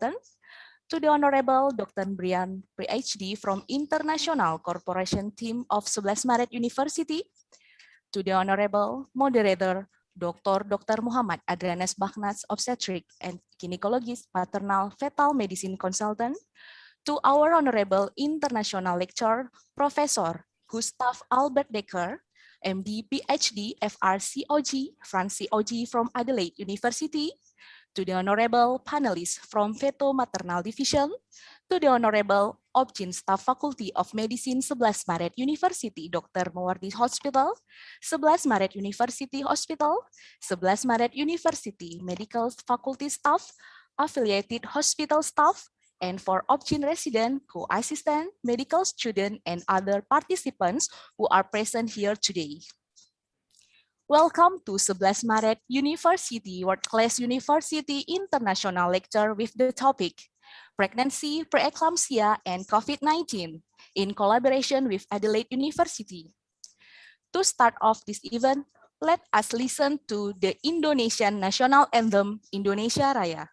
Consultant, to the Honorable Dr. Brian, PhD from International Corporation Team of 11 Maret University, to the Honorable Moderator, Dr. Muhammad Adrianus Bakhnas, Obstetric and Gynecologist, Maternal Fetal Medicine Consultant, to our Honorable International Lecturer, Professor Gustav Albert Decker, MD, PhD, FRCOG, France COG from Adelaide University, to the Honorable Panelists from Feto Maternal Division, to the Honorable Obgyn Staff Faculty of Medicine 11 Maret University, Dr. Mawardi Hospital, 11 Maret University Hospital, 11 Maret University Medical Faculty Staff, Affiliated Hospital Staff, and for Obgyn resident, co-assistant, medical student, and other participants who are present here today. Welcome to 11 Maret University World Class University International Lecture with the topic Pregnancy, Preeclampsia, and COVID-19 in collaboration with Adelaide University. To start off this event, let us listen to the Indonesian National Anthem, Indonesia Raya.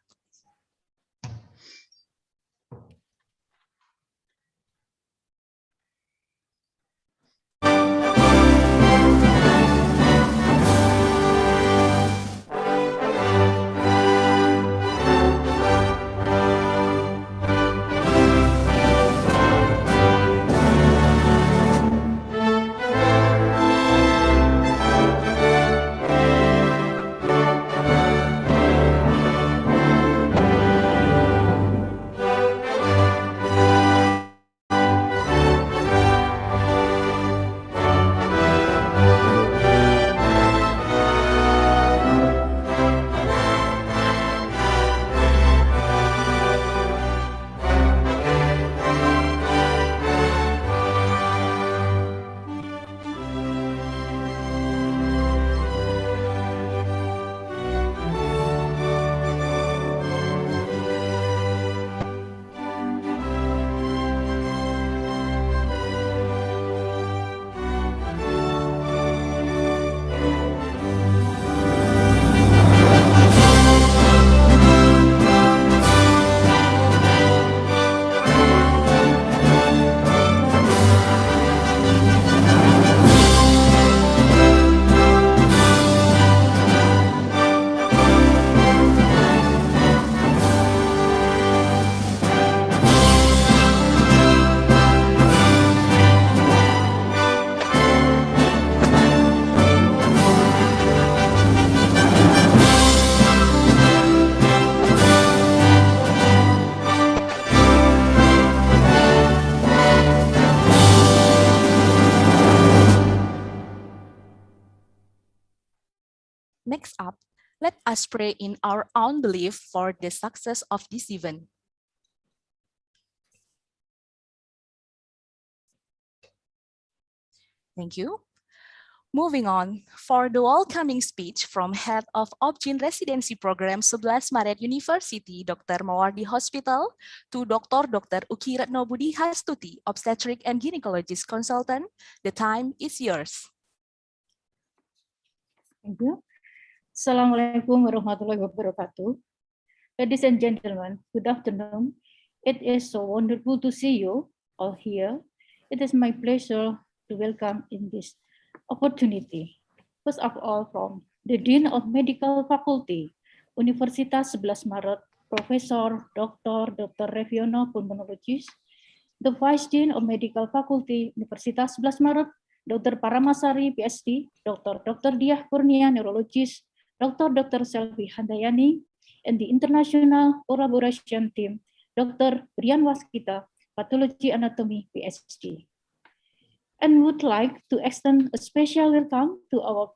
Next up, let us pray in our own belief for the success of this event. Thank you. Moving on, for the welcoming speech from Head of Obgyn Residency Program 11 Maret University, Dr. Mawardi Hospital, to Dr. Uki Retnobudi Hastuti, Obstetric and Gynecologist Consultant, the time is yours. Thank you. Assalamualaikum warahmatullahi wabarakatuh. Ladies and gentlemen, good afternoon. It is so wonderful to see you all here. It is my pleasure to welcome in this opportunity. First of all, from the Dean of Medical Faculty, Universitas 11 Maret, Professor Dr. Reviono, Pulmonologist, the Vice Dean of Medical Faculty, Universitas 11 Maret, Dr. Paramasari, PhD, Dr. Diah Kurnia, Neurologist, Dr. Selvi Handayani, and the International Collaboration Team, Dr. Brian Waskita, Pathology Anatomy, PhD. And would like to extend a special welcome to our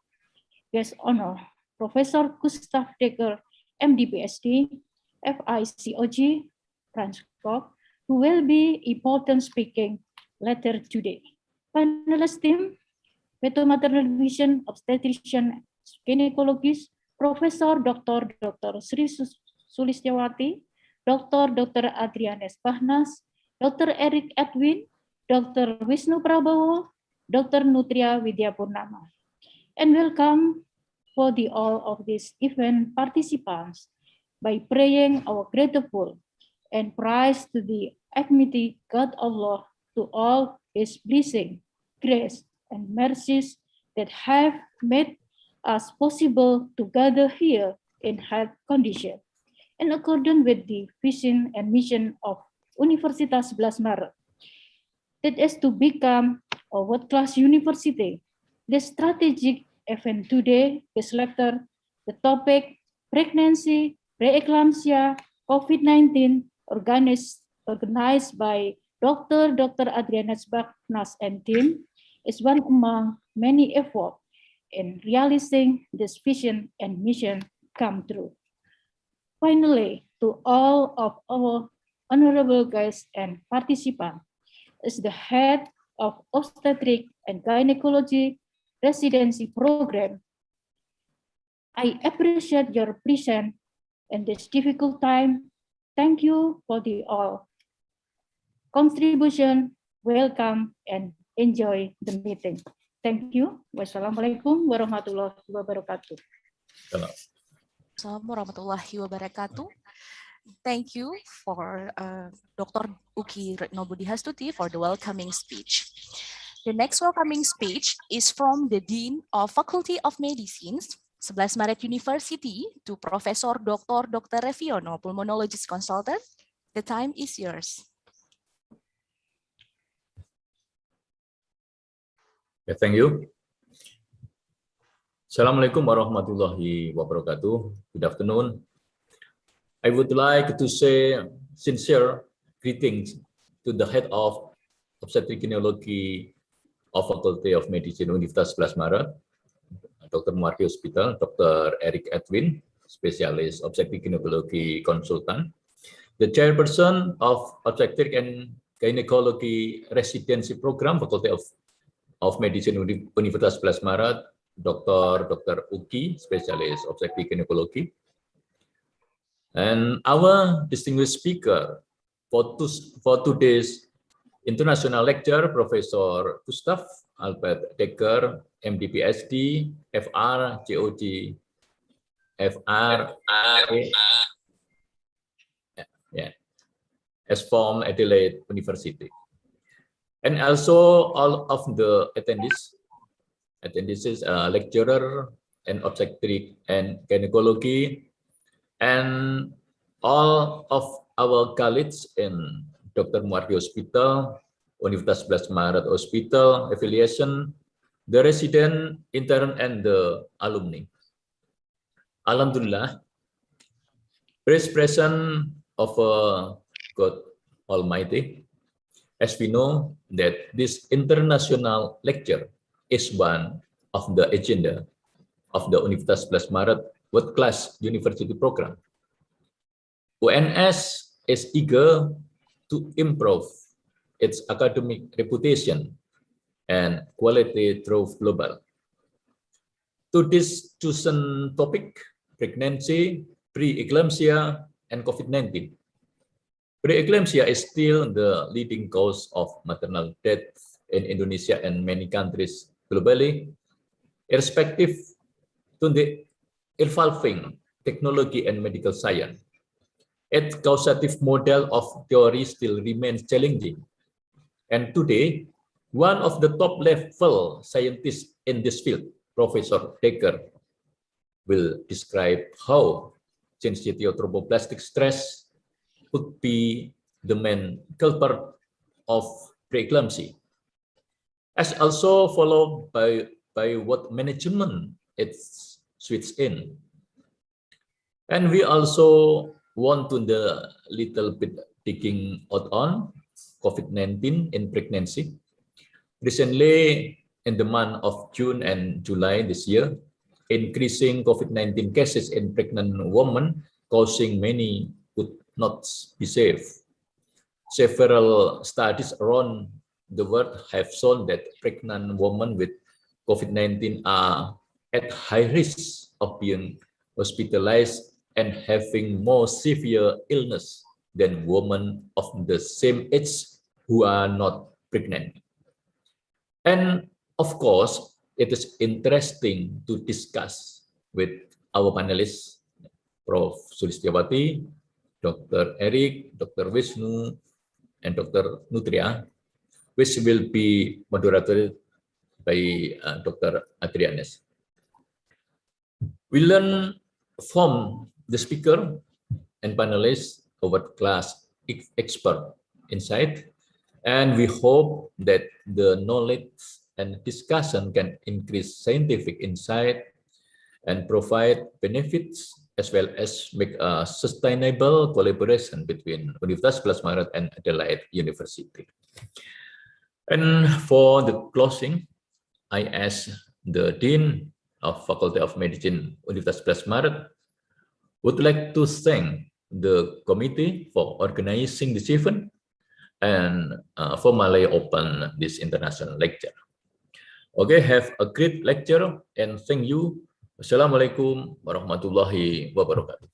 guest honor, Professor Gustav Decker, MD, PhD, FICOG, French Corp, who will be important speaking later today. Panelist team, Feto Maternal Division, Obstetrician, Gynecologist, Professor Dr. Sri Sulistiawati, Dr. Adrianus Bakhnas, Dr. Eric Edwin, Dr. Wisnu Prabowo, Dr. Nutria Widyapurnama. And welcome for the all of these event participants by praying our grateful and praise to the Almighty God Allah, to all His blessing, grace, and mercies that have made us possible to gather here in health condition, in accordance with the vision and mission of Universitas 11 Maret, that is to become a world-class university. The strategic event today is selected the topic pregnancy, preeclampsia, COVID-19, organized by Dr. Adriana Bagnas and team, is one among many efforts in realizing this vision and mission come true. Finally, to all of our honorable guests and participants, as the head of obstetric and gynecology residency program, I appreciate your presence in this difficult time. Thank you for the all contribution. Welcome and enjoy the meeting. Thank you. Wassalamualaikum warahmatullahi wabarakatuh. Assalamualaikum warahmatullahi wabarakatuh. Thank you for Dr. Uki Retnobudi Hastuti for the welcoming speech. The next welcoming speech is from the Dean of Faculty of Medicine, 11 Maret University, to Professor Dr. Reviono, Pulmonologist Consultant. The time is yours. Yeah, thank you. Assalamualaikum warahmatullahi wabarakatuh. Good afternoon. I would like to say sincere greetings to the head of obstetric gynecology of Faculty of Medicine Universitas 11 Maret, Dr. Muarki Hospital, Dr. Eric Edwin, Specialist Obstetric Gynecology Consultant, the Chairperson of Obstetric and Gynecology Residency Program, Faculty of Medicine Universitas 11 Maret, Dr. Uki, Specialist Obstetric Gynecology, and our distinguished speaker for today's international lecture, Professor Gustav Albert Decker, MD PhD, FR, GOG, FR, as from Adelaide University. And also all of the attendees, lecturer and obstetric and gynecology, and all of our colleagues in Dr. Muarki Hospital, Universitas 11 Maret Hospital affiliation, the resident, intern, and the alumni. Alhamdulillah, praise present of God Almighty, as we know that this international lecture is one of the agenda of the Universitas 11 Maret world-class university program. UNS is eager to improve its academic reputation and quality through global. To this chosen topic, pregnancy, preeclampsia, and COVID-19. Preeclampsia is still the leading cause of maternal death in Indonesia and many countries globally, irrespective to the evolving technology and medical science. Its causative model of theory still remains challenging. And today, one of the top-level scientists in this field, Professor Decker, will describe how syncytial thromboplastic stress could be the main culprit of preeclampsia, as also followed by what management it's switched in. And we also want to the little bit digging out on COVID-19 in pregnancy. Recently, in the month of June and July this year, increasing COVID-19 cases in pregnant women, causing many could not be safe. Several studies around the world have shown that pregnant women with COVID-19 are at high risk of being hospitalized and having more severe illness than women of the same age who are not pregnant. And of course, it is interesting to discuss with our panelists, Prof. Sulistiawati, Dr. Eric, Dr. Wisnu, and Dr. Nutria, which will be moderated by Dr. Adrianes. We learn from the speaker and panelists about class expert insight, and we hope that the knowledge and discussion can increase scientific insight and provide benefits as well as make a sustainable collaboration between Universitas 11 Maret and Adelaide University. And for the closing, I ask the Dean of Faculty of Medicine Universitas 11 Maret would like to thank the committee for organizing this event and formally open this international lecture. Okay, have a great lecture and thank you. Wassalamualaikum warahmatullahi wabarakatuh.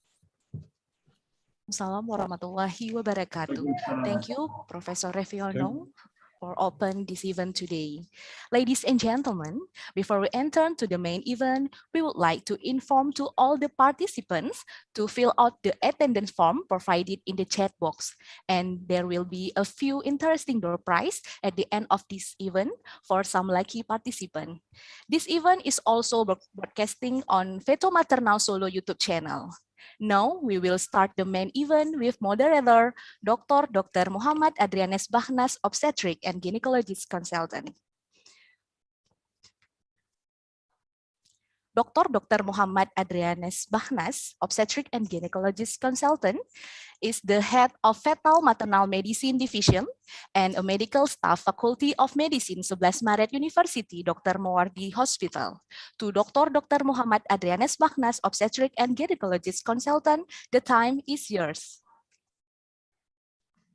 Assalamualaikum warahmatullahi wabarakatuh. Thank you, Professor Reviono, for open this event today. Ladies and gentlemen, before we enter to the main event, we would like to inform to all the participants to fill out the attendance form provided in the chat box. And there will be a few interesting door prize at the end of this event for some lucky participant. This event is also broadcasting on Veto Maternal Solo YouTube channel. Now we will start the main event with moderator Dr. Muhammad Adrianes Bahnas, obstetric and gynecologist consultant. Dr. Muhammad Adrianes Bahnas, obstetric and gynecologist consultant, is the head of Fetal Maternal Medicine Division and a medical staff Faculty of Medicine 11 Maret University, Dr. Mowardi Hospital. To Dr. Muhammad Adrianes Bahnas, obstetric and gynecologist consultant, the time is yours.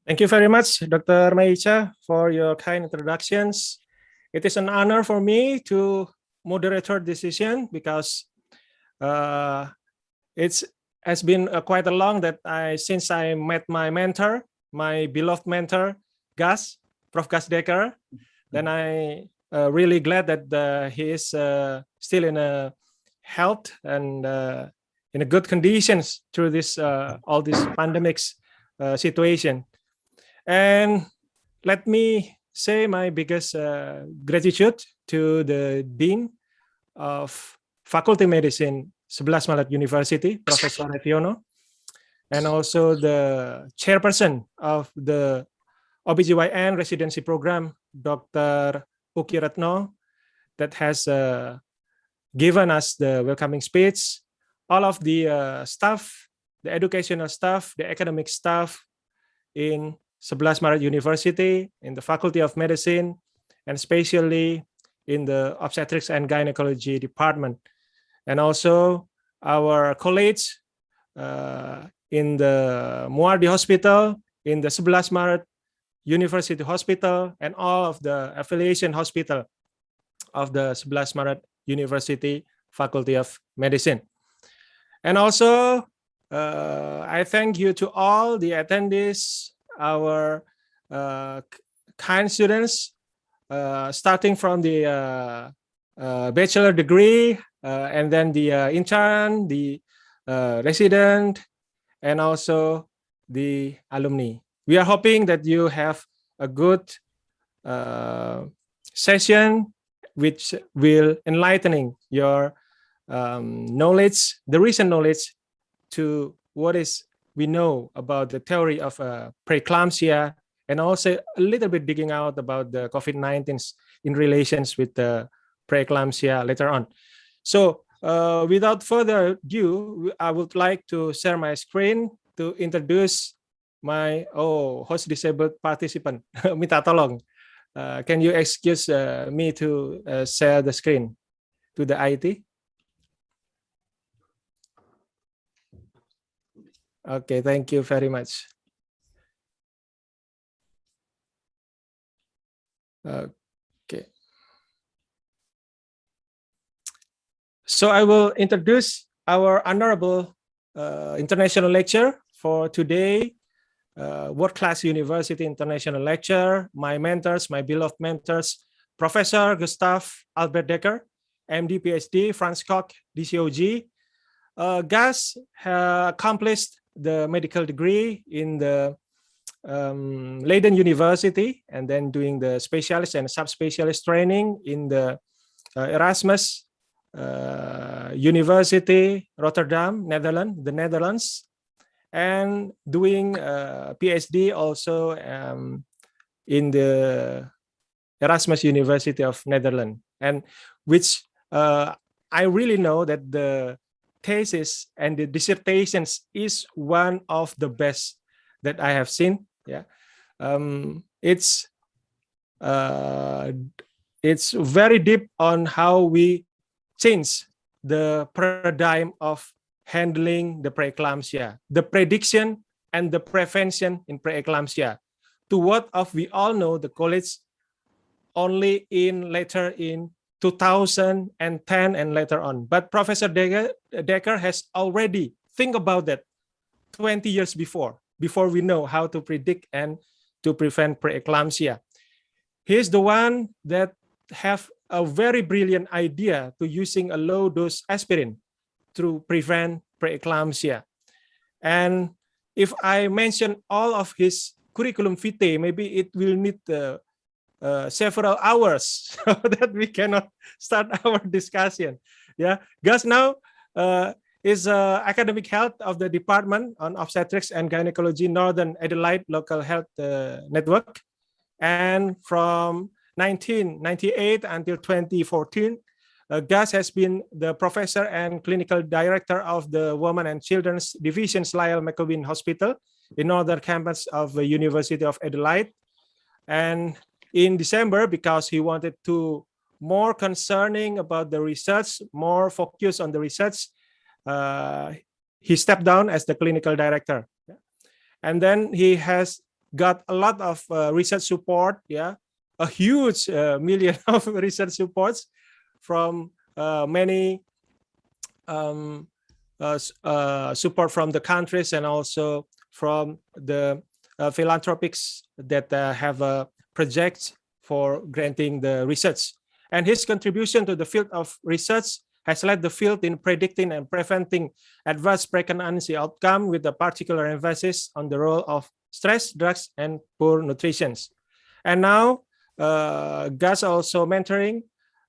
Thank you very much, Dr. Maicha, for your kind introductions. It is an honor for me to moderator decision because it has been quite a long that since I met my mentor, my beloved mentor, Gus, Prof. Gus Dekker. Then I really glad that he is still in a health and in a good conditions through this all this pandemics situation. And let me say my biggest gratitude to the Dean of Faculty of Medicine 11 Maret University, Professor Reviono, and also the chairperson of the OBGYN residency program, Dr. Uki Retno, that has given us the welcoming speech, all of the staff, the educational staff, the academic staff in 11 Maret University, in the Faculty of Medicine, and especially in the obstetrics and gynecology department, and also our colleagues in the Mowardi Hospital, in the 11 Maret University Hospital, and all of the affiliation hospital of the 11 Maret University Faculty of Medicine. And also, I thank you to all the attendees, our kind students, starting from the bachelor degree, and then the intern, the resident, and also the alumni. We are hoping that you have a good session which will enlightening your knowledge, the recent knowledge to what is we know about the theory of preeclampsia, and also a little bit digging out about the COVID-19 in relations with the preeclampsia later on. So without further ado, I would like to share my screen to introduce my host disabled participant. Minta tolong. Can you excuse me to share the screen to the IT? Okay, thank you very much. Okay. So I will introduce our honorable international lecture for today, World Class University International Lecture. My mentors, my beloved mentors, Professor Gustav Albert Dekker, MD, PhD, Franz Koch, DCOG. Gus accomplished the medical degree in the Leiden University, and then doing the specialist and subspecialist training in the Erasmus University, Rotterdam, the Netherlands, and doing PhD also in the Erasmus University of Netherlands, and which I really know that the thesis and the dissertations is one of the best that I have seen. Yeah, it's very deep on how we change the paradigm of handling the preeclampsia, the prediction and the prevention in preeclampsia, to what of we all know the college only later in 2010 and later on. But Professor Dekker has already think about that 20 years before we know how to predict and to prevent preeclampsia. He's the one that have a very brilliant idea to using a low dose aspirin to prevent preeclampsia. And if I mention all of his curriculum vitae, maybe it will need several hours so that we cannot start our discussion. Yeah, Gus now is academic health of the Department on Obstetrics and Gynecology, Northern Adelaide Local Health Network. And from 1998 until 2014, Gus has been the professor and clinical director of the Women and Children's Division's Lyell McEwen Hospital in Northern Campus of the University of Adelaide. And in December, because he wanted to more concerning about the research, more focus on the research, he stepped down as the clinical director. And then he has got a lot of research support, a huge million of research supports from many support from the countries and also from the philanthropics that have a project for granting the research. And his contribution to the field of research has led the field in predicting and preventing adverse pregnancy outcome with a particular emphasis on the role of stress, drugs, and poor nutrition. And now, Gus also mentoring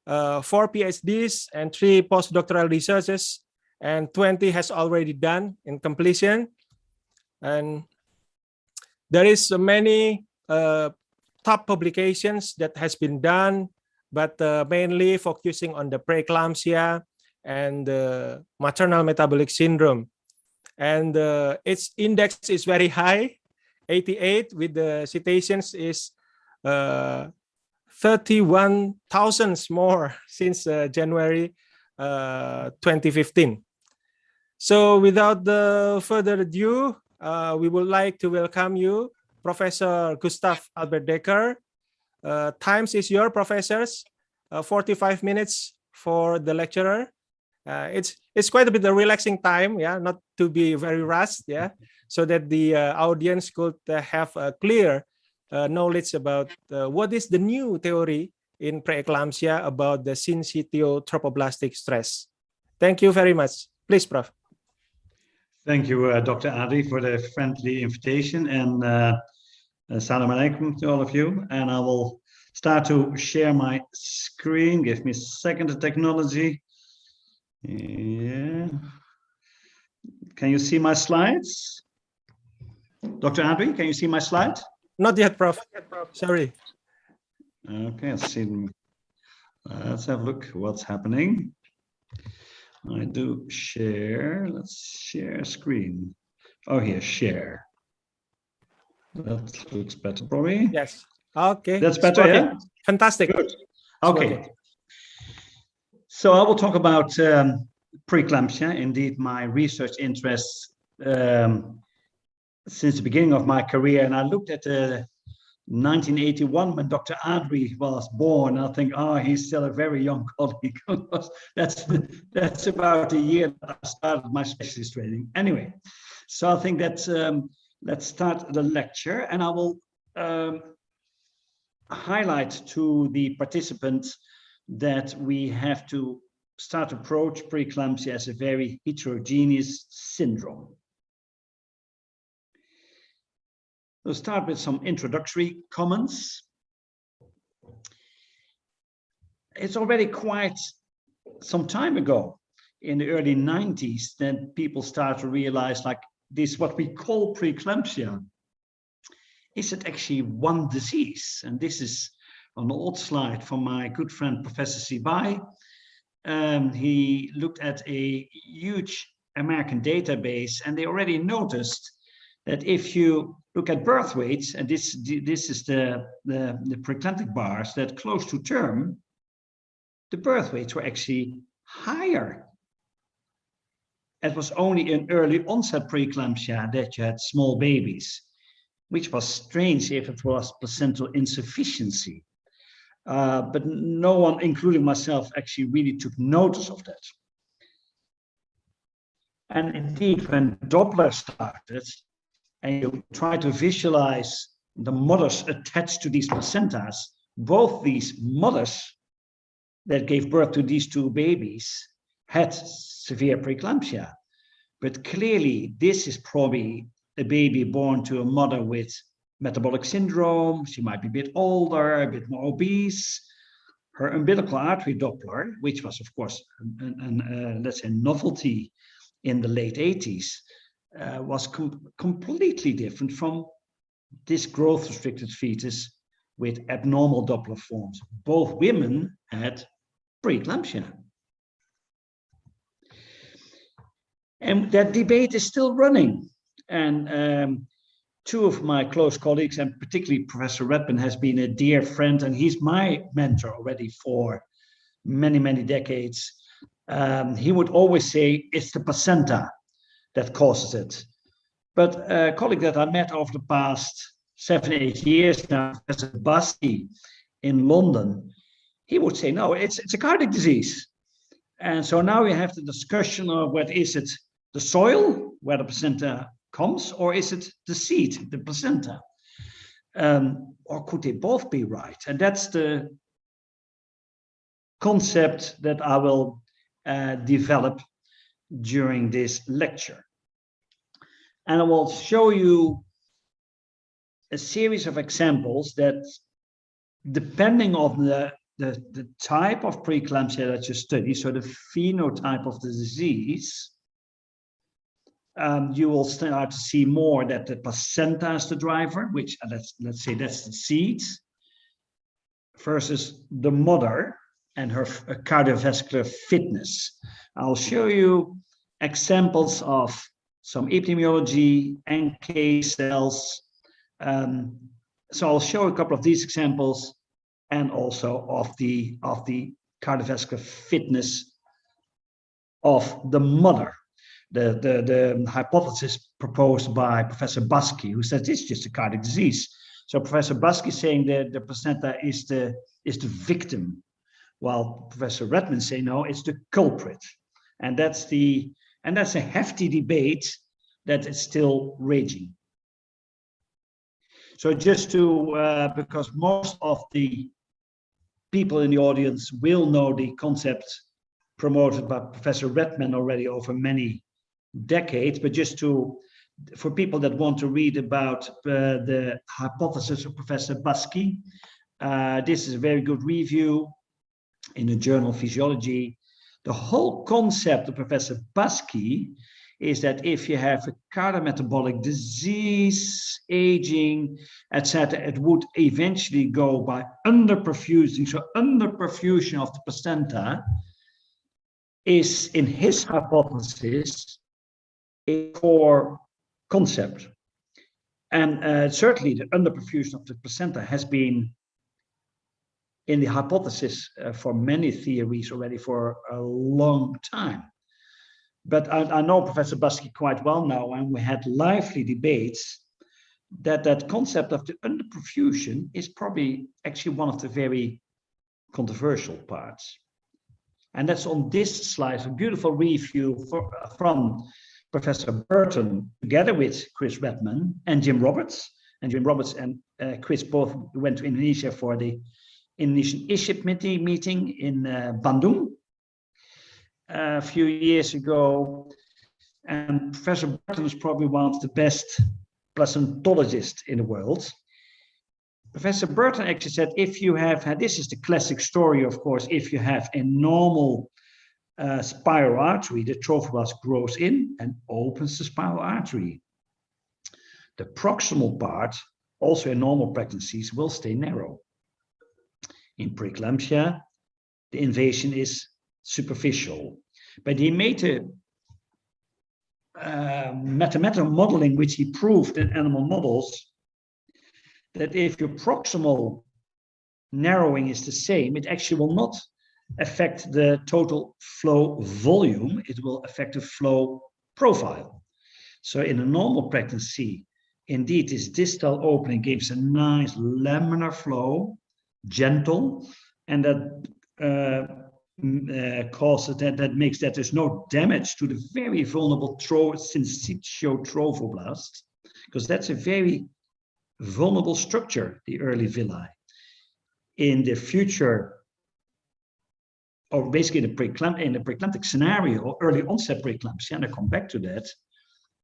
4 PhDs and 3 postdoctoral researches, and 20 has already done in completion. And there is many top publications that has been done, but mainly focusing on the preeclampsia and the maternal metabolic syndrome. And its index is very high, 88, with the citations is 31,000 more since January 2015. So without the further ado, we would like to welcome you, Professor Gustav Albert Dekker. Times is your professors, 45 minutes for the lecturer. It's quite a bit of relaxing time, not to be very rushed, so that the audience could have a clear knowledge about what is the new theory in preeclampsia about the syncytial trophoblastic stress. Thank you very much. Please, Prof. Thank you, Dr. Adi, for the friendly invitation, and Assalamu alaikum to all of you. And I will start to share my screen. Give me a second, the technology. Yeah. Can you see my slides? Dr. Adi, can you see my slides? Not yet, Prof. Sorry. Okay, let's see. Let's have a look what's happening. I do share. Let's share screen. Oh, here, share. That looks better probably. Yes. Okay. That's better, yeah? Fantastic. Good. Okay. So I will talk about preeclampsia. Indeed, my research interests since the beginning of my career, and I looked at 1981 when Dr. Artery was born. I think, he's still a very young colleague. that's about the year that I started my specialist training. Anyway, so I think that let's start the lecture, and I will highlight to the participants that we have to start to approach preeclampsia as a very heterogeneous syndrome. We'll start with some introductory comments. It's already quite some time ago, in the early 90s, that people start to realize, like, this, what we call preeclampsia, is it actually one disease? And this is an old slide from my good friend, Professor Sibai. He looked at a huge American database, and they already noticed that if you look at birth weights, and this is the preeclamptic bars, that close to term, the birth weights were actually higher. It was only in early onset preeclampsia that you had small babies, which was strange if it was placental insufficiency. But no one, including myself, actually really took notice of that. And indeed, when Doppler started, and you try to visualize the mothers attached to these placentas, both these mothers that gave birth to these two babies had severe preeclampsia. But clearly, this is probably a baby born to a mother with metabolic syndrome. She might be a bit older, a bit more obese. Her umbilical artery Doppler, which was, of course, let's say, novelty in the late 80s, was completely different from this growth-restricted fetus with abnormal Doppler forms. Both women had preeclampsia. And that debate is still running. And two of my close colleagues, and particularly Professor Redman, has been a dear friend, and he's my mentor already for many, many decades. He would always say it's the placenta that causes it. But a colleague that I met over the past 7-8 years now, Professor Baski in London, he would say, no, it's a cardiac disease. And so now we have the discussion of whether is it the soil where the placenta comes, or is it the seed, the placenta? Or could they both be right? And that's the concept that I will develop during this lecture. And I will show you a series of examples that, depending on the type of preeclampsia that you study, so the phenotype of the disease, you will start to see more that the placenta is the driver, which let's say that's the seed, versus the mother and her cardiovascular fitness. I'll show you examples of some epidemiology, NK cells. So I'll show a couple of these examples, and also of the cardiovascular fitness of the mother. The hypothesis proposed by Professor Baski, who says it's just a cardiac disease. So Professor Baski is saying that the placenta is the victim, while Professor Redman say no, it's the culprit. And that's a hefty debate that is still raging. So just to, because most of the people in the audience will know the concept promoted by Professor Redman already over many decades, but just for people that want to read about the hypothesis of Professor Baski, this is a very good review in the journal Physiology. The whole concept of Professor Baski is that if you have a cardiometabolic disease, aging, etc., it would eventually go by underperfusing. So underperfusion of the placenta is, in his hypothesis, a core concept. And certainly the underperfusion of the placenta has been in the hypothesis for many theories already for a long time. But I know Professor Baski quite well now, and we had lively debates that concept of the underperfusion is probably actually one of the very controversial parts. And that's on this slide, a beautiful review from Professor Burton, together with Chris Redman and Jim Roberts. And Jim Roberts and Chris both went to Indonesia for the Indonesian ISHIP meeting in Bandung a few years ago. And Professor Burton is probably one of the best placentologists in the world. Professor Burton actually said, if you have, this is the classic story, of course, if you have a normal spiral artery, the trophoblast grows in and opens the spiral artery. The proximal part, also in normal pregnancies, will stay narrow. In preeclampsia, the invasion is superficial. But he made a mathematical modeling, which he proved in animal models, that if your proximal narrowing is the same, it actually will not affect the total flow volume, it will affect the flow profile. So in a normal pregnancy, indeed, this distal opening gives a nice laminar flow, gentle, and that causes that makes that there's no damage to the very vulnerable syncytial trophoblast, because that's a very vulnerable structure, the early villi. In the future, or basically in the preeclamptic scenario, or early onset preeclampsia, and I come back to that,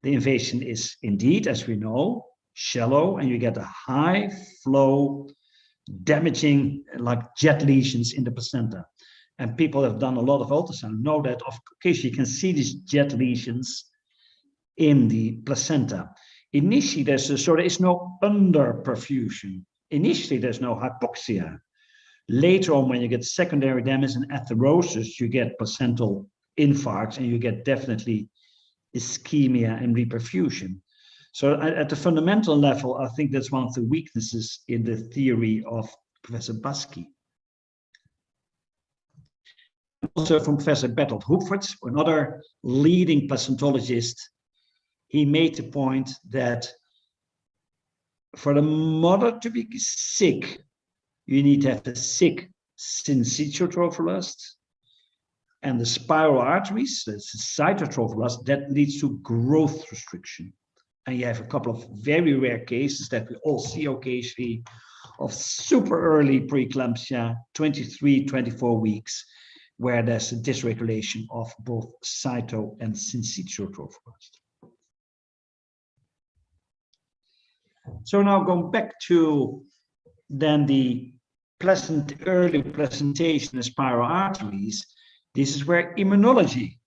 the invasion is indeed, as we know, shallow, and you get a high flow, damaging like jet lesions in the placenta. And people have done a lot of ultrasound, know that of course you can see these jet lesions in the placenta. Initially, there is no underperfusion. Initially, there's no hypoxia. Later on, when you get secondary damage and atherosis, you get placental infarcts, and you get definitely ischemia and reperfusion. So at the fundamental level, I think that's one of the weaknesses in the theory of Professor Baski. Also from Professor Bertolt Hupfert, another leading placentologist, he made the point that for the mother to be sick, you need to have a sick syncytial trophoblast, and the spiral arteries, the cytotrophoblast, that leads to growth restriction. And you have a couple of very rare cases that we all see occasionally of super early preeclampsia, 23, 24 weeks, where there's a dysregulation of both cyto and syncytial trophoblast. So now going back to then the early presentation of spiral arteries, this is where immunology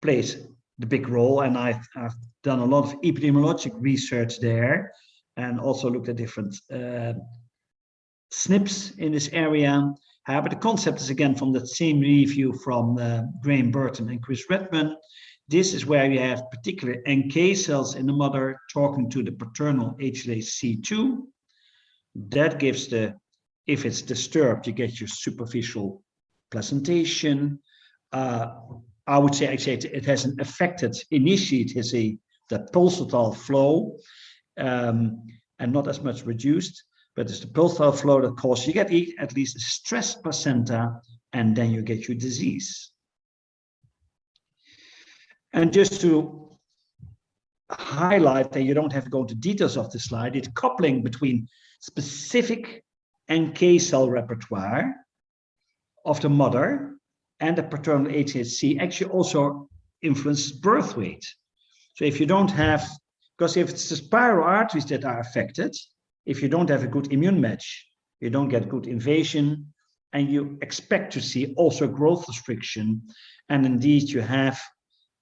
plays the big role, and I've done a lot of epidemiologic research there, and also looked at different SNPs in this area. But the concept is again from that same review from Graham Burton and Chris Redman. This is where you have particular NK cells in the mother talking to the paternal HLA-C2. That gives the, if it's disturbed, you get your superficial placentation. I would say actually it hasn't affected, initially it has the pulsatile flow and not as much reduced, but it's the pulsatile flow that causes, you get at least a stressed placenta, and then you get your disease. And just to highlight that you don't have to go into details of the slide, it's coupling between specific NK cell repertoire of the mother and the paternal HSC actually also influences birth weight. So if you don't have, because if it's the spiral arteries that are affected, if you don't have a good immune match, you don't get good invasion, and you expect to see also growth restriction. And indeed you have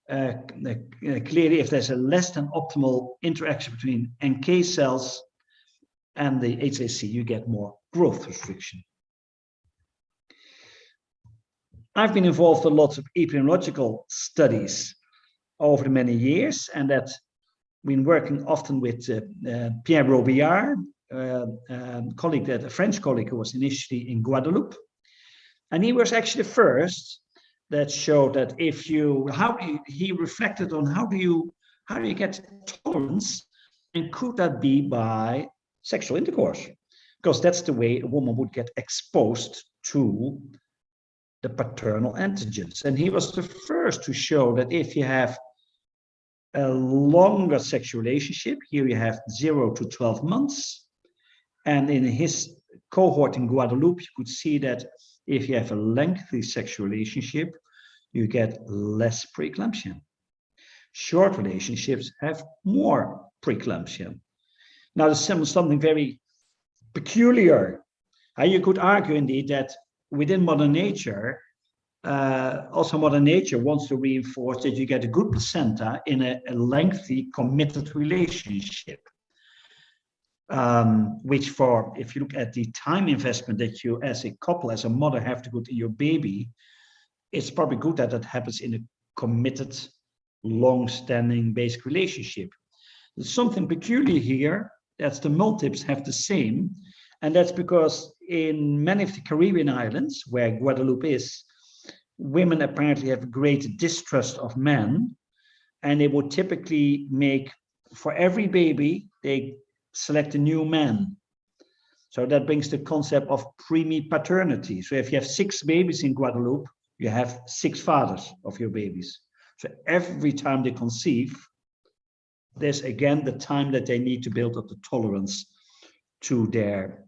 clearly, if there's a less than optimal interaction between NK cells and the HSC, you get more growth restriction. I've been involved in lots of epidemiological studies over the many years, and that's been working often with Pierre Robillard, a French colleague who was initially in Guadeloupe. And he was actually the first that showed that if you, he reflected on how do you get tolerance, and could that be by sexual intercourse? Because that's the way a woman would get exposed to the paternal antigens. And he was the first to show that if you have a longer sexual relationship, here you have 0 to 12 months. And in his cohort in Guadeloupe, you could see that if you have a lengthy sexual relationship, you get less preeclampsia. Short relationships have more preeclampsia. Now, there's something very peculiar. You could argue indeed that within modern nature, also Modern Nature wants to reinforce that you get a good placenta in a lengthy, committed relationship. Which if you look at the time investment that you as a couple, as a mother, have to put in your baby, it's probably good that that happens in a committed, long-standing basic relationship. There's something peculiar here, that's the multiples have the same, and that's because in many of the Caribbean islands, where Guadeloupe is, women apparently have a great distrust of men, and they would typically make, for every baby, they select a new man. So that brings the concept of preemie paternity. So if you have 6 babies in Guadeloupe, you have 6 fathers of your babies. So every time they conceive, there's again the time that they need to build up the tolerance to their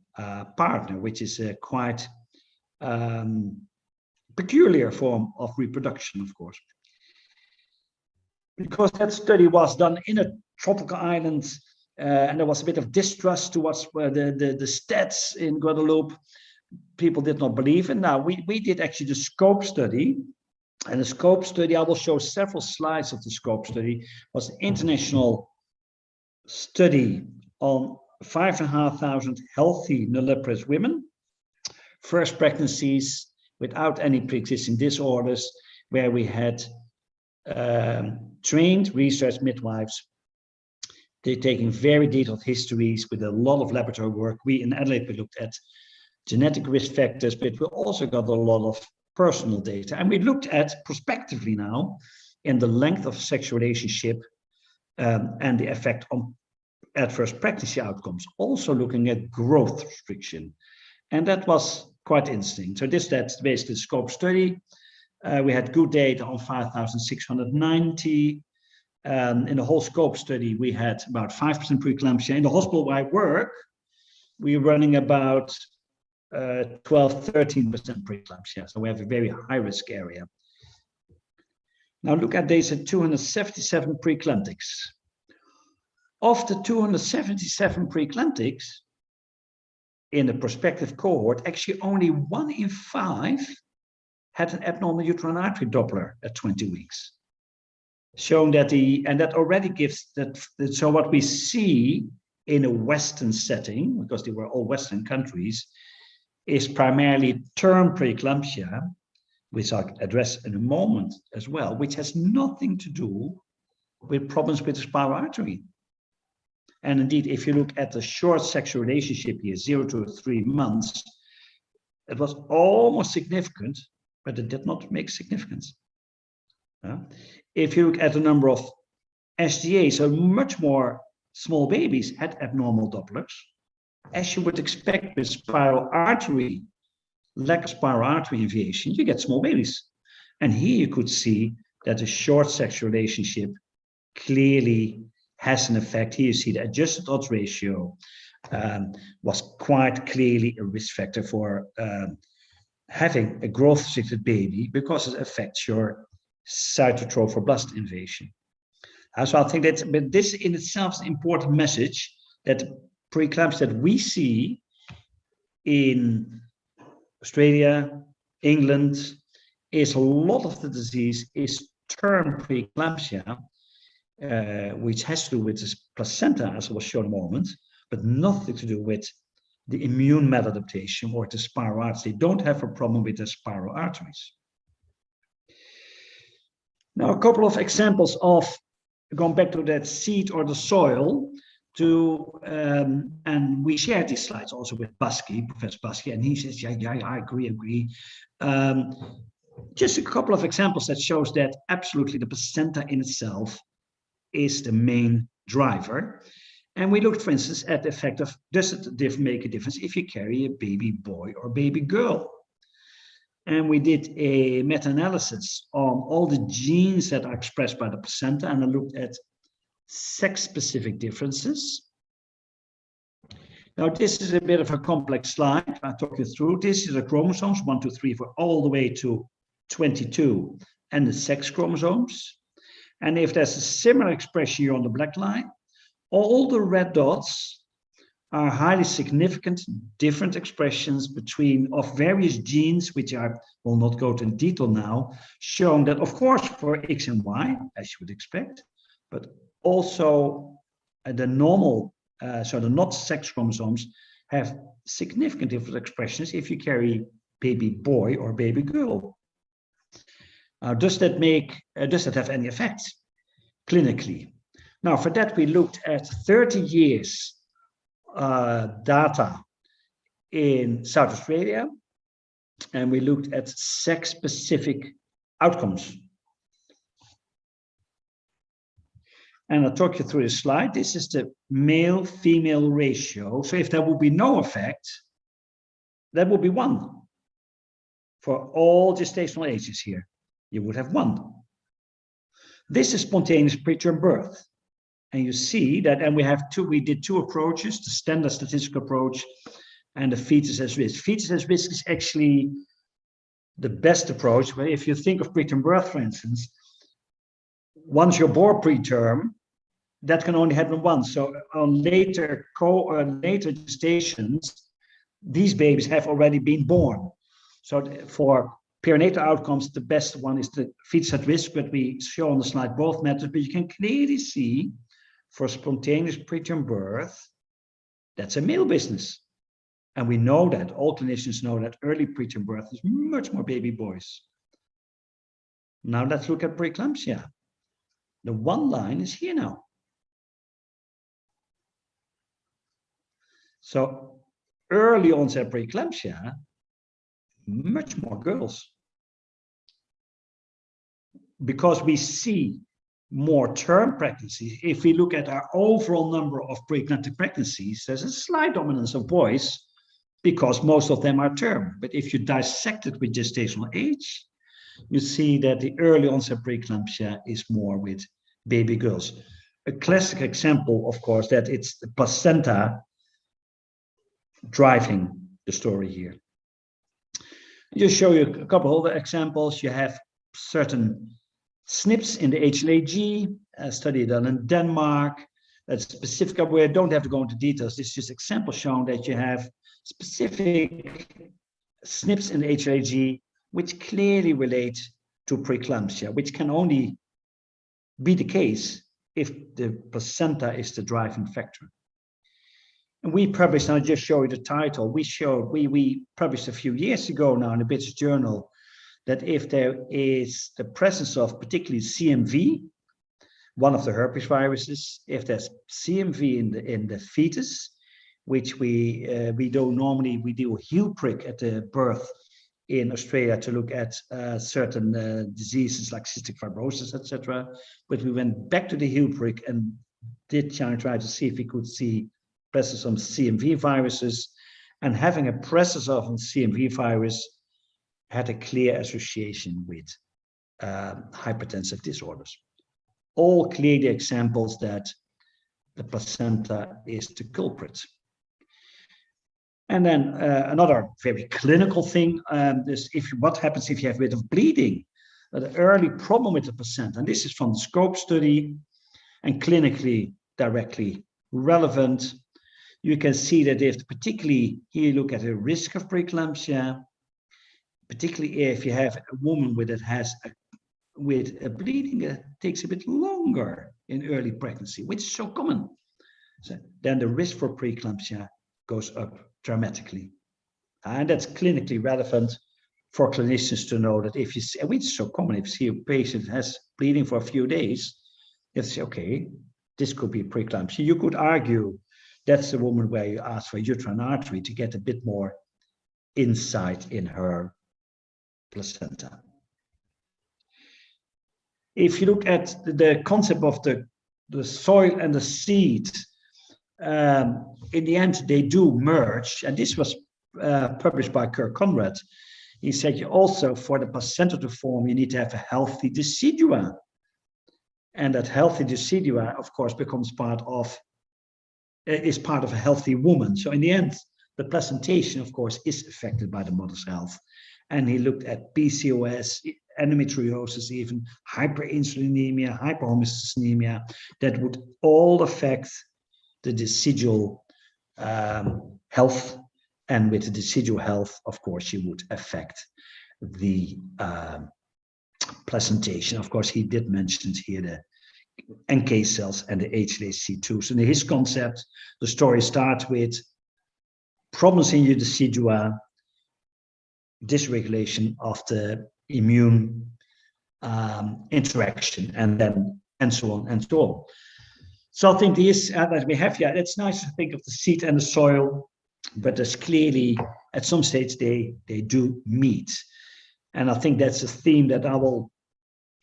partner, which is a quite peculiar form of reproduction, of course. Because that study was done in a tropical island, and there was a bit of distrust towards the stats in Guadeloupe. People did not believe in. Now, we did actually the scope study, and the scope study, I will show several slides of the scope study, was an international study on 5,500 healthy nulliparous women, first pregnancies without any pre-existing disorders, where we had trained research midwives. They're taking very detailed histories with a lot of laboratory work. We in Adelaide, we looked at genetic risk factors, but we also got a lot of personal data. And we looked at prospectively now in the length of sexual relationship and the effect on adverse pregnancy outcomes, also looking at growth restriction. And that was quite interesting. So that's basically the scope study. We had good data on 5,690. In the whole scope study, we had about 5% preeclampsia. In the hospital where I work, we're running about 12-13% preeclampsia. So we have a very high risk area. Now look at these 277 preeclamptics. Of the 277 preeclamptics in the prospective cohort, actually only 1 in 5 had an abnormal uterine artery Doppler at 20 weeks. Showing that and that already gives that, so what we see in a Western setting, because they were all Western countries, is primarily term preeclampsia, which I'll address in a moment as well, which has nothing to do with problems with the spiral artery. And indeed, if you look at the short sexual relationship here, 0 to 3 months, it was almost significant, but it did not make significance. If you look at the number of SGAs, so much more small babies had abnormal Dopplers, as you would expect with spiral artery, lack of spiral artery invasion, you get small babies. And here you could see that a short sexual relationship clearly has an effect. Here you see the adjusted odds ratio was quite clearly a risk factor for having a growth-restricted baby, because it affects your cytotrophoblast invasion. So I think but this in itself is an important message, that preeclampsia that we see in Australia, England, is a lot of the disease is term preeclampsia, which has to do with this placenta, as I will show in a moment, but nothing to do with the immune maladaptation or the spiral arteries. They don't have a problem with the spiral arteries. Now, a couple of examples of going back to that seed or the soil, and we shared these slides also with Baski, Professor Baski, and he says, yeah, I agree. Just a couple of examples that shows that absolutely the placenta in itself is the main driver. And we looked, for instance, at the effect of, does it make a difference if you carry a baby boy or baby girl? And we did a meta-analysis on all the genes that are expressed by the placenta, and I looked at sex-specific differences. Now, this is a bit of a complex slide. I'll talk you through. This is the chromosomes, 1, 2, 3, 4, all the way to 22, and the sex chromosomes. And if there's a similar expression here on the black line, All the red dots are highly significant different expressions of various genes, which I will not go into detail now, showing that, of course, for X and Y, as you would expect, but also the normal, so the not sex chromosomes have significant different expressions if you carry baby boy or baby girl. Does that have any effect clinically? Now, for that, we looked at 30 years data in South Australia, and we looked at sex-specific outcomes. And I'll talk you through this slide. This is the male-female ratio. So if there will be no effect, that would be 1. For all gestational ages here, you would have 1. This is spontaneous preterm birth. And you see that, and we did 2 approaches, the standard statistical approach and the fetus as risk. Fetus as risk is actually the best approach, where if you think of preterm birth, for instance, once you're born preterm, that can only happen once. So on later gestations, these babies have already been born. So for perinatal outcomes, the best one is the fetus at risk, but we show on the slide both methods, but you can clearly see for spontaneous preterm birth, that's a male business. And we know that, all clinicians know that early preterm birth is much more baby boys. Now let's look at preeclampsia. The 1 line is here now. So early onset preeclampsia, much more girls. Because we see more term pregnancies. If we look at our overall number of preeclamptic pregnancies, there's a slight dominance of boys because most of them are term. But if you dissect it with gestational age, you see that the early onset preeclampsia is more with baby girls. A classic example, of course, that it's the placenta driving the story here. I'll just show you a couple other examples. You have certain SNPs in the HLA-G, a study done in Denmark, that's specific, where I don't have to go into details. This is just example showing that you have specific SNPs in the HLA-G, which clearly relate to preeclampsia, which can only be the case if the placenta is the driving factor. And we published, and I'll just show you the title, we published a few years ago now in the British Journal that if there is the presence of particularly CMV, one of the herpes viruses, if there's CMV in the fetus, which we do normally, we do a heel prick at the birth in Australia to look at certain diseases like cystic fibrosis, etc. But we went back to the heel prick and did try to see if we could see presence of CMV viruses, and having a presence of a CMV virus had a clear association with hypertensive disorders. All clearly examples that the placenta is the culprit. And then another very clinical thing is what happens if you have a bit of bleeding, the early problem with the placenta. And this is from the SCOPE study and clinically directly relevant. You can see that if particularly here you look at a risk of preeclampsia, particularly if you have a woman with a bleeding that takes a bit longer in early pregnancy, which is so common, so then the risk for preeclampsia goes up dramatically. And that's clinically relevant for clinicians to know that if you see, which is so common, if you see a patient has bleeding for a few days, you say, okay, this could be preeclampsia. You could argue that's the woman where you ask for uterine artery to get a bit more insight in her placenta. If you look at the concept of the soil and the seed, in the end, they do merge. And this was published by Kirk Conrad. He said you also, for the placenta to form, you need to have a healthy decidua. And that healthy decidua, of course, becomes part of a healthy woman. So in the end, the placentation, of course, is affected by the mother's health. And he looked at PCOS, endometriosis, even hyperinsulinemia, hyperhomocystinemia, that would all affect the decidual health, and with the decidual health, of course, you would affect the placentation. Of course, he did mention here the NK cells and the HLA-C2. So in his concept, the story starts with problems in your decidua, dysregulation of the immune interaction, and so on and so on. So I think this that we have here, it's nice to think of the seed and the soil, but there's clearly at some stage they do meet. And I think that's a theme that I will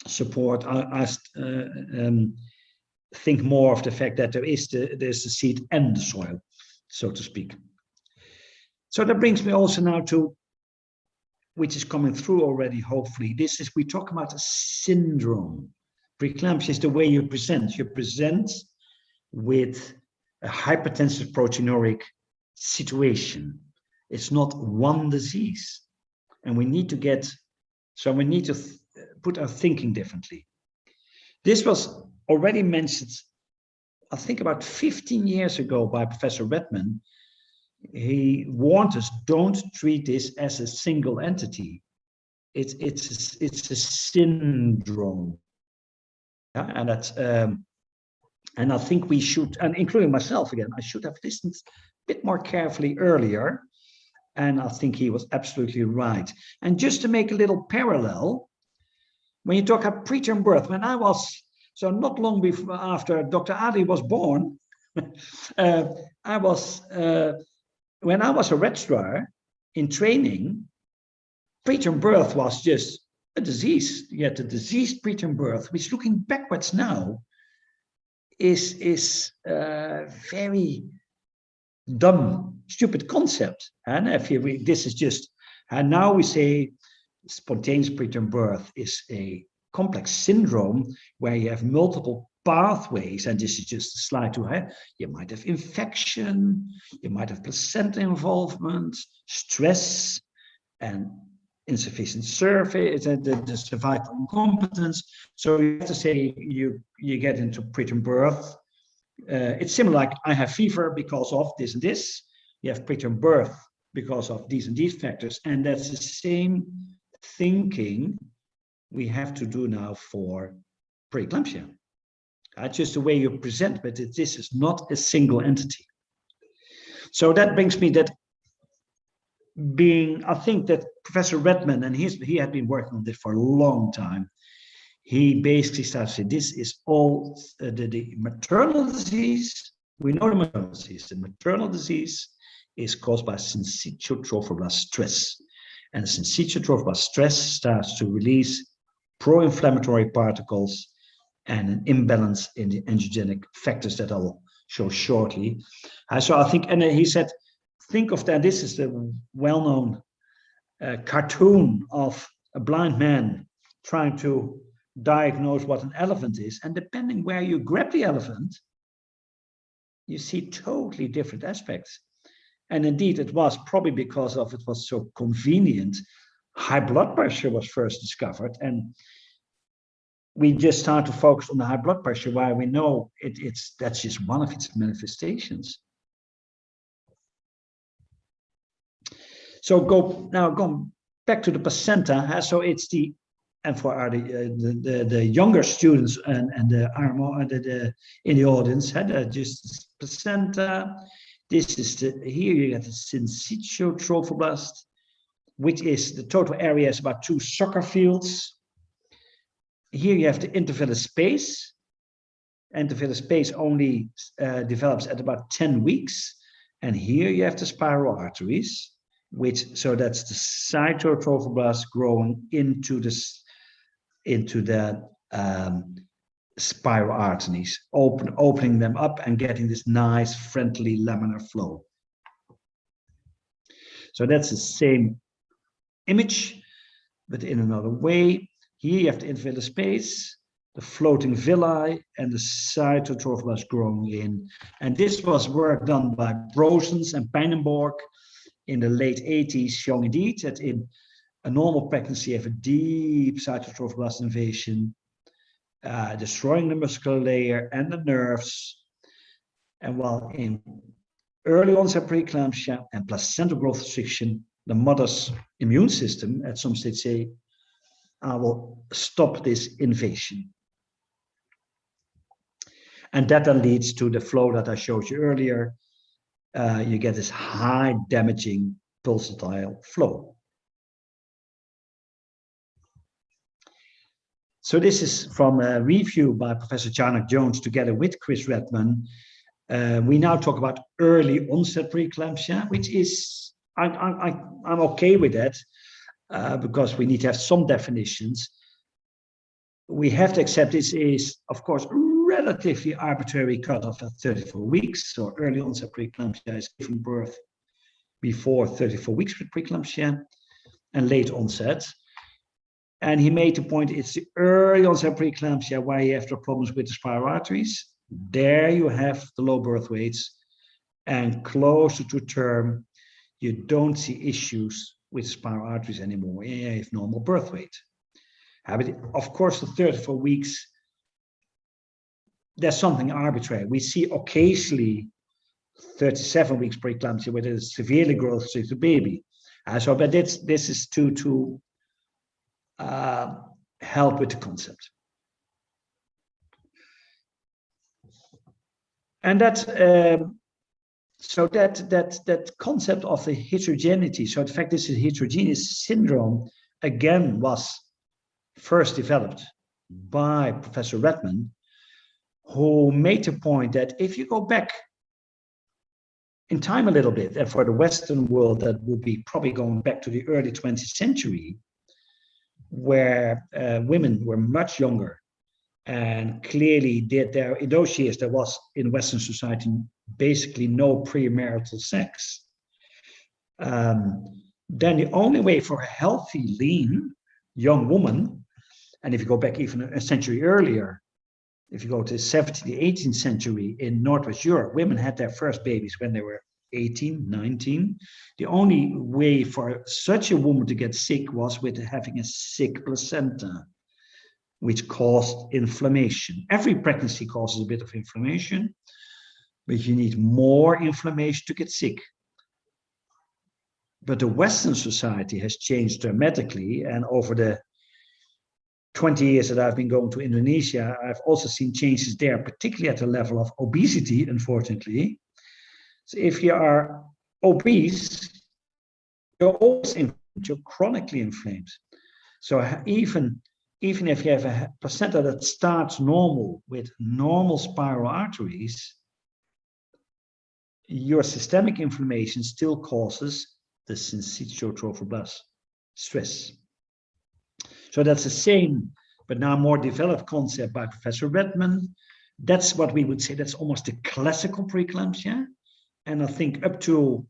support. I think more of the fact that there's the seed and the soil, so to speak. So that brings me also now to, which is coming through already, hopefully, this is, we talk about a syndrome. Preeclampsia is the way you present. You present with a hypertensive proteinuric situation. It's not one disease. And we need to put our thinking differently. This was already mentioned, I think about 15 years ago by Professor Redman. He warned us, don't treat this as a single entity. It's a syndrome. Yeah, and that's and I think we should, and including myself again, I should have listened a bit more carefully earlier. And I think he was absolutely right. And just to make a little parallel, when you talk about preterm birth, when I was, so not long before after Dr. Adi was born, when I was a registrar in training, preterm birth was just a disease. You had the diseased preterm birth, which looking backwards now is very dumb, stupid concept. And if you read, this is just, and now we say spontaneous preterm birth is a complex syndrome where you have multiple pathways, and this is just a slide to have. You might have infection, you might have placenta involvement, stress, and insufficient surface, the cervical incompetence. So you have to say you get into preterm birth. It's similar, like I have fever because of this and this. You have preterm birth because of these and these factors, and that's the same thinking we have to do now for preeclampsia. Just the way you present, but this is not a single entity. So that brings me that I think that Professor Redman, and he had been working on this for a long time, he basically started saying this is all the maternal disease. We know the maternal disease. The maternal disease is caused by syncytial trophoblast stress. And syncytial trophoblast stress starts to release pro-inflammatory particles and an imbalance in the angiogenic factors that I'll show shortly. So I think, and he said, think of that. This is the well-known cartoon of a blind man trying to diagnose what an elephant is. And depending where you grab the elephant, you see totally different aspects. And indeed, it was probably because of it was so convenient. High blood pressure was first discovered, and we just start to focus on the high blood pressure, where we know that's just one of its manifestations. So going back to the placenta. So it's the, and for the younger students and the in the audience, just placenta. This is here you get the syncytial trophoblast, which is the total area is about 2 soccer fields. Here you have the intervillous space. Intervillous space only develops at about 10 weeks. And here you have the spiral arteries, so that's the cytotrophoblast growing into the spiral arteries, opening them up and getting this nice friendly laminar flow. So that's the same image, but in another way. Here you have the intervillous space, the floating villi, and the cytotrophoblast growing in. And this was work done by Brosens and Pijnenborg in the late 80s, showing indeed that in a normal pregnancy you have a deep cytotrophoblast invasion, destroying the muscular layer and the nerves. And while in early onset preeclampsia and placental growth restriction, the mother's immune system at some stage say, I will stop this invasion. And that then leads to the flow that I showed you earlier. You get this high damaging pulsatile flow. So this is from a review by Professor Charnock-Jones together with Chris Redman. We now talk about early onset preeclampsia, which is, I'm okay with that because we need to have some definitions. We have to accept this is, of course, relatively arbitrary cutoff at 34 weeks. So early onset preeclampsia is given birth before 34 weeks with preeclampsia and late onset. And he made the point, it's the early onset preeclampsia where you have the problems with the spiral arteries. There you have the low birth weights, and closer to term, you don't see issues with spiral arteries anymore. You have normal birth weight. But of course, the 34 weeks, there's something arbitrary. We see occasionally 37 weeks preeclampsia where there's severely growth restricted baby. But this is to help with the concept. And that concept of the heterogeneity, so the fact this is a heterogeneous syndrome, again was first developed by Professor Redman, who made the point that if you go back in time a little bit, and for the Western world, that would be probably going back to the early 20th century, where women were much younger and clearly did there, in those years, there was in Western society basically no premarital sex. Then the only way for a healthy, lean young woman, and if you go back even a century earlier, if you go to the 17th, the 18th century in Northwest Europe, women had their first babies when they were 18, 19. The only way for such a woman to get sick was with having a sick placenta, which caused inflammation. Every pregnancy causes a bit of inflammation, but you need more inflammation to get sick. But the Western society has changed dramatically, and over the 20 years that I've been going to Indonesia, I've also seen changes there, particularly at the level of obesity, unfortunately. So if you are obese, you're always inflamed, you're chronically inflamed. So even if you have a placenta that starts normal with normal spiral arteries, your systemic inflammation still causes the syncytial trophoblast stress. So that's the same, but now more developed concept by Professor Redman. That's what we would say, that's almost the classical preeclampsia. And I think up to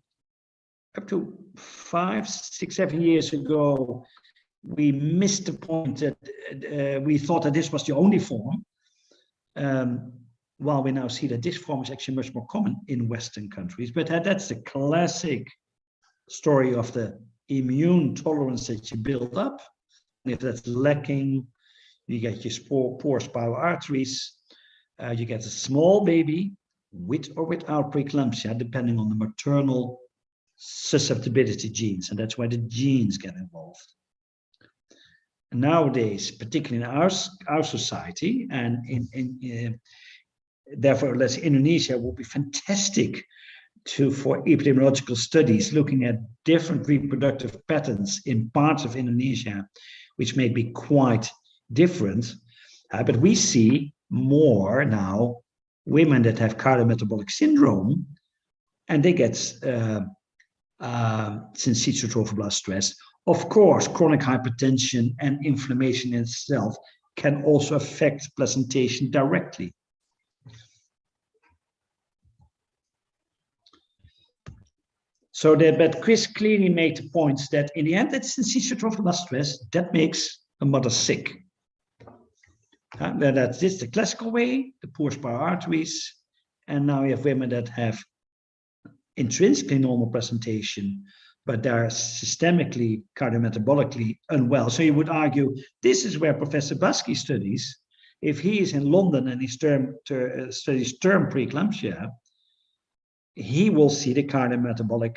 5, 6, 7 years ago, we missed the point that we thought that this was the only form, while we now see that this form is actually much more common in Western countries. But that's the classic story of the immune tolerance that you build up. And if that's lacking, you get your poor spiral arteries, you get a small baby with or without preeclampsia, depending on the maternal susceptibility genes, and that's why the genes get involved. And nowadays, particularly in our society, and therefore, let's say Indonesia would be fantastic for epidemiological studies, looking at different reproductive patterns in parts of Indonesia, which may be quite different. But we see more now women that have cardiometabolic syndrome, and they get syncytial trophoblast stress. Of course, chronic hypertension and inflammation in itself can also affect placentation directly. So but Chris clearly made the points that in the end, it's syncytial trophoblast stress that makes a mother sick. That's the classical way, the poor spiral arteries, and now you have women that have intrinsically normal presentation, but they're systemically, cardiometabolically unwell. So you would argue this is where Professor Baski studies. If he is in London and he studies term preeclampsia, he will see the cardiometabolic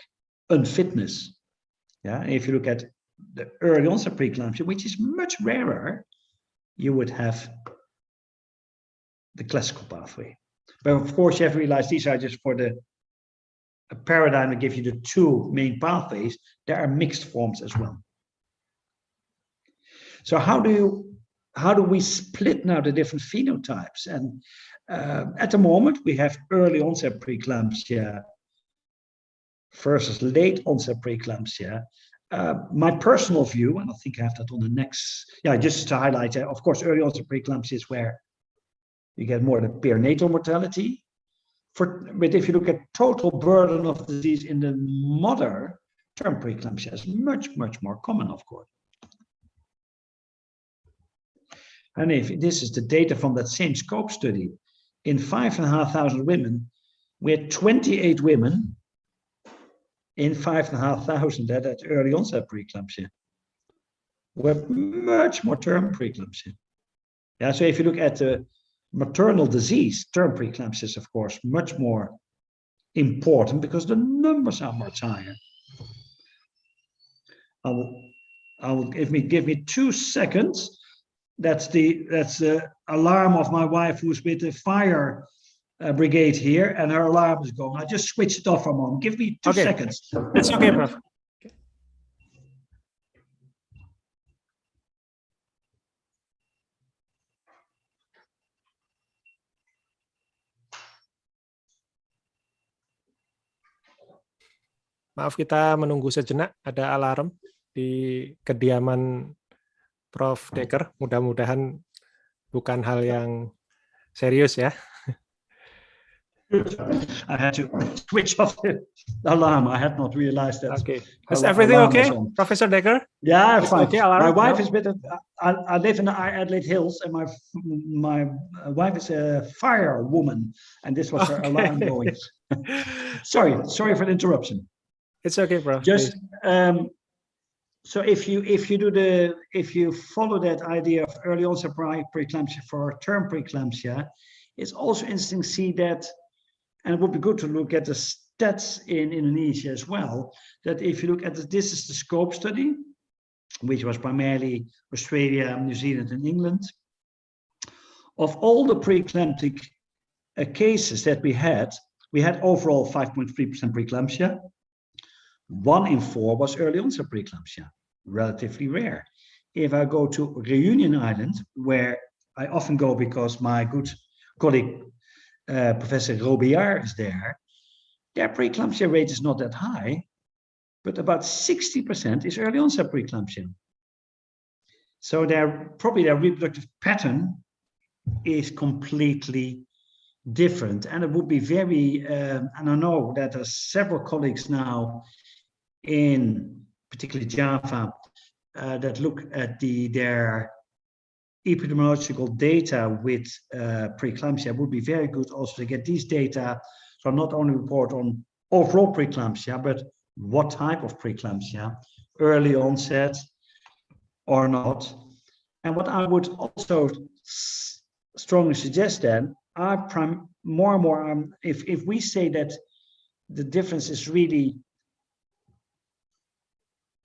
unfitness. Yeah, if you look at the early onset preeclampsia, which is much rarer, you would have the classical pathway. But of course, you have to realize these are just for the paradigm that gives you the two main pathways. There are mixed forms as well. So how do we split now the different phenotypes? And at the moment, we have early onset preeclampsia versus late onset preeclampsia. My personal view, and I think I have that on the next, just to highlight, of course, early onset preeclampsia is where you get more the perinatal mortality. But if you look at total burden of disease in the mother, term preeclampsia is much, much more common, of course. And if this is the data from that same scope study, in 5,500 women, we had 28 women in 5,500 that had early onset preeclampsia. Were much more term preeclampsia. Yeah, so if you look at the maternal disease, term preeclampsia is of course much more important because the numbers are much higher. I will give me 2 seconds. That's the alarm of my wife who's with the fire brigade here, and her alarm is going. I just switched it off for a moment. Give me 2 seconds. It's okay, Prof. Maaf, kita menunggu sejenak, ada alarm di kediaman Prof. Dekker. Mudah-mudahan bukan hal yang serius ya. I had to switch off the alarm. I had not realized that. Okay. Is everything okay, Professor Dekker? Yeah, fine. Okay, alarm? My wife is with I live in the Adelaide Hills, and my wife is a firewoman, and this was her alarm going. Sorry for the interruption. It's okay, Prof. Just so if you follow that idea of early onset preeclampsia for term preeclampsia, it's also interesting to see that, and it would be good to look at the stats in Indonesia as well, that if you look at this is the scope study, which was primarily Australia, New Zealand, and England. Of all the preeclamptic cases that we had overall 5.3% preeclampsia. 1 in 4 was early onset preeclampsia, relatively rare. If I go to Reunion Island, where I often go because my good colleague, Professor Robillard is there, their preeclampsia rate is not that high, but about 60% is early onset preeclampsia. So their reproductive pattern is completely different. And it would be very, and I know that there's several colleagues now in particularly Java that look at their epidemiological data with preeclampsia. It would be very good also to get these data, so not only report on overall preeclampsia, but what type of preeclampsia, early onset or not. And what I would also strongly suggest then, more and more, if we say that the difference is really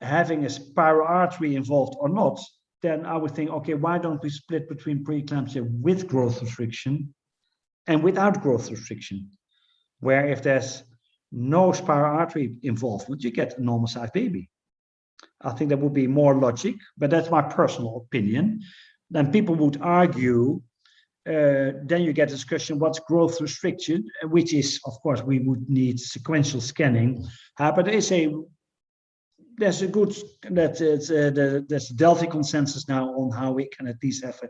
having a spiral artery involved or not, then I would think, okay, why don't we split between preeclampsia with growth restriction and without growth restriction, where if there's no spiral artery involvement, you get a normal sized baby. I think that would be more logic, but that's my personal opinion. Then people would argue, then you get a discussion, what's growth restriction, which is, of course, we would need sequential scanning. But there's a good, there's a Delphi consensus now on how we can at least have a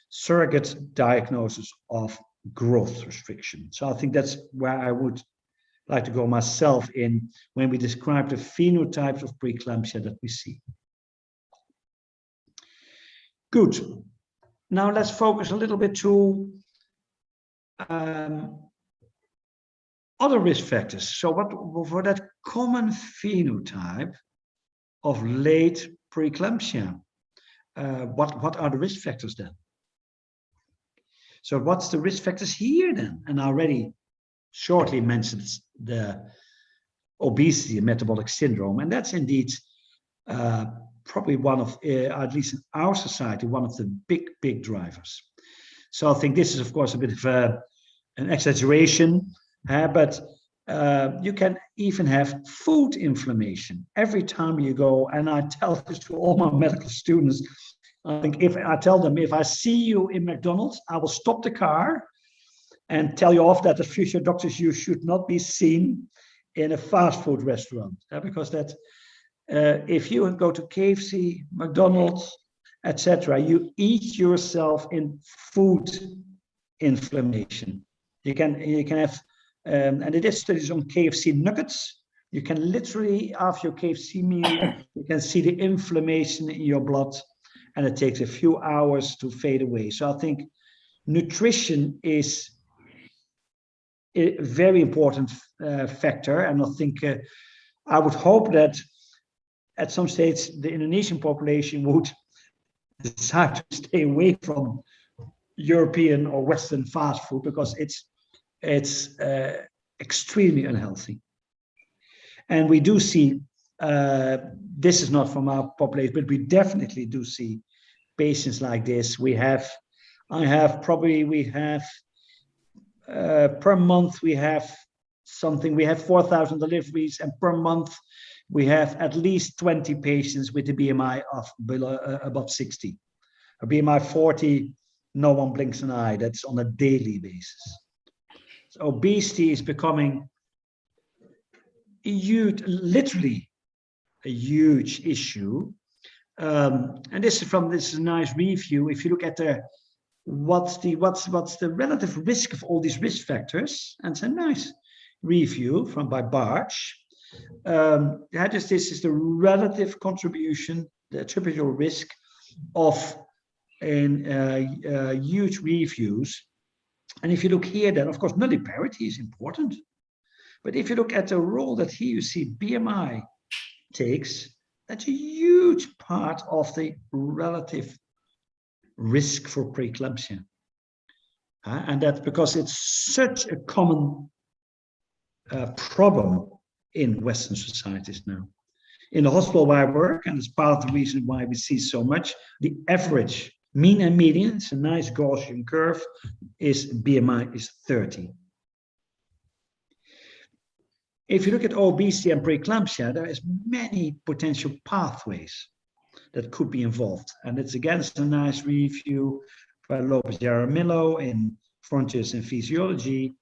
surrogate diagnosis of growth restriction. So I think that's where I would like to go myself in when we describe the phenotypes of preeclampsia that we see. Good. Now let's focus a little bit to other risk factors. So what for that common phenotype of late preeclampsia, what are the risk factors then? So what's the risk factors here then? And I already shortly mentioned the obesity and metabolic syndrome. And that's indeed probably one of, at least in our society, one of the big drivers. So I think this is, of course, a bit of an exaggeration, but you can even have food inflammation every time you go. And I tell this to all my medical students. I think if I tell them, if I see you in McDonald's, I will stop the car and tell you off that as future doctors, you should not be seen in a fast food restaurant, because that if you go to KFC, McDonald's, etc., you eat yourself in food inflammation. You can have, and it is studies on KFC nuggets. You can literally, after your KFC meal, you can see the inflammation in your blood, and it takes a few hours to fade away. So I think nutrition is a very important factor, and I think I would hope that at some stage the Indonesian population would decide to stay away from European or Western fast food, because it's extremely unhealthy. And we do see, this is not from our population, but we definitely do see patients like this. We have per month we have 4,000 deliveries, and per month we have at least 20 patients with a BMI of above 60. A BMI 40, no one blinks an eye. That's on a daily basis. So obesity is becoming literally a huge issue. And this is a nice review. If you look at what's the relative risk of all these risk factors, and it's a nice review by Barch. This is the relative contribution, the attributable risk of huge reviews. And if you look here, then of course nulliparity is important. But if you look at the role that here you see BMI takes, that's a huge part of the relative risk for preeclampsia. And that's because it's such a common problem in Western societies now. In the hospital where I work, and it's part of the reason why we see so much, the average mean and median, it's a nice Gaussian curve, BMI is 30. If you look at obesity and preeclampsia, there is many potential pathways that could be involved. And it's against a nice review by Lopez Jaramillo in Frontiers in Physiology.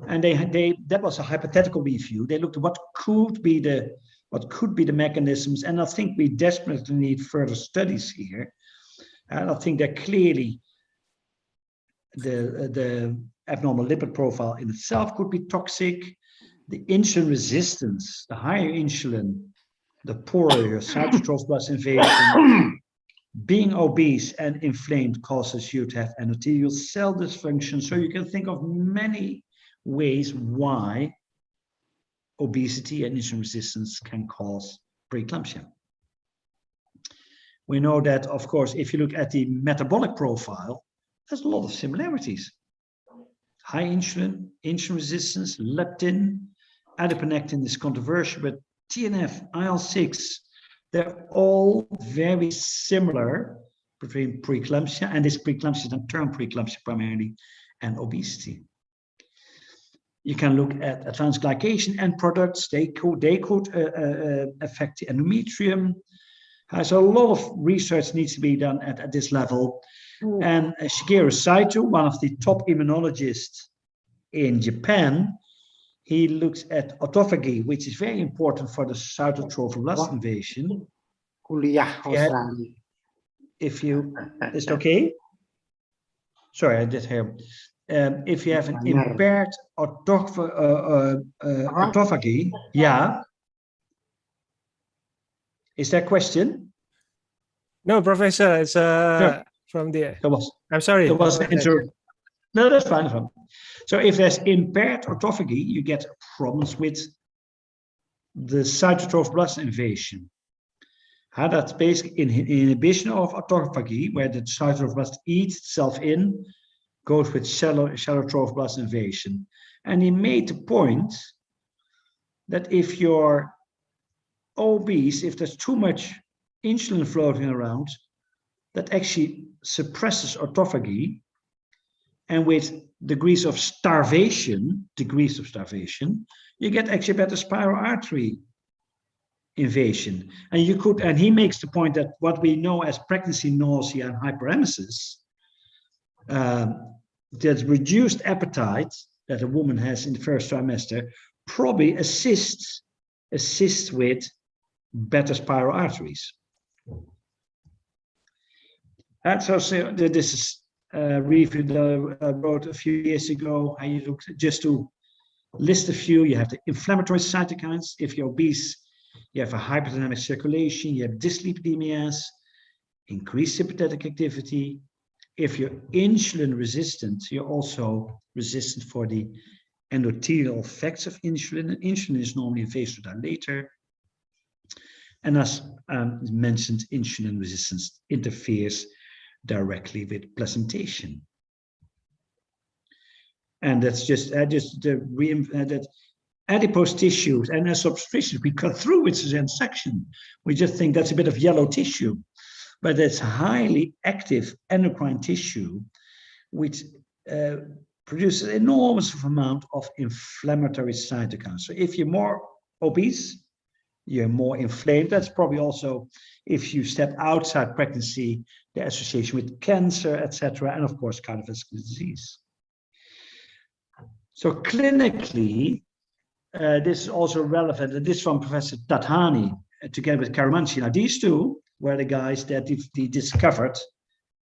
And that was a hypothetical review. They looked at what could be the mechanisms, and I think we desperately need further studies here. And I think that clearly the abnormal lipid profile in itself could be toxic. The insulin resistance, the higher insulin, the poorer your cytotroph plus invasion, being obese and inflamed causes you to have endothelial cell dysfunction. So you can think of many ways why obesity and insulin resistance can cause preeclampsia. We know that, of course, if you look at the metabolic profile, there's a lot of similarities. High insulin, insulin resistance, leptin, adiponectin is controversial, but TNF, IL-6, they're all very similar between preeclampsia, and this preeclampsia and term preeclampsia primarily, and obesity. You can look at advanced glycation end products. They could affect the endometrium. So a lot of research needs to be done at this level. And Shigeru Saito, one of the top immunologists in Japan, he looks at autophagy, which is very important for the cytotrophoblast invasion. Is it okay? Sorry, I did hear. If you have an impaired autophagy, yeah. Is there a question? No, Professor, it's from the. I'm sorry. There was no, that's fine. So if there's impaired autophagy, you get problems with the cytotrophoblast invasion. That's basically inhibition of autophagy, where the cytotrophoblast eats itself in, goes with shallow trophoblast invasion. And he made the point that if you're obese, if there's too much insulin floating around, that actually suppresses autophagy, and with degrees of starvation, you get actually better spiral artery invasion. And he makes the point that what we know as pregnancy nausea and hyperemesis, that reduced appetite that a woman has in the first trimester probably assists with better spiral arteries. And so this is a review that I wrote a few years ago. I looked just to list a few. You have the inflammatory cytokines. If you're obese, you have a hyperdynamic circulation, you have dyslipidemias, increased sympathetic activity. If you're insulin resistant, you're also resistant for the endothelial effects of insulin. Insulin is normally a vasodilator. And as mentioned, insulin resistance interferes directly with placentation. And that's just that adipose tissues and as substrations we cut through with Suzanne section. We just think that's a bit of yellow tissue, but it's highly active endocrine tissue, which produces an enormous amount of inflammatory cytokines. So if you're more obese, you're more inflamed. That's probably also, if you step outside pregnancy, the association with cancer, etc., and of course cardiovascular disease. So clinically, this is also relevant, and this from Professor Tathani, together with Karamanchi. Now, these two were the guys that discovered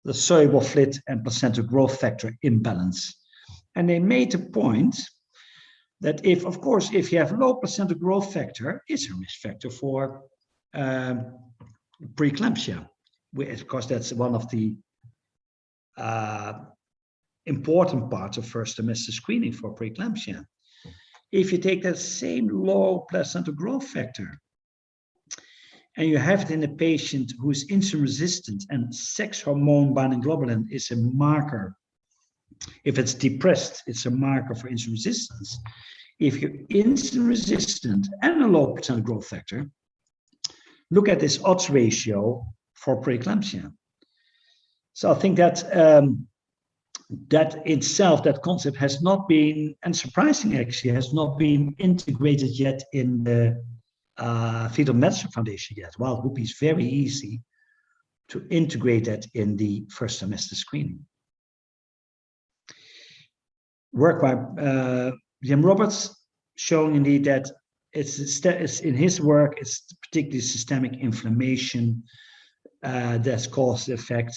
the soluble FLT and placental growth factor imbalance. And they made the point that if you have low placental growth factor, it's a risk factor for preeclampsia. Of course, that's one of the important parts of first semester screening for preeclampsia. If you take that same low placental growth factor and you have it in a patient who is insulin resistant, and sex hormone binding globulin is a marker. If it's depressed, it's a marker for insulin resistance. If you're insulin resistant and a low placental growth factor, look at this odds ratio for preeclampsia. So I think that that itself, that concept has not been, and surprisingly actually, has not been integrated yet in the Fetal Medicine Foundation yet. Well, it would be very easy to integrate that in the first semester screening. Work by Jim Roberts, showing indeed that it's in his work, it's particularly systemic inflammation that's caused the effect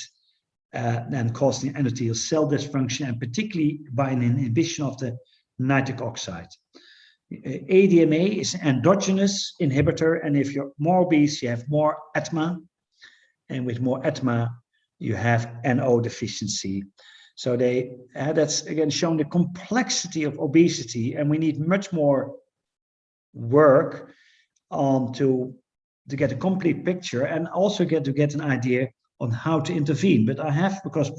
and causing endothelial cell dysfunction, and particularly by an inhibition of the nitric oxide. ADMA is an endogenous inhibitor, and if you're more obese, you have more ATMA, and with more ATMA, you have NO deficiency. So that's again showing the complexity of obesity, and we need much more work to get a complete picture, and also to get an idea on how to intervene. But I have, because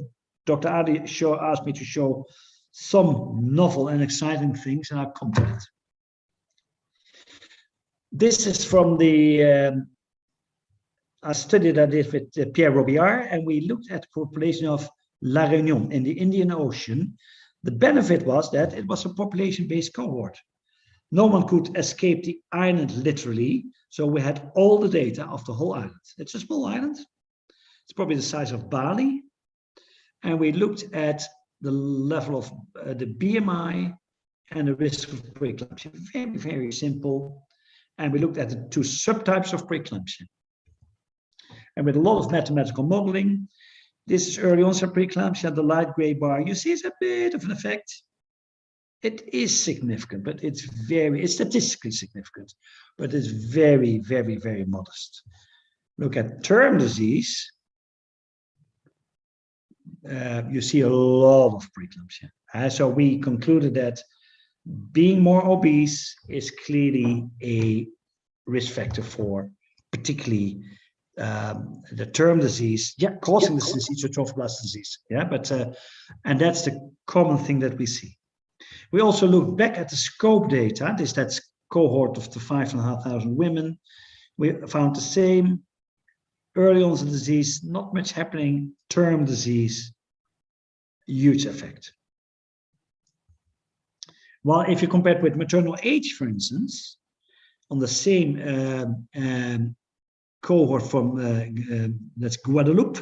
Dr. Adi asked me to show some novel and exciting things, and I'll come to it. This is from the a study that I did with Pierre Robillard, and we looked at the population of La Réunion in the Indian Ocean. The benefit was that it was a population-based cohort. No one could escape the island literally, so we had all the data of the whole island. It's a small island. It's probably the size of Bali. And we looked at the level of the BMI and the risk of preeclampsia. Very, very simple. And we looked at the two subtypes of preeclampsia. And with a lot of mathematical modeling, this is early onset preeclampsia, the light gray bar. You see it's a bit of an effect. It is significant, but it's statistically significant, but it's very, very, very modest. Look at term disease. You see a lot of preeclampsia. So we concluded that being more obese is clearly a risk factor for particularly the term disease, causing this disease, trophoblast disease. But and that's the common thing that we see. We also look back at the scope data. That's cohort of the 5,500 women, we found the same early onset disease, not much happening, term disease, huge effect. While if you compare it with maternal age, for instance, on the same cohort from that's Guadeloupe,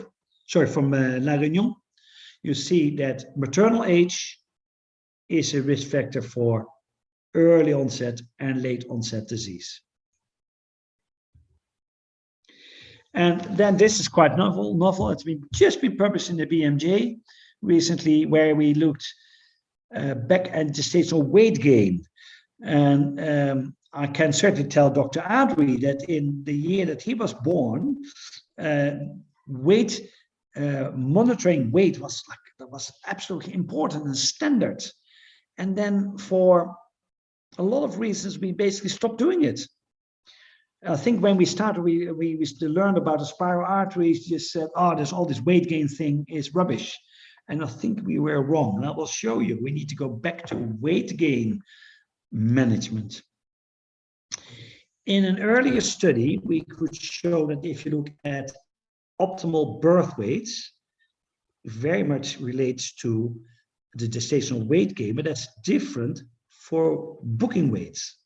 sorry, from La Réunion, you see that maternal age is a risk factor for early onset and late onset disease. And then this is quite novel. It's just been published in the BMJ recently, where we looked back at gestational weight gain. And I can certainly tell Dr. Adri that in the year that he was born, monitoring weight was absolutely important and standard. And then for a lot of reasons, we basically stopped doing it. I think when we started, we learned about the spiral arteries, just said, oh, there's all this weight gain thing is rubbish. And I think we were wrong. And I will show you, we need to go back to weight gain management. In an earlier study, we could show that if you look at optimal birth weights, very much relates to the gestational weight gain, but that's different for booking weights.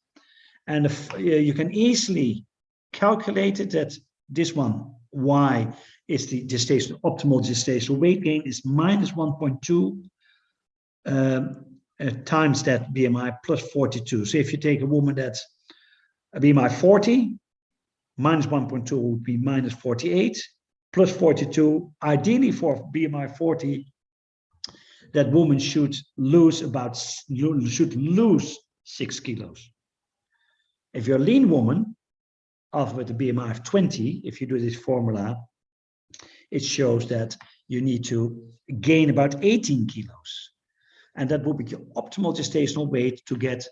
And you can easily calculate it that this one, Y, is the optimal gestational weight gain is minus 1.2 times that BMI plus 42. So if you take a woman that's a BMI 40, minus 1.2 would be minus 48, plus 42. Ideally for BMI 40, that woman should lose 6 kilos. If you're a lean woman, with a BMI of 20, if you do this formula, it shows that you need to gain about 18 kilos. And that will be your optimal gestational weight to get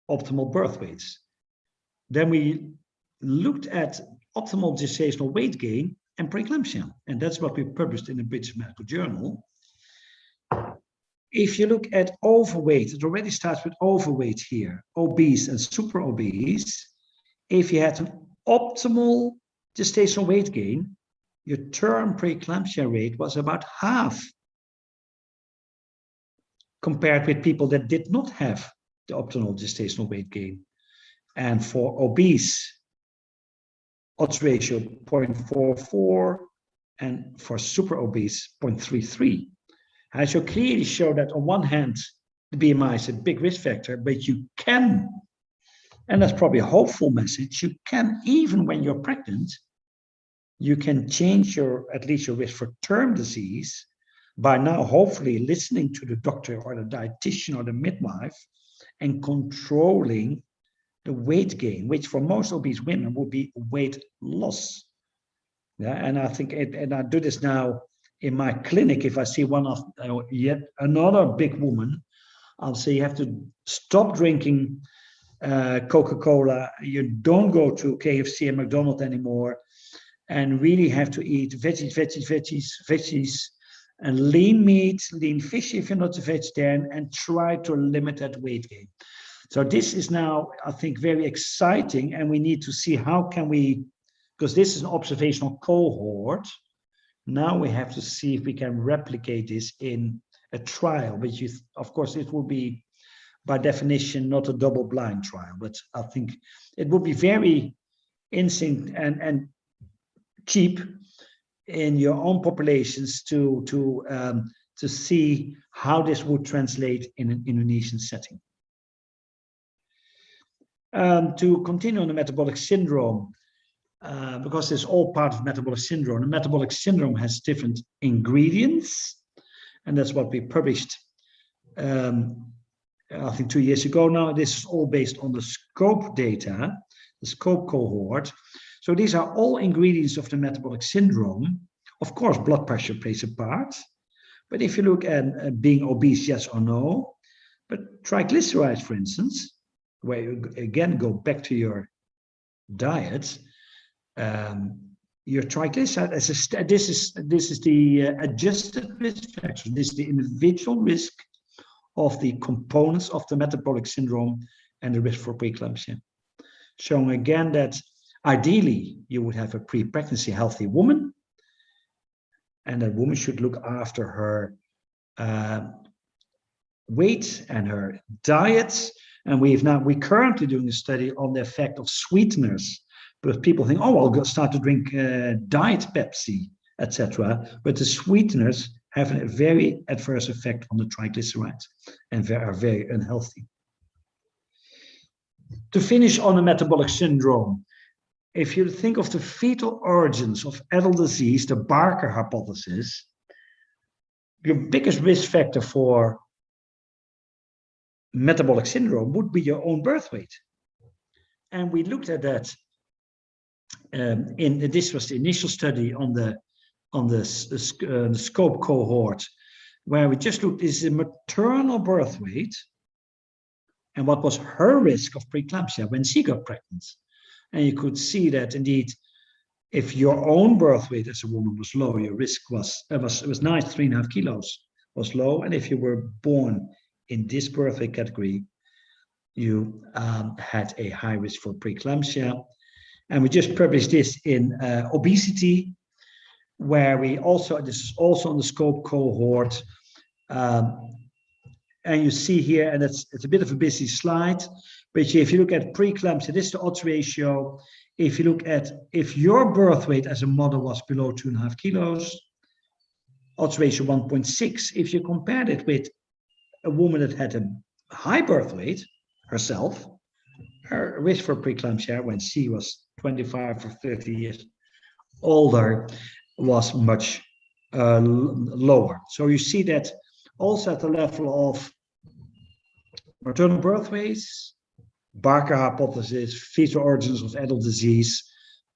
optimal birth weights. Then we looked at optimal gestational weight gain and preeclampsia. And that's what we published in the British Medical Journal. If you look at overweight, it already starts with overweight here, obese and super obese. If you had an optimal gestational weight gain, your term preeclampsia rate was about half compared with people that did not have the optimal gestational weight gain. And for obese, odds ratio 0.44, and for super obese, 0.33. I shall clearly show that on one hand, the BMI is a big risk factor, but you can, and that's probably a hopeful message, you can, even when you're pregnant, you can change at least your risk for term disease by now hopefully listening to the doctor or the dietitian or the midwife and controlling the weight gain, which for most obese women would be weight loss. Yeah, and I think, and I do this now in my clinic. If I see one of yet another big woman, I'll say you have to stop drinking Coca-Cola. You don't go to KFC and McDonald's anymore, and really have to eat veggies, and lean meat, lean fish if you're not a vegetarian, and try to limit that weight gain. So this is now, I think, very exciting, and we need to see how can we, because this is an observational cohort. Now we have to see if we can replicate this in a trial, which is, of course, it will be by definition not a double-blind trial, but I think it would be very interesting and cheap in your own populations to see how this would translate in an Indonesian setting. To continue on the metabolic syndrome, because it's all part of metabolic syndrome. The metabolic syndrome has different ingredients, and that's what we published, I think 2 years ago now. This is all based on the SCOPE data, the SCOPE cohort. So these are all ingredients of the metabolic syndrome. Of course, blood pressure plays a part, but if you look at being obese, yes or no, but triglycerides, for instance, where you again go back to your diet, your triglyceride, this is the adjusted risk factor. This is the individual risk of the components of the metabolic syndrome and the risk for preeclampsia. showing again that ideally you would have a pre-pregnancy healthy woman, and that woman should look after her weight and her diet. And we're currently doing a study on the effect of sweeteners, but people think, oh, I'll go start to drink diet Pepsi, etc. But the sweeteners have a very adverse effect on the triglycerides and they are very unhealthy. To finish on the metabolic syndrome, if you think of the fetal origins of adult disease, the Barker hypothesis, your biggest risk factor for metabolic syndrome would be your own birth weight. And we looked at that this was the initial study on the scope cohort, where we just looked at the maternal birth weight and what was her risk of preeclampsia when she got pregnant. And you could see that indeed, if your own birth weight as a woman was low, your risk was nice, 3.5 kilos was low. And if you were born in this birth weight category, you had a high risk for preeclampsia. And we just published this in obesity, where this is also on the scope cohort. And you see here, and it's a bit of a busy slide, but if you look at preeclampsia, this is the odds ratio. If you look at if your birth weight as a mother was below 2.5 kilos, odds ratio 1.6. If you compared it with a woman that had a high birth weight herself, her risk for preeclampsia when she was 25 or 30 years older was much lower. So you see that also at the level of maternal birth weights, Barker hypothesis, fetal origins of adult disease,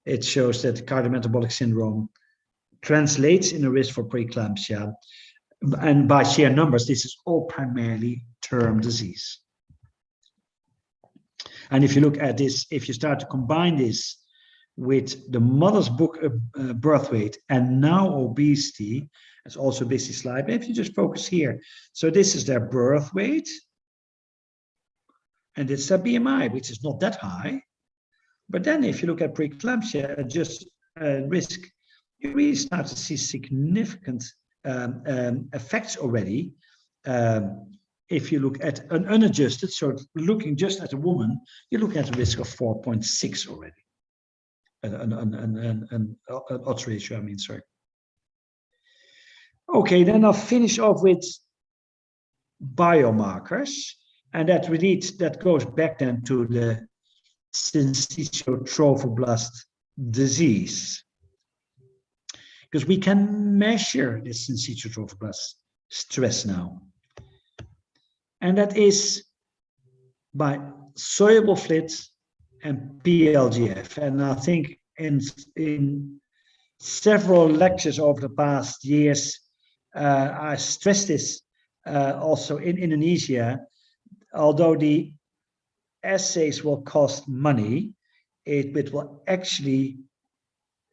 it shows that cardiometabolic syndrome translates in a risk for preeclampsia. And by sheer numbers, this is all primarily term disease. And if you look at this, if you start to combine this with the mother's birth weight and now obesity, it's also a busy slide, but if you just focus here. So this is their birth weight, and it's their BMI, which is not that high. But then if you look at preeclampsia, just risk, you really start to see significant effects already. If you look at an unadjusted, so looking just at a woman, you look at a risk of 4.6 already. An odds ratio, I mean, sorry. Okay, then I'll finish off with biomarkers, and that goes back then to the syncytial trophoblast disease, because we can measure the syncytial trophoblast stress now, and that is by soluble FLIT and PLGF. And I think in several lectures over the past years, I stressed this also in Indonesia. Although the assays will cost money, it will actually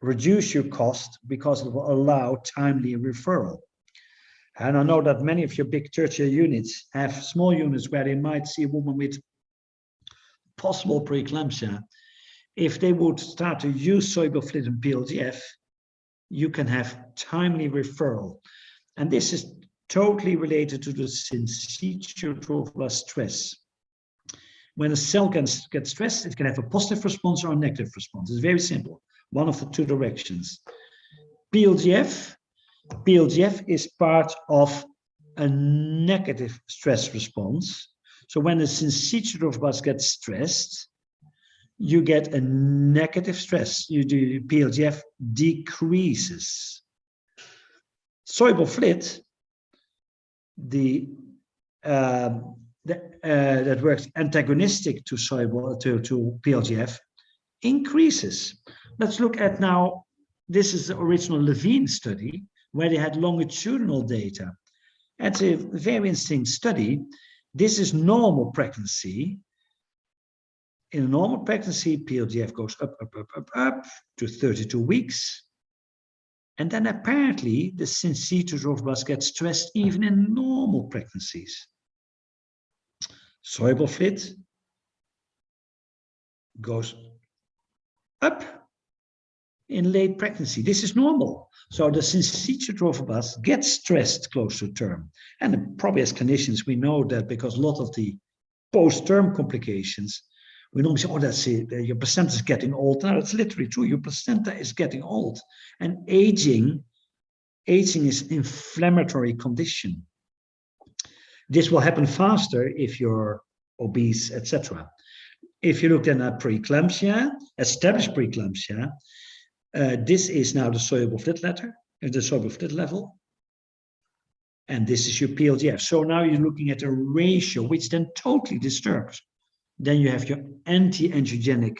reduce your cost because it will allow timely referral. And I know that many of your big tertiary units have small units where they might see a woman with possible preeclampsia. If they would start to use soluble FLIT and PLGF, you can have timely referral. And this is totally related to the syncytial trophoblast stress. When a cell gets stressed, it can have a positive response or a negative response. It's very simple, one of the two directions. PLGF is part of a negative stress response. So when the syncytial trophoblast gets stressed, you get a negative stress. PLGF decreases. Soluble FLIT, that works antagonistic to PLGF, increases. Let's look at now, this is the original Levine study where they had longitudinal data. It's a very interesting study. This is normal pregnancy. In a normal pregnancy, PLGF goes up to 32 weeks. And then apparently the syncytial trophoblast gets stressed even in normal pregnancies. Soluble FLIT goes up in late pregnancy. This is normal. So the syncytial trophoblast gets stressed close to term. And probably as clinicians, we know that because a lot of the post-term complications, we normally say, oh, that's it, your placenta is getting old. Now, it's literally true. Your placenta is getting old. And aging is an inflammatory condition. This will happen faster if you're obese, etc. If you look then at preeclampsia, established preeclampsia, this is now the soluble fluid level. And this is your PLGF. So now you're looking at a ratio which then totally disturbs. Then you have your anti-angiogenic,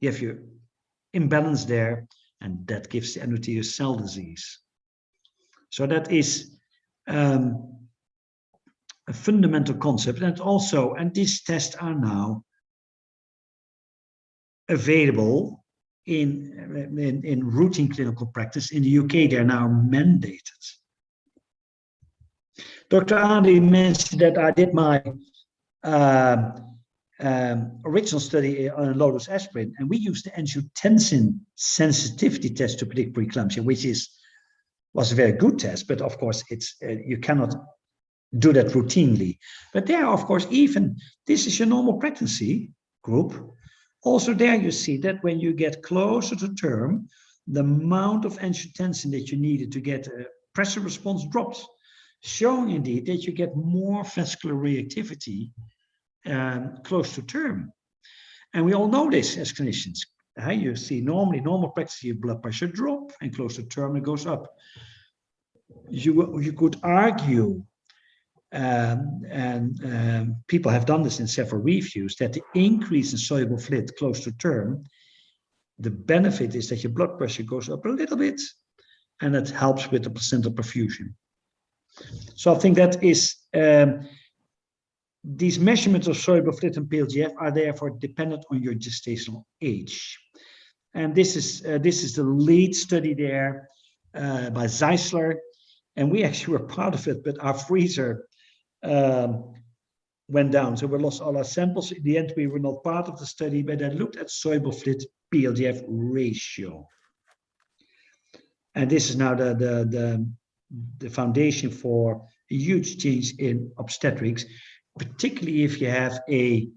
you have your imbalance there, and that gives the endothelial cell disease. So that is a fundamental concept. And also, and these tests are now available in routine clinical practice. In the UK, they're now mandated. Dr. Adi mentioned that I did my original study on low-dose aspirin, and we used the angiotensin sensitivity test to predict preeclampsia, which was a very good test, but of course it's you cannot do that routinely. But there, of course, even this is your normal pregnancy group. Also there you see that when you get closer to term, the amount of angiotensin that you needed to get a pressure response drops, showing indeed that you get more vascular reactivity close to term. And we all know this as clinicians. You see normally normal pregnancy, your blood pressure drop, and close to term it goes up. You could argue, and people have done this in several reviews, that the increase in soluble fluid close to term, the benefit is that your blood pressure goes up a little bit, and it helps with the placental perfusion. So I think that is these measurements of soluble fluid and PLGF are therefore dependent on your gestational age. And this is the lead study there by Zeisler, and we actually were part of it, but our freezer went down, so we lost all our samples. In the end, we were not part of the study, but I looked at soluble fluid PLGF ratio, and this is now the foundation for a huge change in obstetrics, particularly if you have a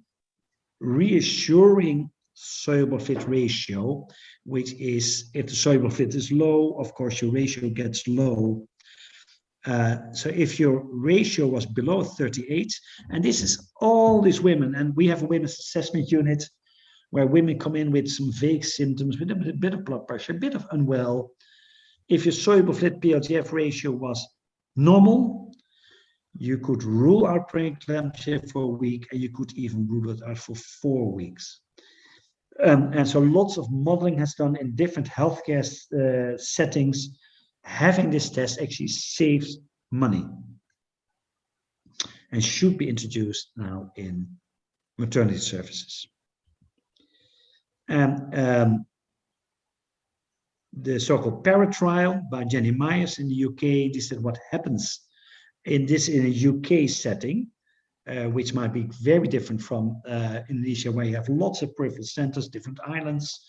reassuring soluble fluid ratio, which is if the soluble fluid is low, of course your ratio gets low. So if your ratio was below 38, and this is all these women, and we have a women's assessment unit where women come in with some vague symptoms, with a bit of blood pressure, a bit of unwell. If your soluble fluid PLGF ratio was normal, you could rule out preeclampsia for a week, and you could even rule it out for 4 weeks. And so lots of modeling has done in different healthcare settings. Having this test actually saves money and should be introduced now in maternity services. And the so-called PARA trial by Jenny Myers in the UK, they said what happens in a UK setting, which might be very different from Indonesia, where you have lots of peripheral centers, different islands,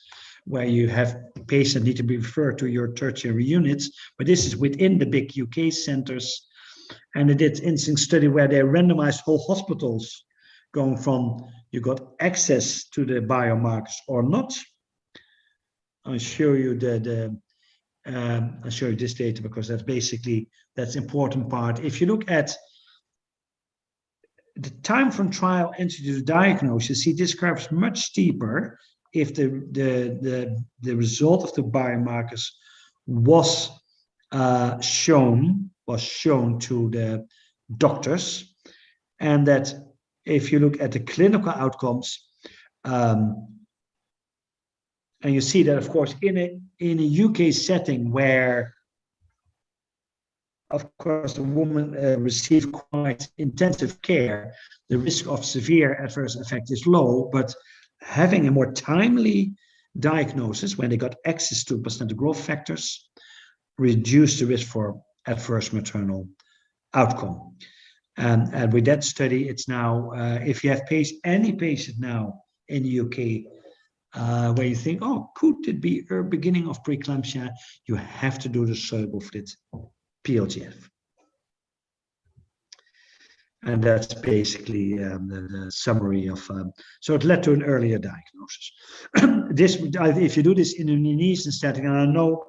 where you have patients need to be referred to your tertiary units, but this is within the big UK centers. And they did an interesting study where they randomized whole hospitals, going from you got access to the biomarkers or not. I'll show you I'll show you this data because that's important part. If you look at the time from trial entry to diagnosis, you see this graph is much steeper if the result of the biomarkers was shown to the doctors, and that if you look at the clinical outcomes, and you see that, of course, in a UK setting where, of course, the woman received quite intensive care, the risk of severe adverse effect is low, but having a more timely diagnosis when they got access to placental growth factors reduced the risk for adverse maternal outcome. And with that study, it's now, if you have any patient now in the UK where you think, oh, could it be a beginning of preeclampsia? You have to do the soluble fluid PLGF. And that's basically the summary of, so it led to an earlier diagnosis. If you do this in an Indonesian setting, and I know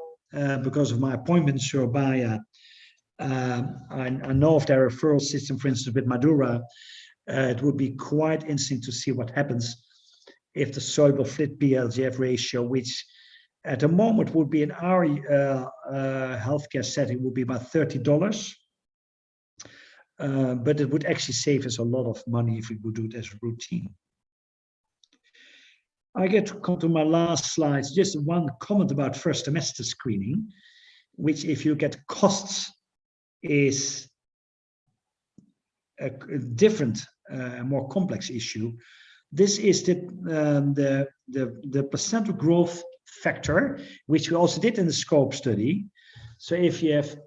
because of my appointment in Surabaya, I know of their referral system, for instance, with Madura, it would be quite interesting to see what happens if the soluble fluid PLGF ratio, which at the moment would be in our healthcare setting, would be about $30. But it would actually save us a lot of money if we would do it as a routine. I get to come to my last slides. Just one comment about first semester screening, which, if you look at costs, is a different, more complex issue. This is the placental growth factor, which we also did in the SCOPE study. So if you have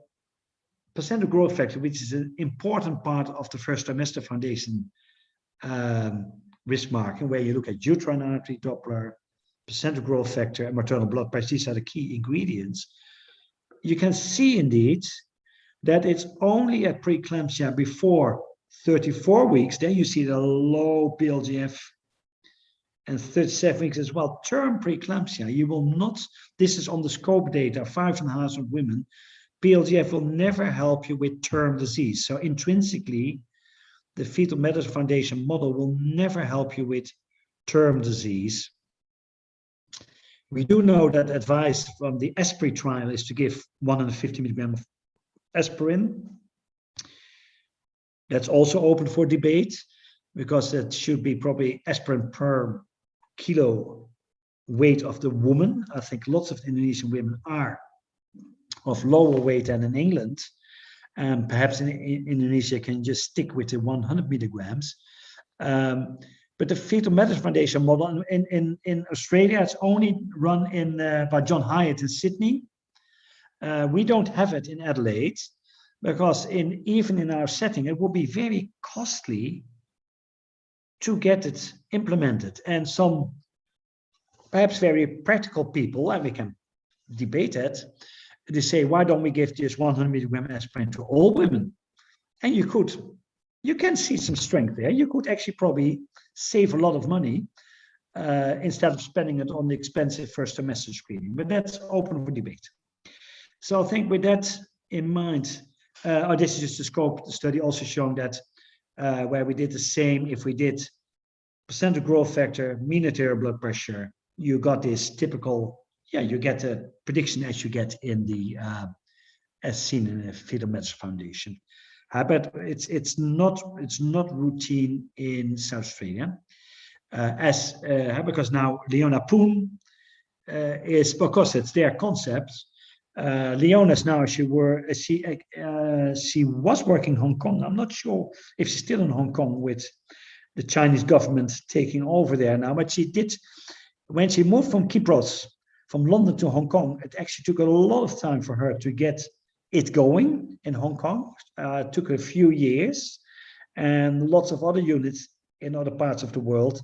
placental growth factor, which is an important part of the first trimester foundation risk marking, where you look at uterine artery Doppler, placental growth factor, and maternal blood pressure. These are the key ingredients. You can see indeed that it's only at preeclampsia before 34 weeks, then you see the low PLGF, and 37 weeks as well. Term preeclampsia, you will not, this is on the SCOPE data, 5,500 women, PLGF will never help you with term disease. So intrinsically, the fetal medicine foundation model will never help you with term disease. We do know that advice from the Artery trial is to give 150 milligram of aspirin. That's also open for debate, because that should be probably aspirin per kilo weight of the woman. I think lots of Indonesian women are of lower weight than in England, and perhaps in Indonesia can just stick with the 100 milligrams. But the Fetal Medicine Foundation model in Australia, it's only run by John Hyatt in Sydney. We don't have it in Adelaide, because even in our setting, it will be very costly to get it implemented. And some perhaps very practical people, and we can debate it, they say, why don't we give just 100 milligram aspirin to all women? And you can see some strength there. You could actually probably save a lot of money instead of spending it on the expensive first semester screening, but that's open for debate. So I think with that in mind, this is just a SCOPE study also showing that where we did the same, if we did placental growth factor, mean arterial blood pressure, you got this typical, you get a prediction as you get in the, as seen in the Fetal Medicine Foundation. But it's not routine in South Australia, because now Leona Poon is, because it's their concept. Leona's now, she was working in Hong Kong. I'm not sure if she's still in Hong Kong with the Chinese government taking over there now, but she did, when she moved from Kypros, from London to Hong Kong, it actually took a lot of time for her to get it going in Hong Kong. It took a few years, and lots of other units in other parts of the world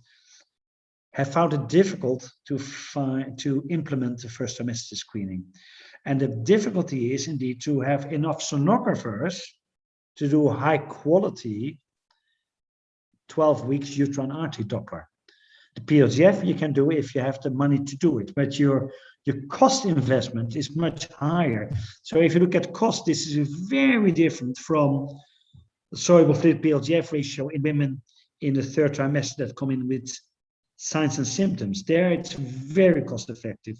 have found it difficult to implement the first trimester screening. And the difficulty is indeed to have enough sonographers to do high quality 12 weeks uterine artery Doppler. The PLGF you can do if you have the money to do it, but your cost investment is much higher. So if you look at cost, this is very different from the soluble fluid PLGF ratio in women in the third trimester that come in with signs and symptoms. There it's very cost effective.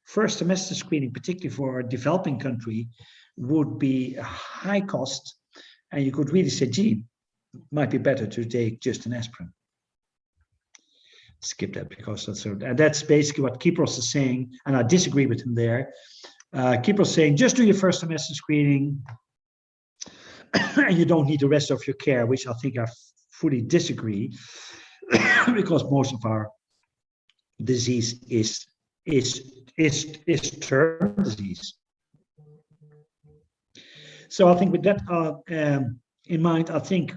First semester screening, particularly for a developing country, would be a high cost, and you could really say, gee, it might be better to take just an aspirin. Skip that, because that's basically what Kypros is saying, and I disagree with him there. Kypros is saying, just do your first semester screening, and you don't need the rest of your care, which I think I fully disagree, because most of our disease is term disease. So I think with that in mind, I think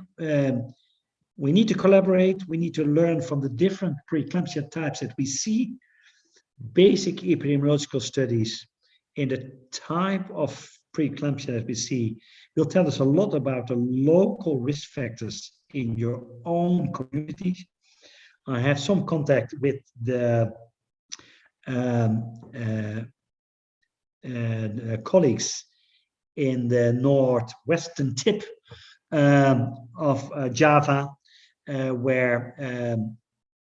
we need to collaborate. We need to learn from the different preeclampsia types that we see basic epidemiological studies in the type of preeclampsia that we see will tell us a lot about the local risk factors in your own community. I have some contact with the colleagues in the northwestern tip of Java, where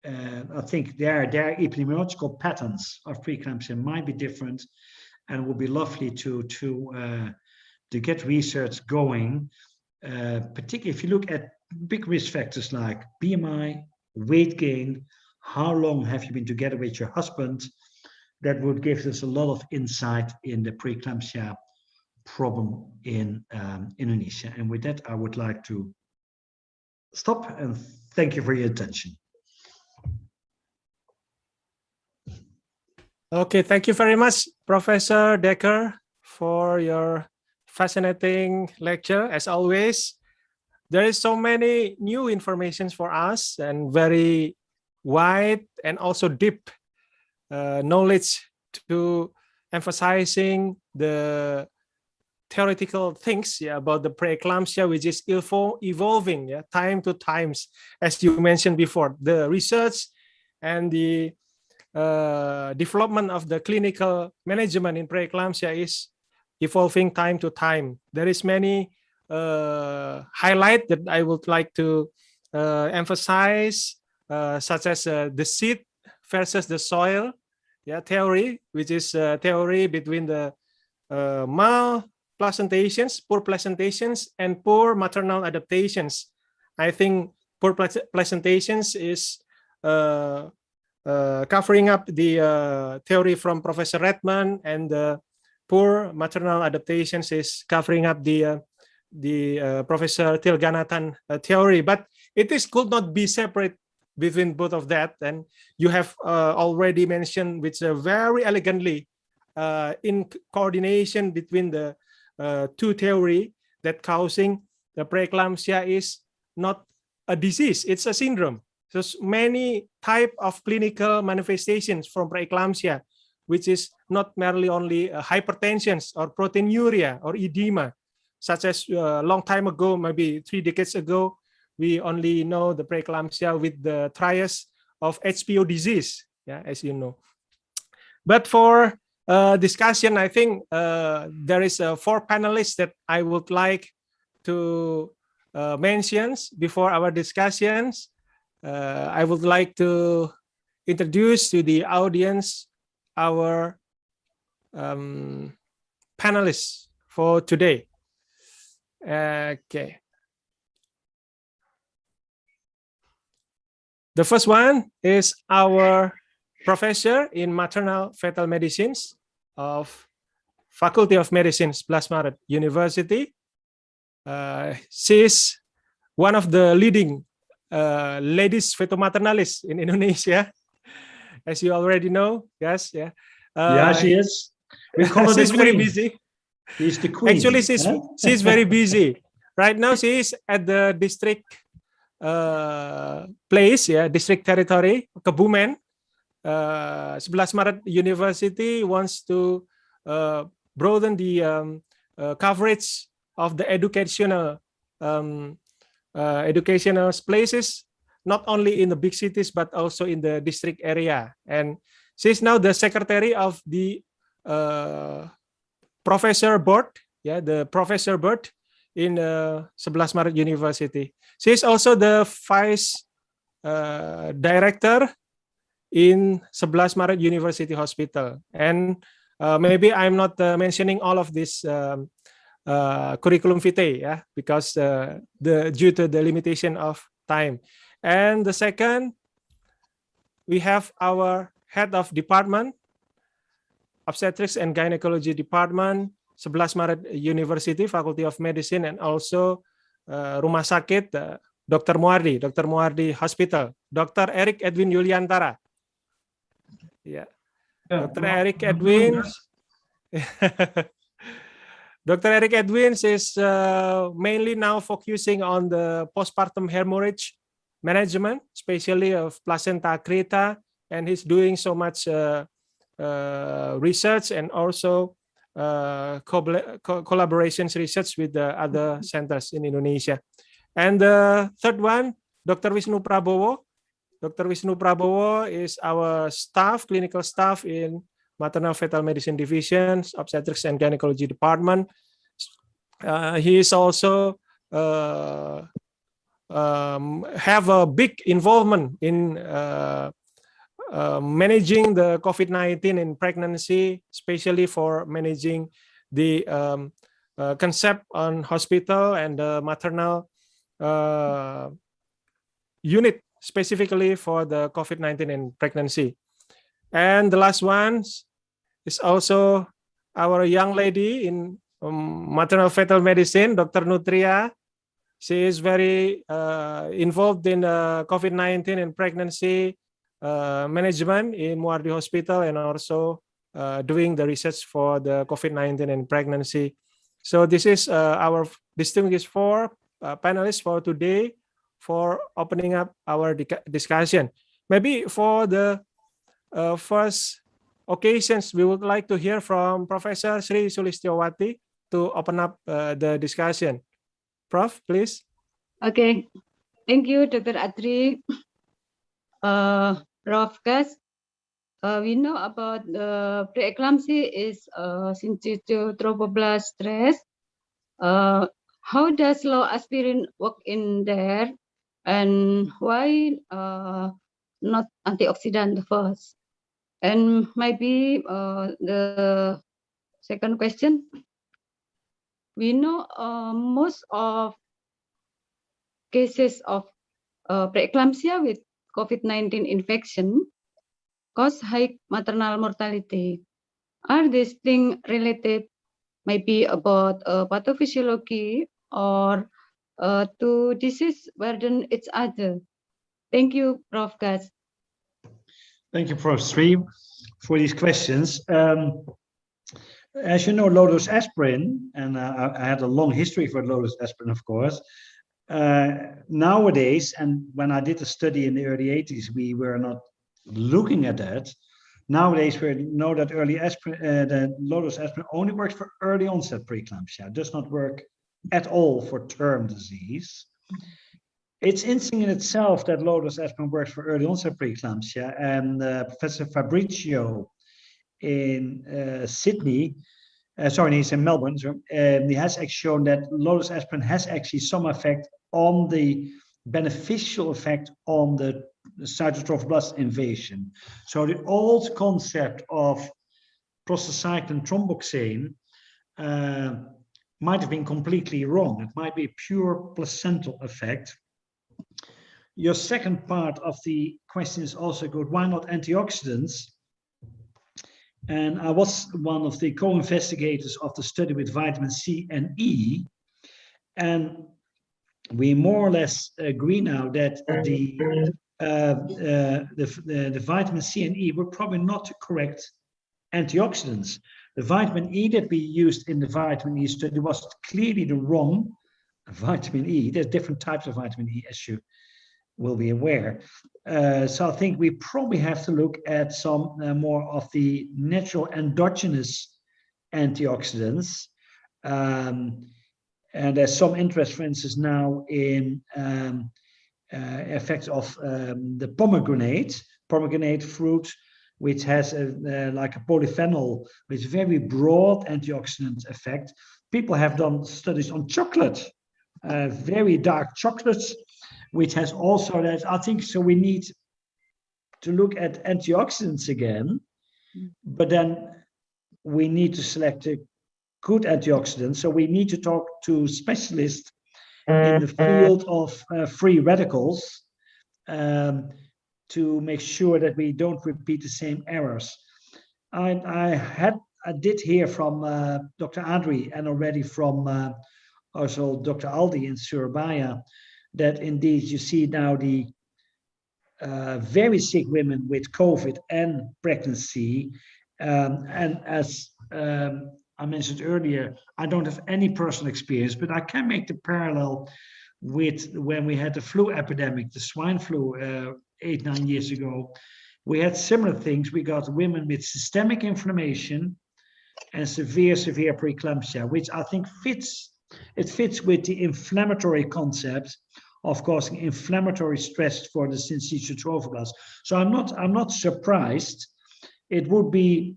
I think their epidemiological patterns of preeclampsia might be different, and it would be lovely to get research going, particularly if you look at big risk factors like BMI, weight gain, how long have you been together with your husband. That would give us a lot of insight in the preeclampsia problem in Indonesia. And with that, I would like to stop and thank you for your attention. Okay, thank you very much, Professor Dekker, for your fascinating lecture. As always, there is so many new information for us and very wide and also deep knowledge to emphasizing the theoretical things about the preeclampsia, which is evolving time to times, as you mentioned before. The research and the development of the clinical management in preeclampsia is evolving time to time. There is many highlight that I would like to emphasize, such as the seed versus the soil theory, which is a theory between the malplacentations, poor placentations, and poor maternal adaptations. I think poor placentations is covering up the theory from Professor Redman, and the poor maternal adaptations is covering up the Professor Tilganathan theory. But it could not be separate between both of that, and you have already mentioned, which very elegantly in coordination between the two theory, that causing the preeclampsia is not a disease, it's a syndrome. So many type of clinical manifestations from preeclampsia, which is not merely only hypertension or proteinuria or edema, such as a long time ago, maybe 3 decades ago, we only know the preeclampsia with the trias of HPO disease, as you know. But for discussion, I think there is 4 panelists that I would like to mention before our discussions. I would like to introduce to the audience our panelists for today. Okay. The first one is our professor in maternal fetal medicines of Faculty of Medicine, 11 Maret University. She is one of the leading ladies fetomaternalists in Indonesia, as you already know. Yes, yeah. Yeah, she is. We call her she's the very queen. busy. She's the queen. Actually, she's very busy. Right now, she is at the district place, district territory, Kebumen. 11 Maret University wants to broaden the coverage of the educational places, not only in the big cities, but also in the district area. And she's now the secretary of the professor board, the professor board in 11 Maret University. She's also the vice director in 11 Maret University Hospital. And maybe I'm not mentioning all of this curriculum vitae, because due to the limitation of time. And the second, we have our head of department, obstetrics and gynecology department, 11 Maret University, Faculty of Medicine, and also Rumah Sakit Dr. Muardi Hospital, Dr. Eric Edwin Yuliantara. Dr. Eric Edwin. Dr. Eric Edwins is mainly now focusing on the postpartum hemorrhage management, especially of placenta accreta, and he's doing so much research and also collaborations research with the other centers in Indonesia. And the third one, Dr. Wisnu Prabowo. Dr. Wisnu Prabowo is our staff, clinical staff in Maternal Fetal Medicine Division, Obstetrics and Gynecology Department. He is also have a big involvement in managing the COVID-19 in pregnancy, especially for managing the concept on hospital and the maternal unit specifically for the COVID-19 in pregnancy. And the last one is also our young lady in maternal fetal medicine, Dr. Nutria. She is very involved in COVID-19 and pregnancy management in Muardi Hospital and also doing the research for the COVID-19 and pregnancy. So this is our distinguished four panelists for today for opening up our discussion. Maybe for the first occasions, we would like to hear from Professor Sri Sulistyowati to open up the discussion. Prof, please. Okay, thank you, Dr. Artery. Prof. Gus, we know about the preeclampsia is syncytial thromboblast stress. How does low aspirin work in there, and why not antioxidant first? And maybe the second question, we know most of cases of preeclampsia with COVID-19 infection cause high maternal mortality. Are these things related maybe about pathophysiology or to disease burden each other? Thank you, Prof. Gus. Thank you, Prof. Sri, for these questions. As you know, low-dose aspirin, and I had a long history for low-dose aspirin, of course. Nowadays, and when I did a study in the early 80s, we were not looking at that. Nowadays, we know that the low-dose aspirin only works for early onset preeclampsia. It does not work at all for term disease. It's interesting in itself that low-dose aspirin works for early onset preeclampsia, and Professor Fabricio in Sydney, he's in Melbourne, he has actually shown that low-dose aspirin has actually some effect on the beneficial effect on the cytotrophoblast invasion. So the old concept of prostacyclin thromboxane might have been completely wrong. It might be a pure placental effect. Your second part of the question is also good. Why not antioxidants? And I was one of the co-investigators of the study with vitamin C and E. And we more or less agree now that the vitamin C and E were probably not the correct antioxidants. The vitamin E that we used in the vitamin E study was clearly the wrong vitamin E. There's different types of vitamin E, as you will be aware. So I think we probably have to look at some more of the natural endogenous antioxidants. And there's some interest, for instance, now in effects of the pomegranate fruit, which has like a polyphenol with very broad antioxidant effect. People have done studies on chocolate, very dark chocolates, which has also that. I think so. We need to look at antioxidants again, but then we need to select a good antioxidant. So we need to talk to specialists in the field of free radicals to make sure that we don't repeat the same errors. I did hear from Dr. Adri and already from also Dr. Aldi in Surabaya that indeed you see now the very sick women with COVID and pregnancy. And as I mentioned earlier, I don't have any personal experience, but I can make the parallel with when we had the flu epidemic, the swine flu 8-9 years ago, we had similar things. We got women with systemic inflammation and severe preeclampsia, which I think fits with the inflammatory concept of causing inflammatory stress for the syncytial trophoblasts. So I'm not surprised. It would be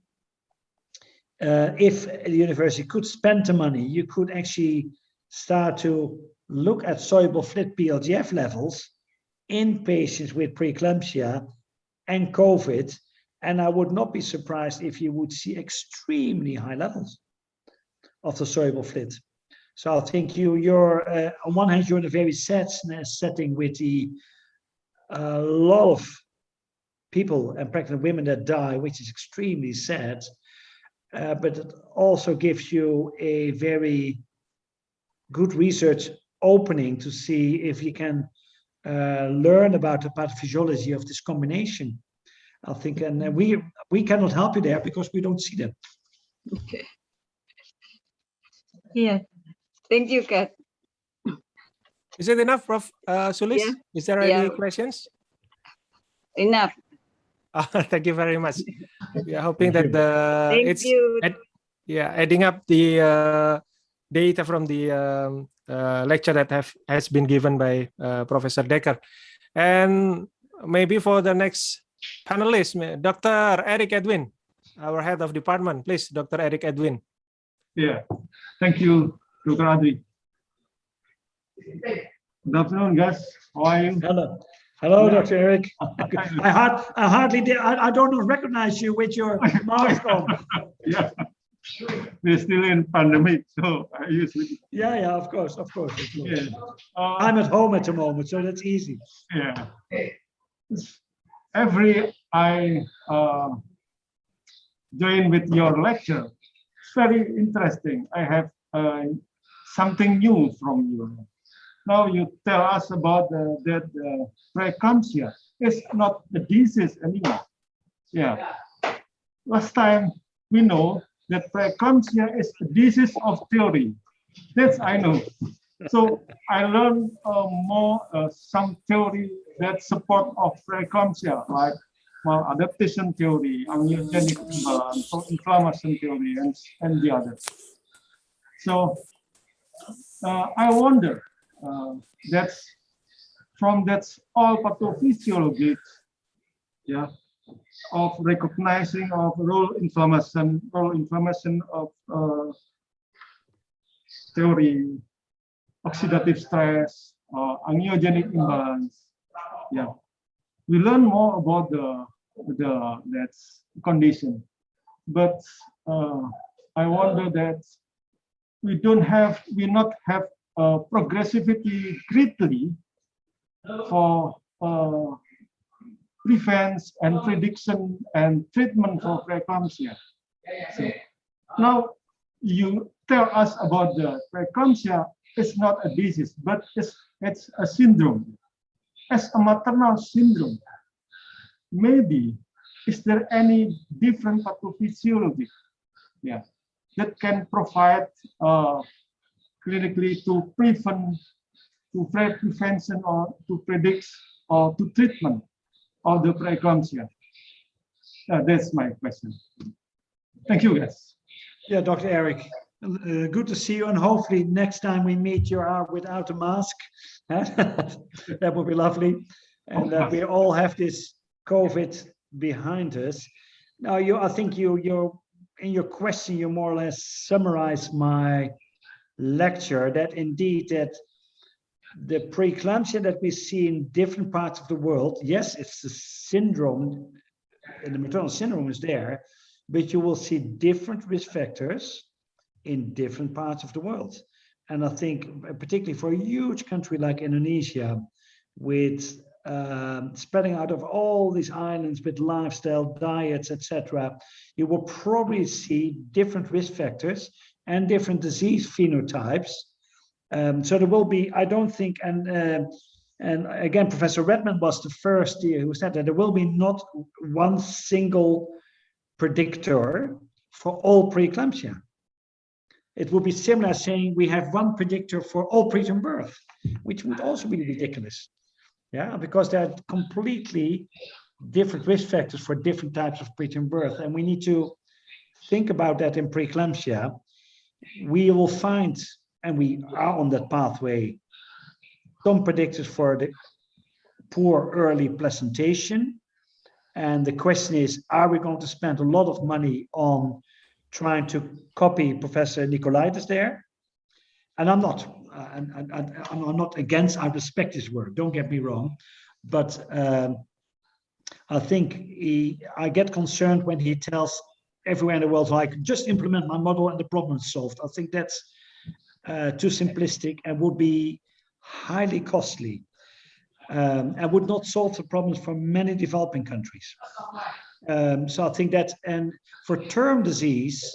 if the university could spend the money, you could actually start to look at soluble FLT PLGF levels in patients with preeclampsia and COVID, and I would not be surprised if you would see extremely high levels of the soluble FLT. So I think you're on one hand, you're in a very sad setting with a lot of people and pregnant women that die, which is extremely sad. But it also gives you a very good research opening to see if you can learn about the pathophysiology of this combination. I think, and we cannot help you there because we don't see them. Okay. Yeah. Thank you, Kat. Is it enough, Prof. Sulis? Yeah. Is there any questions? Enough. Thank you very much. We are hoping that Thank you. Adding up the data from the lecture that has been given by Professor Decker, and maybe for the next panelist, Dr. Eric Edwin, our head of department, please, Dr. Eric Edwin. Yeah, thank you, Dr. Adri. Good afternoon, guys. How are you? Hello, Dr. Eric. I hardly did. I don't recognize you with your mask on. Yeah, we're still in pandemic, so I usually. Yeah, of course. Yeah. I'm at home at the moment, so that's easy. Yeah. Every I join with your lecture, it's very interesting. I have something new from you. Now you tell us about that preeclampsia is not a disease anymore. Yeah. Last time we know that preeclampsia is a disease of theory. That's I know. So I learned some theory that support of preeclampsia, like maladaptation theory, amyogenic imbalance, so inflammation theory, and the others. So I wonder. That's all pathophysiology, yeah, of recognizing of role inflammation of theory, oxidative stress, amyogenic imbalance. Yeah, we learn more about that condition, but I wonder that we not have progressivity greatly for prevention and prediction and treatment for preeclampsia. So now you tell us about the preeclampsia. It's not a disease, but it's a syndrome. As a maternal syndrome, maybe is there any different pathophysiology, yeah, that can provide clinically to prevention or to predict or to treatment of the preeclampsia? That's my question. Thank you, guys. Yeah, Dr. Eric, good to see you, and hopefully next time we meet you are without a mask. That would be lovely, and that we all have this COVID behind us. Now, I think you in your question you more or less summarized my lecture, that indeed that the preeclampsia that we see in different parts of the world, yes, it's the syndrome, the maternal syndrome is there, but you will see different risk factors in different parts of the world. And I think particularly for a huge country like Indonesia, with spreading out of all these islands with lifestyle, diets, etc., you will probably see different risk factors and different disease phenotypes. So there will be, I don't think, and again, Professor Redmond was the first who said that there will be not one single predictor for all preeclampsia. It would be similar saying we have one predictor for all preterm birth, which would also be ridiculous. Yeah, because they're completely different risk factors for different types of preterm birth. And we need to think about that in preeclampsia. We will find, and we are on that pathway, some predictors for the poor early placentation. And the question is, are we going to spend a lot of money on trying to copy Professor Nicolaitis there? And I'm not against, I respect his work, don't get me wrong. But I think I get concerned when he tells everywhere in the world, like, just implement my model and the problem is solved. I think that's too simplistic and would be highly costly. And would not solve the problems for many developing countries. So I think that, and for term disease,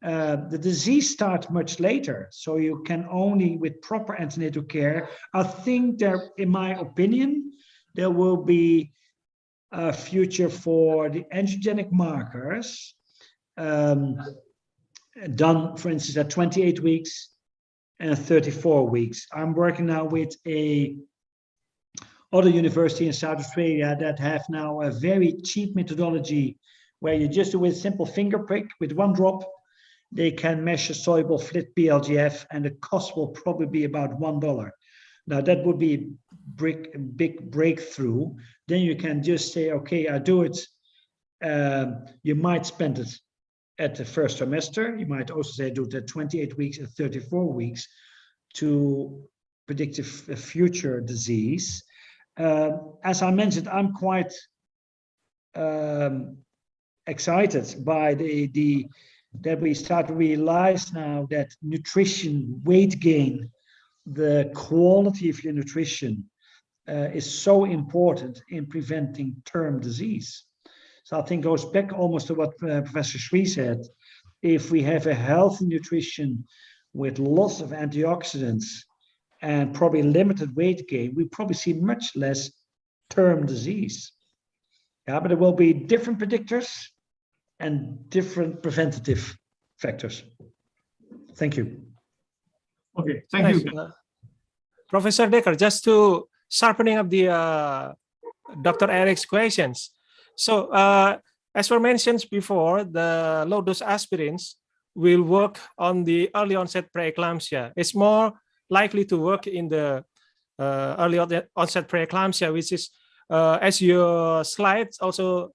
the disease starts much later. So you can only, with proper antenatal care, I think there, in my opinion, there will be a future for the androgenic markers done, for instance, at 28 weeks and 34 weeks. I'm working now with other university in South Australia that have now a very cheap methodology where you just do with a simple finger prick with one drop. They can measure soluble FLIT PLGF, and the cost will probably be about $1. Now that would be a big breakthrough. Then you can just say, okay, I do it. You might spend it at the first trimester. You might also say do it at 28 weeks and 34 weeks to predict a future disease. As I mentioned, I'm quite excited by that we start to realize now that nutrition, weight gain, the quality of your nutrition is so important in preventing term disease. So I think it goes back almost to what Professor Sri said. If we have a healthy nutrition with lots of antioxidants and probably limited weight gain, we probably see much less term disease. Yeah, but there will be different predictors and different preventative factors. Thank you. Okay, thank you. Professor Dekker, just to sharpening up the Dr. Eric's questions. So as were mentioned before, the low-dose aspirins will work on the early onset preeclampsia. It's more likely to work in the early onset preeclampsia, which is, as your slides also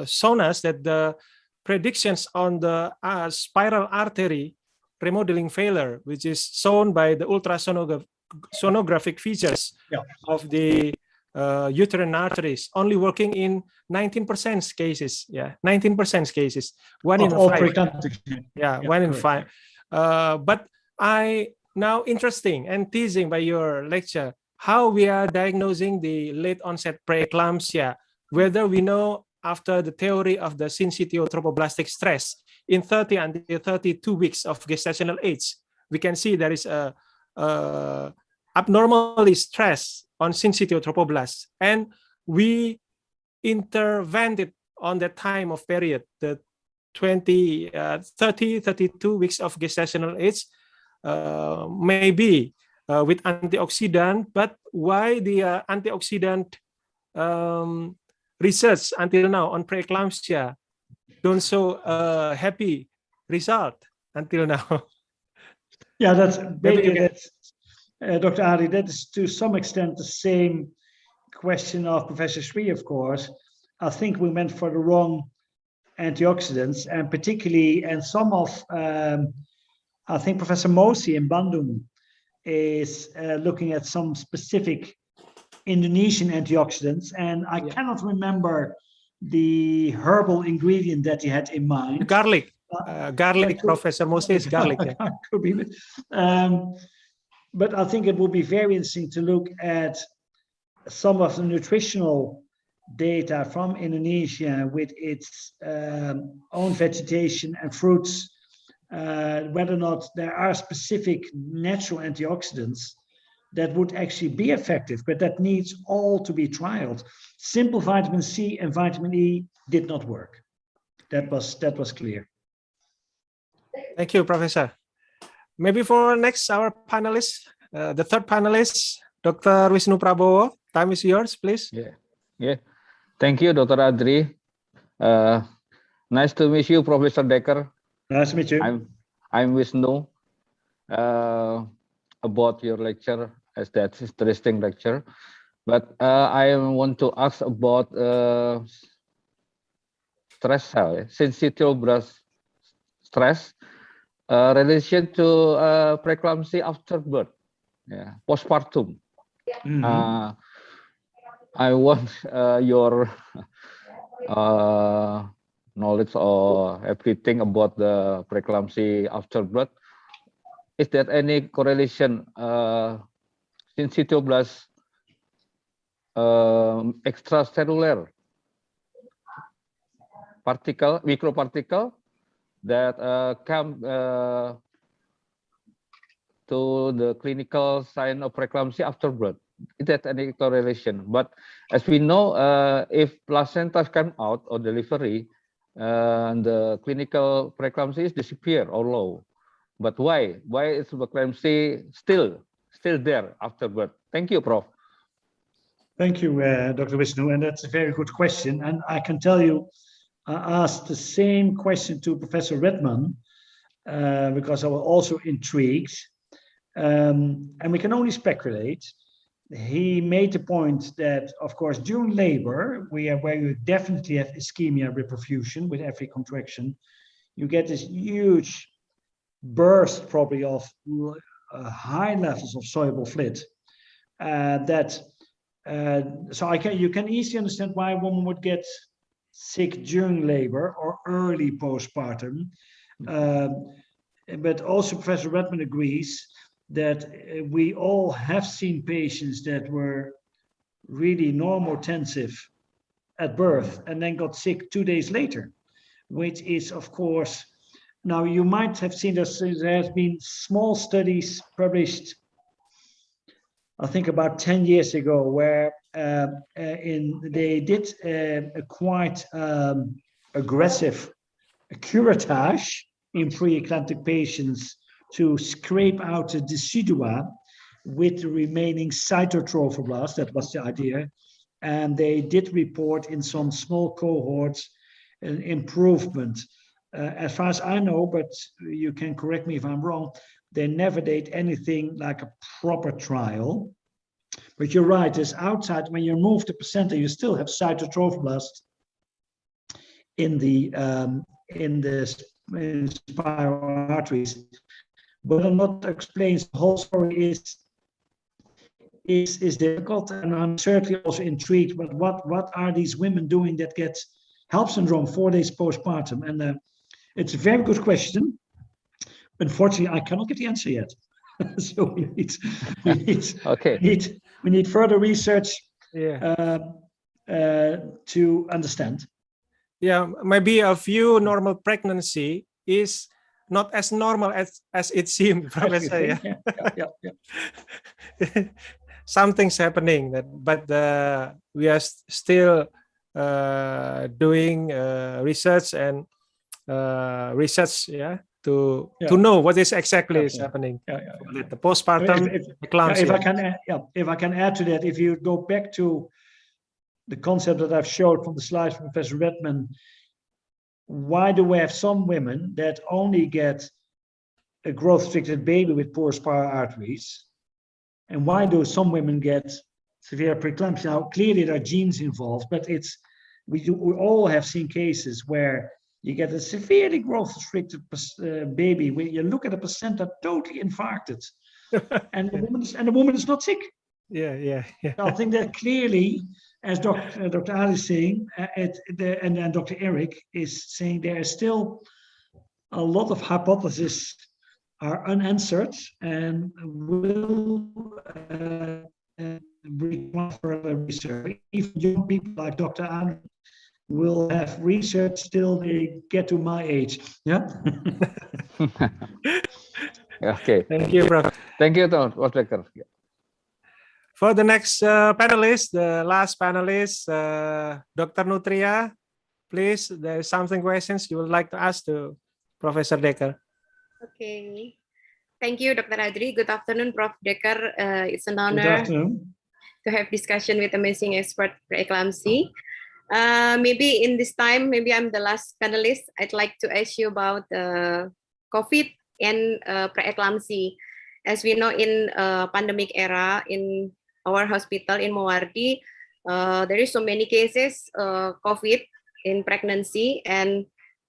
shown us, that the predictions on the spiral artery remodeling failure, which is shown by the ultrasonographic features of the uterine arteries, only working in 19% cases. Yeah, 19% cases. One in five. Yeah, one in five. But I now interesting and teasing by your lecture how we are diagnosing the late onset preeclampsia, whether we know after the theory of the syncytial trophoblastic stress in 30 until 32 weeks of gestational age, we can see there is a abnormally stress on syncytial trophoblasts, and we intervened on that time of period, the 32 weeks of gestational age, maybe with antioxidant. But why the antioxidant research until now on preeclampsia don't show a happy result until now? Yeah, that's maybe that's Dr. Ari, that is to some extent the same question of Professor Sri, of course. I think we went for the wrong antioxidants, and particularly, and some of, I think Professor Mosi in Bandung is looking at some specific Indonesian antioxidants, and I cannot remember the herbal ingredient that he had in mind. Garlic, Professor Mosi is garlic. Could be, but I think it would be very interesting to look at some of the nutritional data from Indonesia with its own vegetation and fruits, whether or not there are specific natural antioxidants that would actually be effective, but that needs all to be trialed. Simple vitamin C and vitamin E did not work. That was clear. Thank you, Professor. Maybe for next, our panelists, the third panelist, Dr. Wisnu Prabowo, time is yours, please. Yeah. Thank you, Dr. Adri. Nice to meet you, Professor Decker. Nice to meet you. I'm Wisnu. About your lecture, as that's interesting lecture. But I want to ask about stress cell, syncytial breast stress, relation to preeclampsia after birth, postpartum. I want your knowledge or everything about the preeclampsia after birth. Is there any correlation syncytial breast extracellular particle, microparticle that come to the clinical sign of preeclampsia after birth? Is that any correlation? But as we know, if placenta come out or delivery, the clinical preeclampsia is disappear or low. But why? Why is preeclampsia still there after birth? Thank you, Prof. Thank you, Dr. Wisnu, and that's a very good question. And I can tell you, I asked the same question to Professor Redman because I was also intrigued. And we can only speculate. He made the point that, of course, during labor, where you definitely have ischemia reperfusion with every contraction, you get this huge burst probably of high levels of soluble fluid. So you can easily understand why a woman would get sick during labor or early postpartum. But also Professor Redman agrees that we all have seen patients that were really normotensive at birth and then got sick 2 days later, which is, of course, now you might have seen there has been small studies published, I think about 10 years ago, where they did a quite aggressive curettage in preeclamptic patients to scrape out the decidua with the remaining cytotrophoblasts. That was the idea. And they did report in some small cohorts an improvement. As far as I know, but you can correct me if I'm wrong, they never did anything like a proper trial. But you're right, it's outside, when you remove the placenta, you still have cytotrophoblasts in the spiral arteries. But I'm not explains the whole story is difficult, and I'm certainly also intrigued. But what are these women doing that get HELLP syndrome 4 days postpartum? And it's a very good question. Unfortunately, I cannot get the answer yet. So we need further research to understand. Yeah, maybe a few normal pregnancy is not as normal as it seems, Professor. Something's happening, but we are still doing research and to know what is exactly is happening. The postpartum eclampsia. If I can add to that, if you go back to the concept that I've showed from the slides from Professor Redman, why do we have some women that only get a growth-restricted baby with poor spiral arteries, and why do some women get severe preeclampsia? Now, clearly there are genes involved, but we all have seen cases where you get a severely growth-restricted baby when you look at the placenta totally infarcted, and the woman is not sick. Yeah. So I think that clearly, as Dr. Ali is saying, and Dr. Eric is saying, there is still a lot of hypotheses are unanswered and will require further research. Even young people like Dr. Ali will have research till they get to my age. Yeah. Okay. Thank you, Prof. Thank you, Dr. Decker. For the next panelist, the last panelist, Dr. Nutria, please, there is something questions you would like to ask to Professor Decker. Okay. Thank you, Dr. Adri. Good afternoon, Prof. Decker. It's an honor to have discussion with amazing expert preeclampsia. Maybe in this time, maybe I'm the last panelist. I'd like to ask you about COVID and preeclampsia. As we know, in pandemic era, in our hospital in Mawardi, there is so many cases COVID in pregnancy, and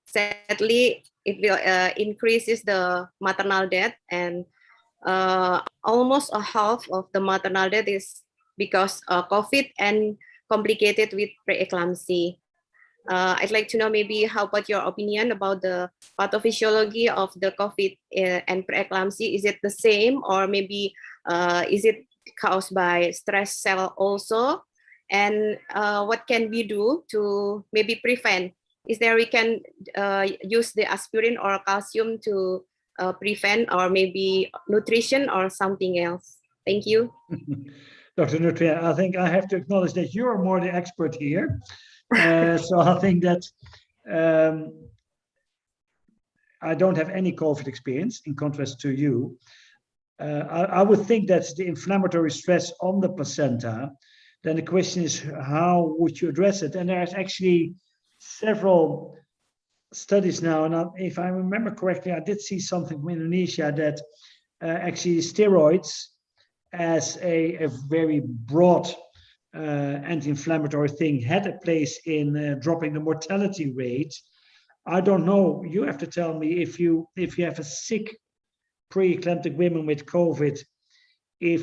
sadly, it will increases the maternal death, and almost a half of the maternal death is because COVID and complicated with preeclampsia. I'd like to know maybe how about your opinion about the pathophysiology of the COVID and preeclampsia. Is it the same, or maybe is it caused by stress cell also? And what can we do to maybe prevent? Is there we can use the aspirin or calcium to prevent, or maybe nutrition or something else? Thank you. Dr. Nutria, I think I have to acknowledge that you're more the expert here. So I think that I don't have any COVID experience in contrast to you. I would think that's the inflammatory stress on the placenta. Then the question is, how would you address it? And there's actually several studies now, and if I remember correctly, I did see something from Indonesia that actually steroids as a very broad anti-inflammatory thing had a place in dropping the mortality rate. I don't know. You have to tell me if you have a sick preeclamptic women with COVID. I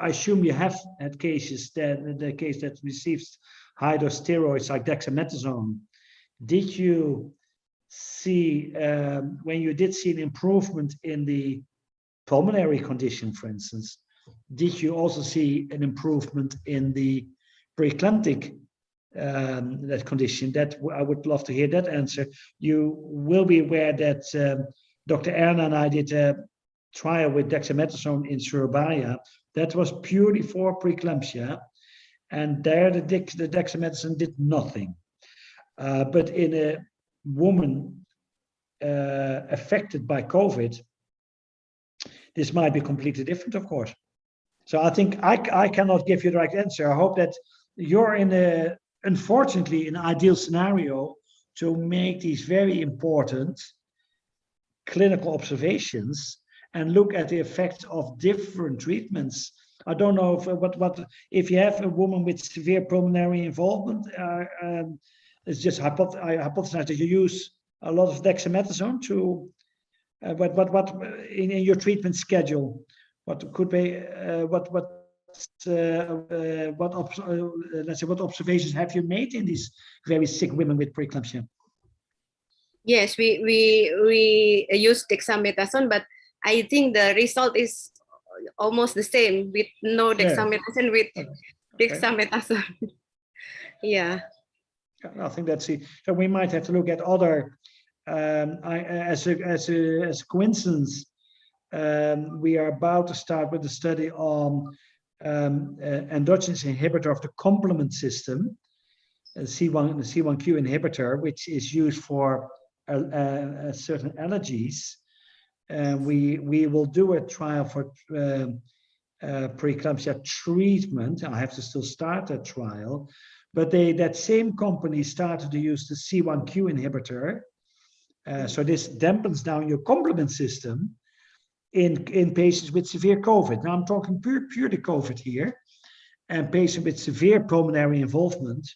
assume you have had cases that the case that receives high dose steroids like dexamethasone. Did you see when you did see an improvement in the pulmonary condition, for instance, did you also see an improvement in the preeclamptic that condition? That I would love to hear that answer. You will be aware that Dr. Erna and I did a trial with dexamethasone in Surabaya that was purely for preeclampsia, and there the dexamethasone did nothing. But in a woman affected by COVID, this might be completely different, of course. So I think I cannot give you the right answer. I hope that you're in unfortunately, an ideal scenario to make these very important clinical observations and look at the effects of different treatments. I don't know if you have a woman with severe pulmonary involvement. It's just I hypothesize that you use a lot of dexamethasone to. What in your treatment schedule? What could be let's say what observations have you made in these very sick women with preeclampsia? Yes, we use dexamethasone, but I think the result is almost the same with no dexamethasone with dexamethasone. Yeah. I think that's it. So we might have to look at other. As a coincidence, we are about to start with a study on endogenous inhibitor of the complement system, the C1q inhibitor, which is used for certain allergies. We will do a trial for preeclampsia treatment. I have to still start that trial, but that same company started to use the C1q inhibitor. So this dampens down your complement system in patients with severe COVID. Now I'm talking purely COVID here, and patients with severe pulmonary involvement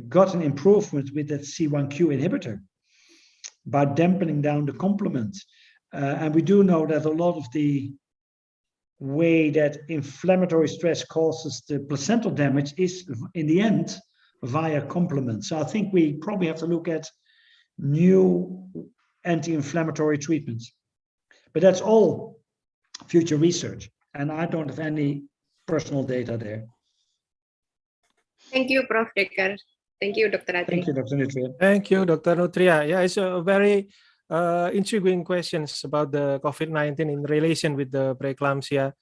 got an improvement with that C1q inhibitor by dampening down the complement. And we do know that a lot of the way that inflammatory stress causes the placental damage is in the end via complement. So I think we probably have to look at new anti-inflammatory treatments, but that's all future research, and I don't have any personal data there. Thank you, Prof. Dekker. Thank you, Dr. Adri. Thank you, Dr. Nutria. Thank you, Dr. Nutria. Yeah, it's a very intriguing questions about the COVID-19 in relation with the preeclampsia,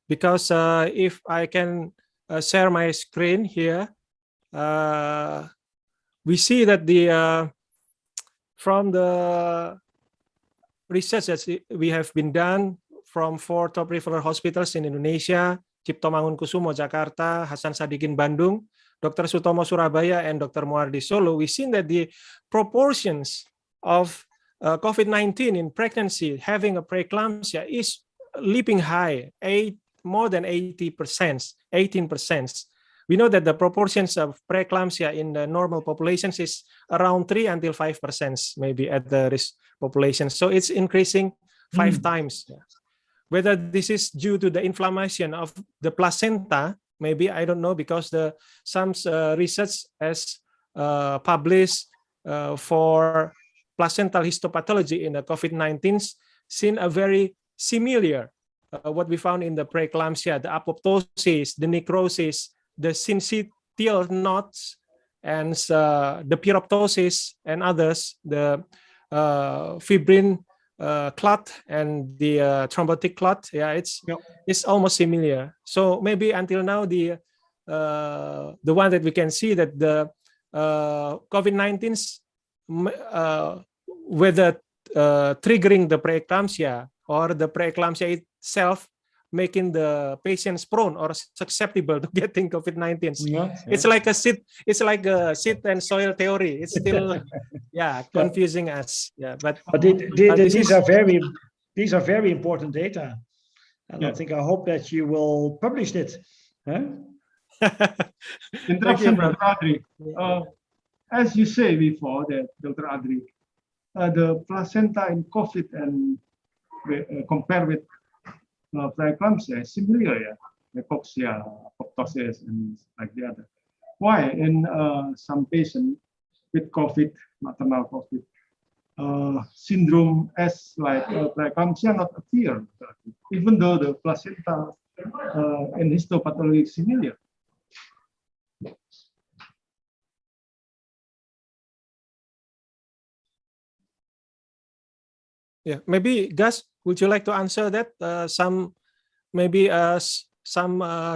because if I can share my screen here, we see that from the research that we have been done from 4 top referral hospitals in Indonesia, Cipto Mangunkusumo Jakarta, Hasan Sadikin Bandung, Dr. Sutomo Surabaya and Dr. Muardi Solo, we've seen that the proportions of COVID-19 in pregnancy having a preeclampsia is leaping high, more than 80%, 18%. We know that the proportions of preeclampsia in the normal populations is around 3 until 5%, maybe at the risk population. So it's increasing 5 times. Whether this is due to the inflammation of the placenta, maybe, I don't know, because some research has published for placental histopathology in the COVID-19 seen a very similar what we found in the preeclampsia, the apoptosis, the necrosis, the syncytial knots, and the pyroptosis and others, the fibrin clot and the thrombotic clot. Yeah, it's almost similar. So maybe until now the one that we can see that the COVID-19's whether triggering the preeclampsia or the preeclampsia itself making the patients prone or susceptible to getting COVID-19. It's like a seed and soil theory. It's still confusing us. Yeah, but these are very important data, and I hope that you will publish it. Huh? Interruption, Dr. Adri. As you say before, that Dr. Adri, the placenta in COVID and compared with preeclampsia is similar, hypoxia, apoptosis, and like the other. Why in some patients with COVID, maternal COVID, syndrome as like preeclampsia not appear, even though the placenta and histopathology is similar? Yeah, maybe Gus, would you like to answer that? Some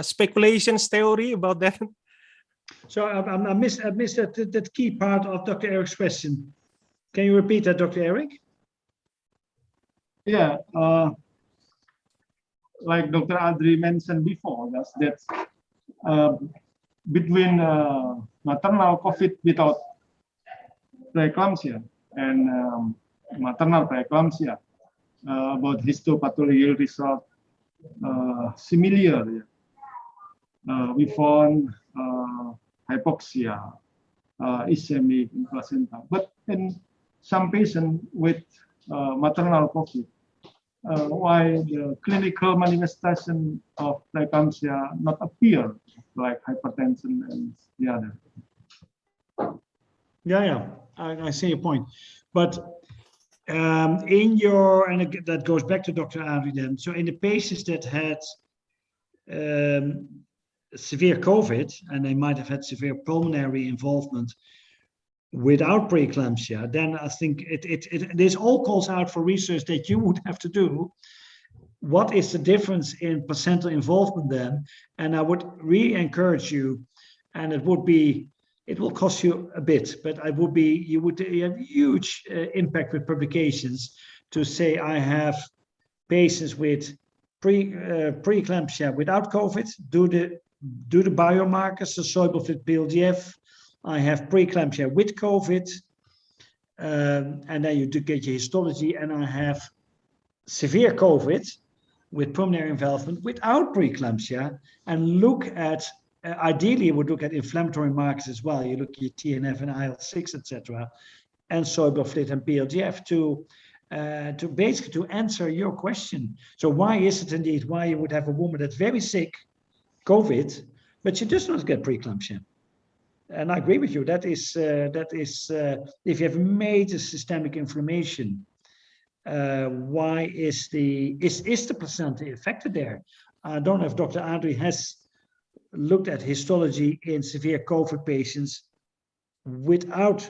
speculations theory about that. So I missed that key part of Dr. Eric's question. Can you repeat that, Dr. Eric? Yeah, like Dr. Adri mentioned before, that's between maternal COVID without preeclampsia and maternal preeclampsia, about histopathological result similar. We found hypoxia, ischemic in placenta, but in some patients with maternal COVID, why the clinical manifestation of preeclampsia not appear, like hypertension and the other? Yeah, I see your point, but in your, and that goes back to Dr. Adri then, so in the patients that had severe COVID, and they might have had severe pulmonary involvement without preeclampsia, then I think this all calls out for research that you would have to do. What is the difference in placental involvement then? And I would really encourage you, and it will cost you a bit, but you would have huge impact with publications to say, I have patients with preeclampsia without COVID, do the biomarkers, the soluble fluid PLGF. I have preeclampsia with COVID, and then you do get your histology, and I have severe COVID with pulmonary involvement without preeclampsia, and look at, ideally you would look at inflammatory markers as well. You look at your TNF and IL-6, etc., and soluble fluid and PLGF to basically to answer your question. So why is it indeed why you would have a woman that's very sick, COVID, but she does not get preeclampsia? And I agree with you. That is if you have major systemic inflammation, why is the placenta affected there? I don't know if Dr. Adri has looked at histology in severe COVID patients without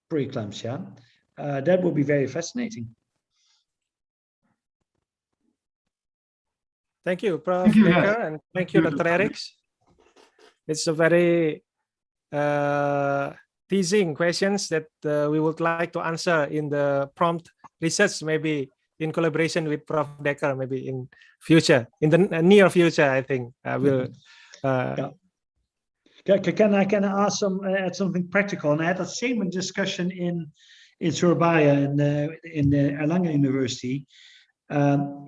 preeclampsia. That would be very fascinating. Thank you, Prof. Dekker, and thank you, Dr. Eriks. It's a very teasing questions that we would like to answer in the prompt research, maybe in collaboration with Prof. Dekker, maybe in future, in the near future, I think. Can I ask add something practical? And I had the same discussion in Surabaya in Erlangen University.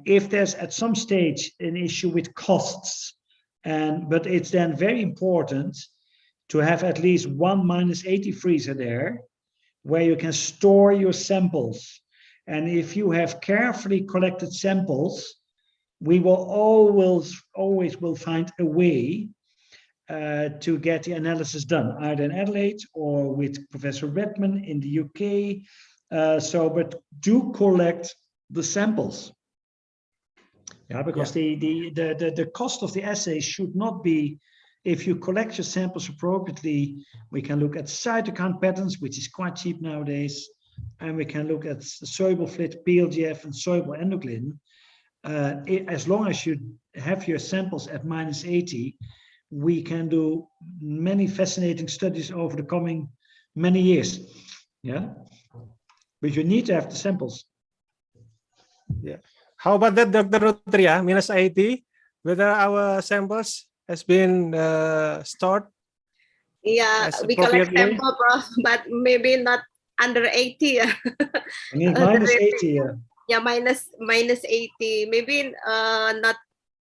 If there's at some stage an issue with costs, but it's then very important to have at least one -80 freezer there where you can store your samples. And if you have carefully collected samples, we will always will find a way to get the analysis done, either in Adelaide or with Professor Redman in the UK. But do collect the samples. Yeah, because the cost of the assay should not be, if you collect your samples appropriately, we can look at cytokine patterns, which is quite cheap nowadays, and we can look at soluble FLIT, PLGF, and soluble endocrine. As long as you have your samples at -80, we can do many fascinating studies over the coming many years. Yeah, but you need to have the samples. Yeah. How about that, Dr. Nutria, -80? Whether our samples has been stored? Yeah, we collect sample, Prof, but maybe not under 80. I need -80. Yeah, -80. Maybe not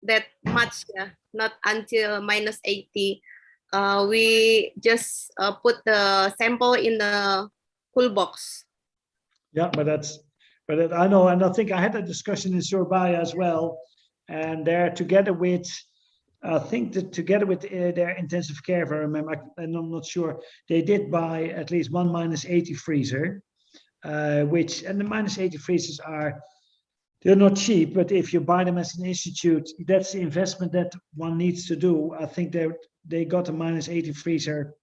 that much. Yeah, not until -80. We just put the sample in the cool box. Yeah, but I know, and I think I had a discussion in Surabaya as well, and they're together with, I think that together with their intensive care, if I remember, and I'm not sure, they did buy at least one -80 freezer, and the -80 freezers they're not cheap, but if you buy them as an institute, that's the investment that one needs to do. I think they got a -80 freezer.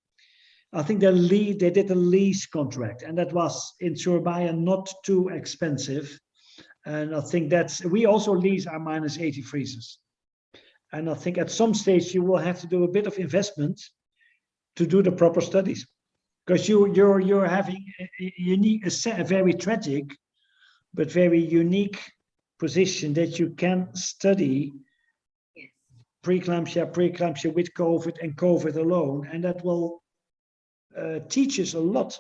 I think they did a lease contract, and that was in Surabaya not too expensive. And I think we also lease our -80 freezers. And I think at some stage you will have to do a bit of investment to do the proper studies, because you're having a very tragic but very unique position that you can study preeclampsia with COVID and COVID alone, and that will teach us a lot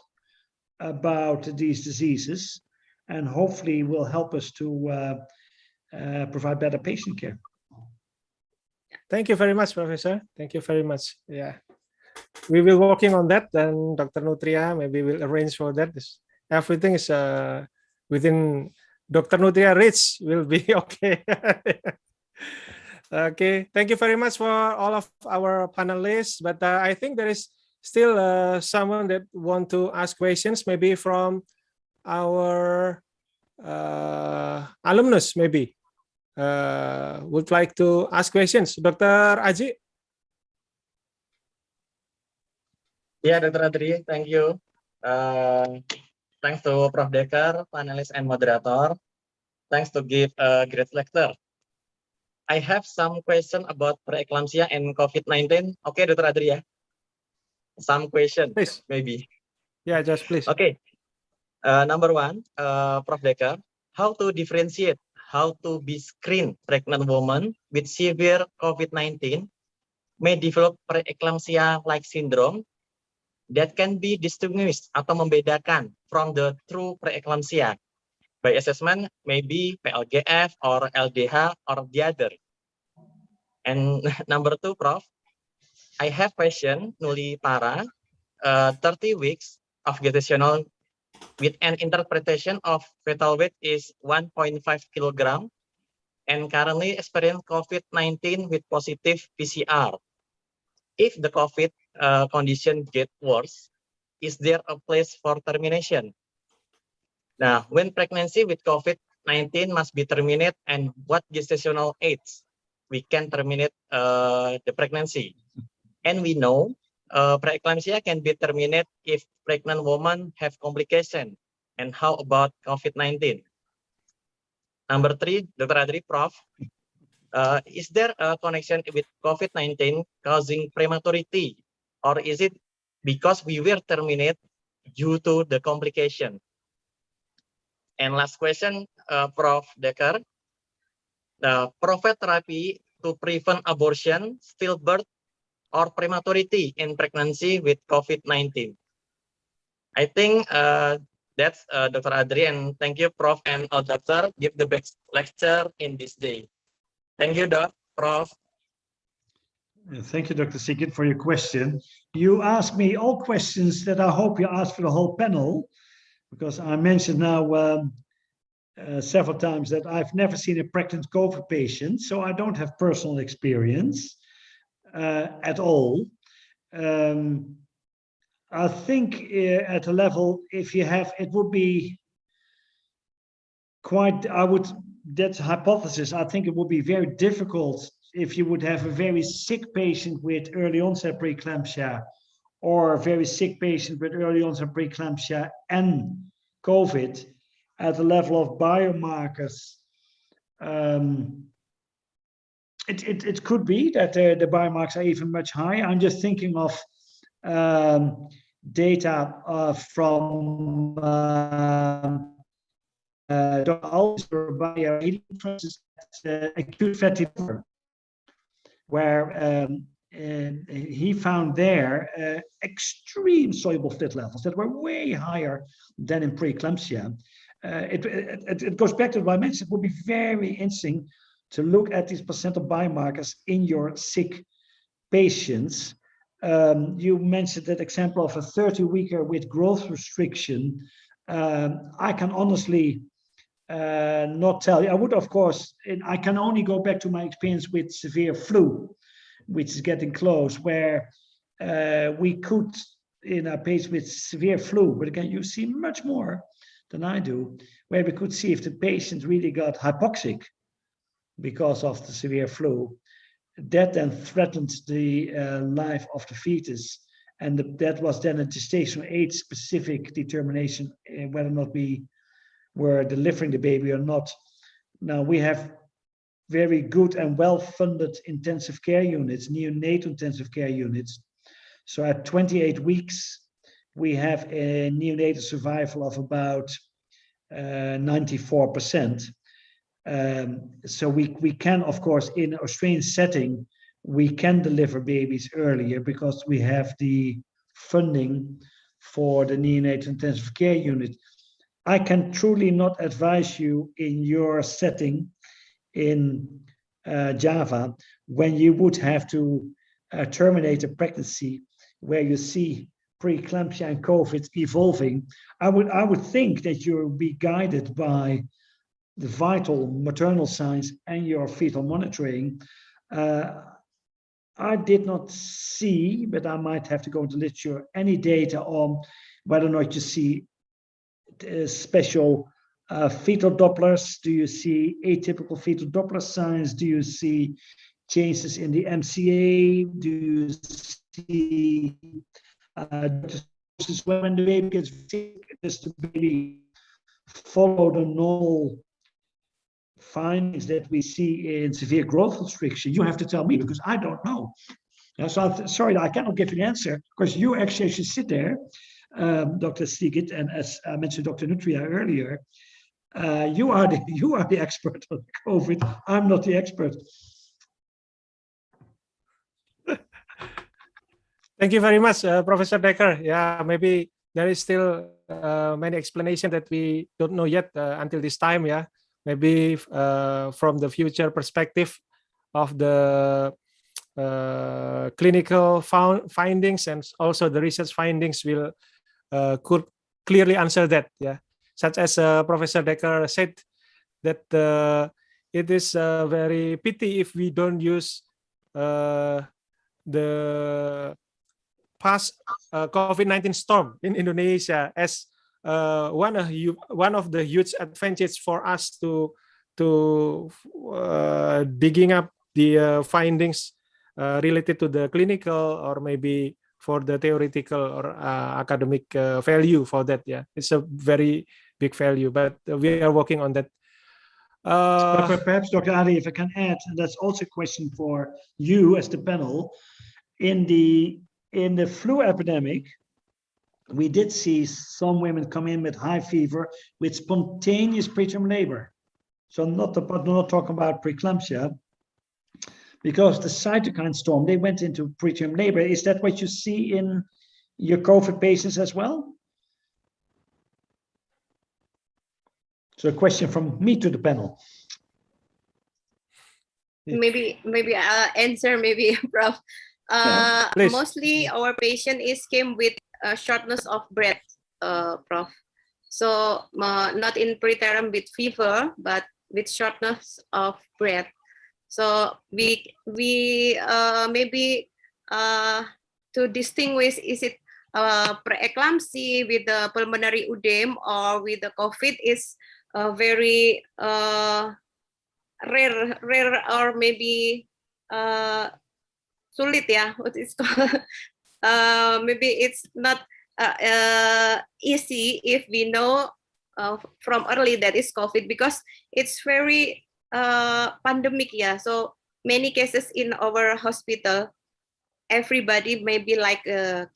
about these diseases, and hopefully will help us to provide better patient care. Thank you very much, Professor. Thank you very much. Yeah, we will working on that. Then Dr. Nutria maybe will arrange for that. Everything is within Dr. Nutria reach will be okay. Okay, thank you very much for all of our panelists. But I think there is still someone that want to ask questions, maybe from our alumnus, maybe would like to ask questions. Dr. Aji? Yeah, Dr. Adri, thank you. Thanks to Prof. Dekker, panelist and moderator. Thanks to give a great lecture. I have some question about preeclampsia and COVID-19. Okay, Dr. Adri, yeah? Some question, please. Maybe. Yeah, just please. Okay. Number one, Prof. Dekker, how to differentiate, how to be screened pregnant woman with severe COVID-19 may develop preeclampsia-like syndrome that can be distinguished atau membedakan from the true preeclampsia by assessment, maybe PLGF or LDH or the other. And number two, Prof, I have question newly para 30 weeks of gestational with an interpretation of fetal weight is 1.5 kilogram and currently experience COVID-19 with positive PCR. If the COVID condition get worse, is there a place for termination? Now, when pregnancy with COVID-19 must be terminated, and what gestational age we can terminate the pregnancy? And we know preeclampsia can be terminated if pregnant woman have complication. And how about COVID-19? Number three, Dr. Adri, Prof, is there a connection with COVID-19 causing prematurity, or is it because we were terminated due to the complication? And last question, Prof. Dekker, the prophet therapy to prevent abortion, stillbirth, or prematurity in pregnancy with COVID-19? I think that's Dr. Adri, and thank you, Prof. and Doctor, give the best lecture in this day. Thank you, Doc, Prof. Thank you, Dr. Sigit, for your question. You asked me all questions that I hope you asked for the whole panel, because I mentioned now several times that I've never seen a pregnant COVID patient, so I don't have personal experience at all. I think at a level, if you have, it would be quite, that's a hypothesis. I think it would be very difficult if you would have a very sick patient with early onset preeclampsia, or a very sick patient with early onset preeclampsia and COVID at the level of biomarkers. It could be that the biomarkers are even much higher. I'm just thinking of data from acute fatty liver, where he found there extreme soluble fluid levels that were way higher than in preeclampsia. It goes back to what I mentioned. It would be very interesting to look at these percent of biomarkers in your sick patients. You mentioned that example of a 30-weeker with growth restriction. I can honestly not tell you. I would, of course, I can only go back to my experience with severe flu, which is getting close, where we could, in a patient with severe flu, but again, you see much more than I do, where we could see if the patient really got hypoxic because of the severe flu. That then threatened the life of the fetus. And that was then a gestational age specific determination whether or not we were delivering the baby or not. Now we have very good and well-funded intensive care units, neonatal intensive care units. So at 28 weeks, we have a neonatal survival of about 94%. So we can, of course, in an Australian setting, we can deliver babies earlier because we have the funding for the neonatal intensive care unit. I can truly not advise you in your setting in Java when you would have to terminate a pregnancy where you see preeclampsia and COVID evolving. I would think that you'll be guided by the vital maternal signs and your fetal monitoring. I did not see, but I might have to go into literature, any data on whether or not you see special fetal Dopplers. Do you see atypical fetal Doppler signs? Do you see changes in the MCA? Do you see when the baby gets sick, does the baby follow the normal findings that we see in severe growth restriction? You have to tell me because I don't know. So sorry, I cannot give you the answer because you actually should sit there, Dr. Sigit, and as I mentioned, Dr. Nutria earlier, you are the expert on COVID. I'm not the expert. Thank you very much, Professor Decker. Yeah, maybe there is still many explanations that we don't know yet until this time. Yeah, maybe from the future perspective of the clinical findings and also the research findings will could clearly answer that. Yeah, such as Professor Decker said that it is very pity if we don't use the past COVID-19 storm in Indonesia as one of the huge advantages for us to digging up the findings related to the clinical or maybe for the theoretical or academic value for that. Yeah, it's a very big value, but we are working on that. Perhaps, Dr. Adi, if I can add, and that's also a question for you as the panel. In the flu epidemic, we did see some women come in with high fever with spontaneous preterm labor. So not talking about preeclampsia, because the cytokine storm, they went into preterm labor. Is that what you see in your COVID patients as well? So a question from me to the panel. Maybe I'll answer, maybe Prof. Please. Mostly our patient came with shortness of breath, Prof. So not in preterm with fever, but with shortness of breath. So we maybe to distinguish, is it preeclampsia with the pulmonary edema or with the COVID is very rare or maybe sulit ya, what is called. Maybe it's not easy if we know from early that is COVID, because it's very pandemic, yeah. So many cases in our hospital, everybody maybe like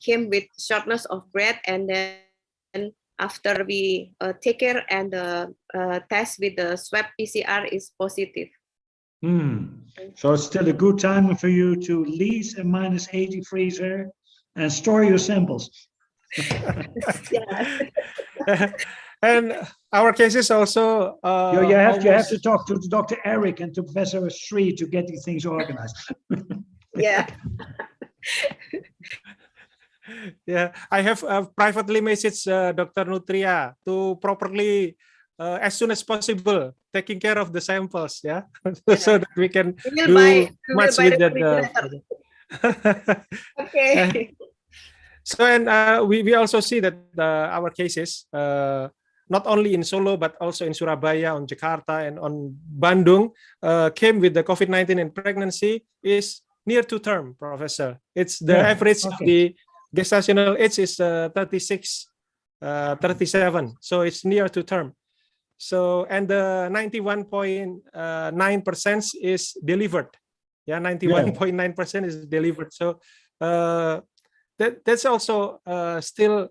came with shortness of breath, and then after we take care and test with the swab PCR is positive. So it's still a good time for you to lease a -80 freezer and store your samples. And our cases also. You have to talk to Dr. Eric and to Professor Sri to get these things organized. Yeah. Yeah, I have privately messaged Dr. Nutria to properly, as soon as possible, taking care of the samples, yeah, so that we can do much with that. Okay. So, and we also see that our cases, not only in Solo, but also in Surabaya, on Jakarta, and on Bandung, came with the COVID-19 in pregnancy is near to term, Professor. It's the average of the gestational age is 36, 37. So it's near to term. So, and the 91.9% is delivered. Yeah, 91.9% is delivered. So that's also still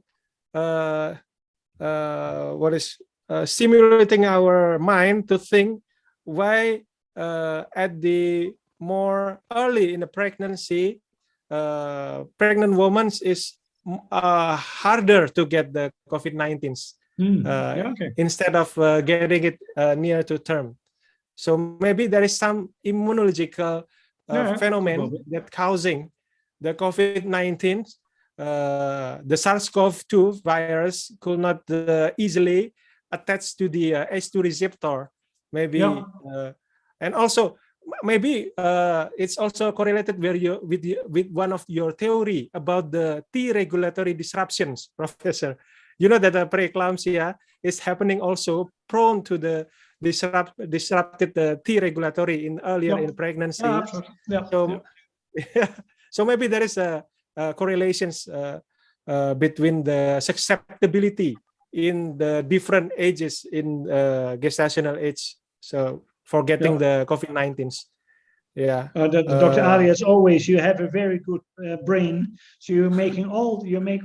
what is stimulating our mind to think why at the more early in the pregnancy, pregnant women is harder to get the COVID-19s instead of getting it near to term. So maybe there is some immunological phenomenon that causing the COVID-19. The SARS-CoV-2 virus could not easily attach to the ACE2 receptor, maybe, and also maybe it's also correlated with one of your theory about the T regulatory disruptions, Professor. You know that the preeclampsia is happening also prone to the disrupted T regulatory in earlier in pregnancy. So maybe there is a correlations between the susceptibility in the different ages in gestational age. So for getting the COVID-19s. Yeah. Dr. Ali, as always, you have a very good brain. So you're make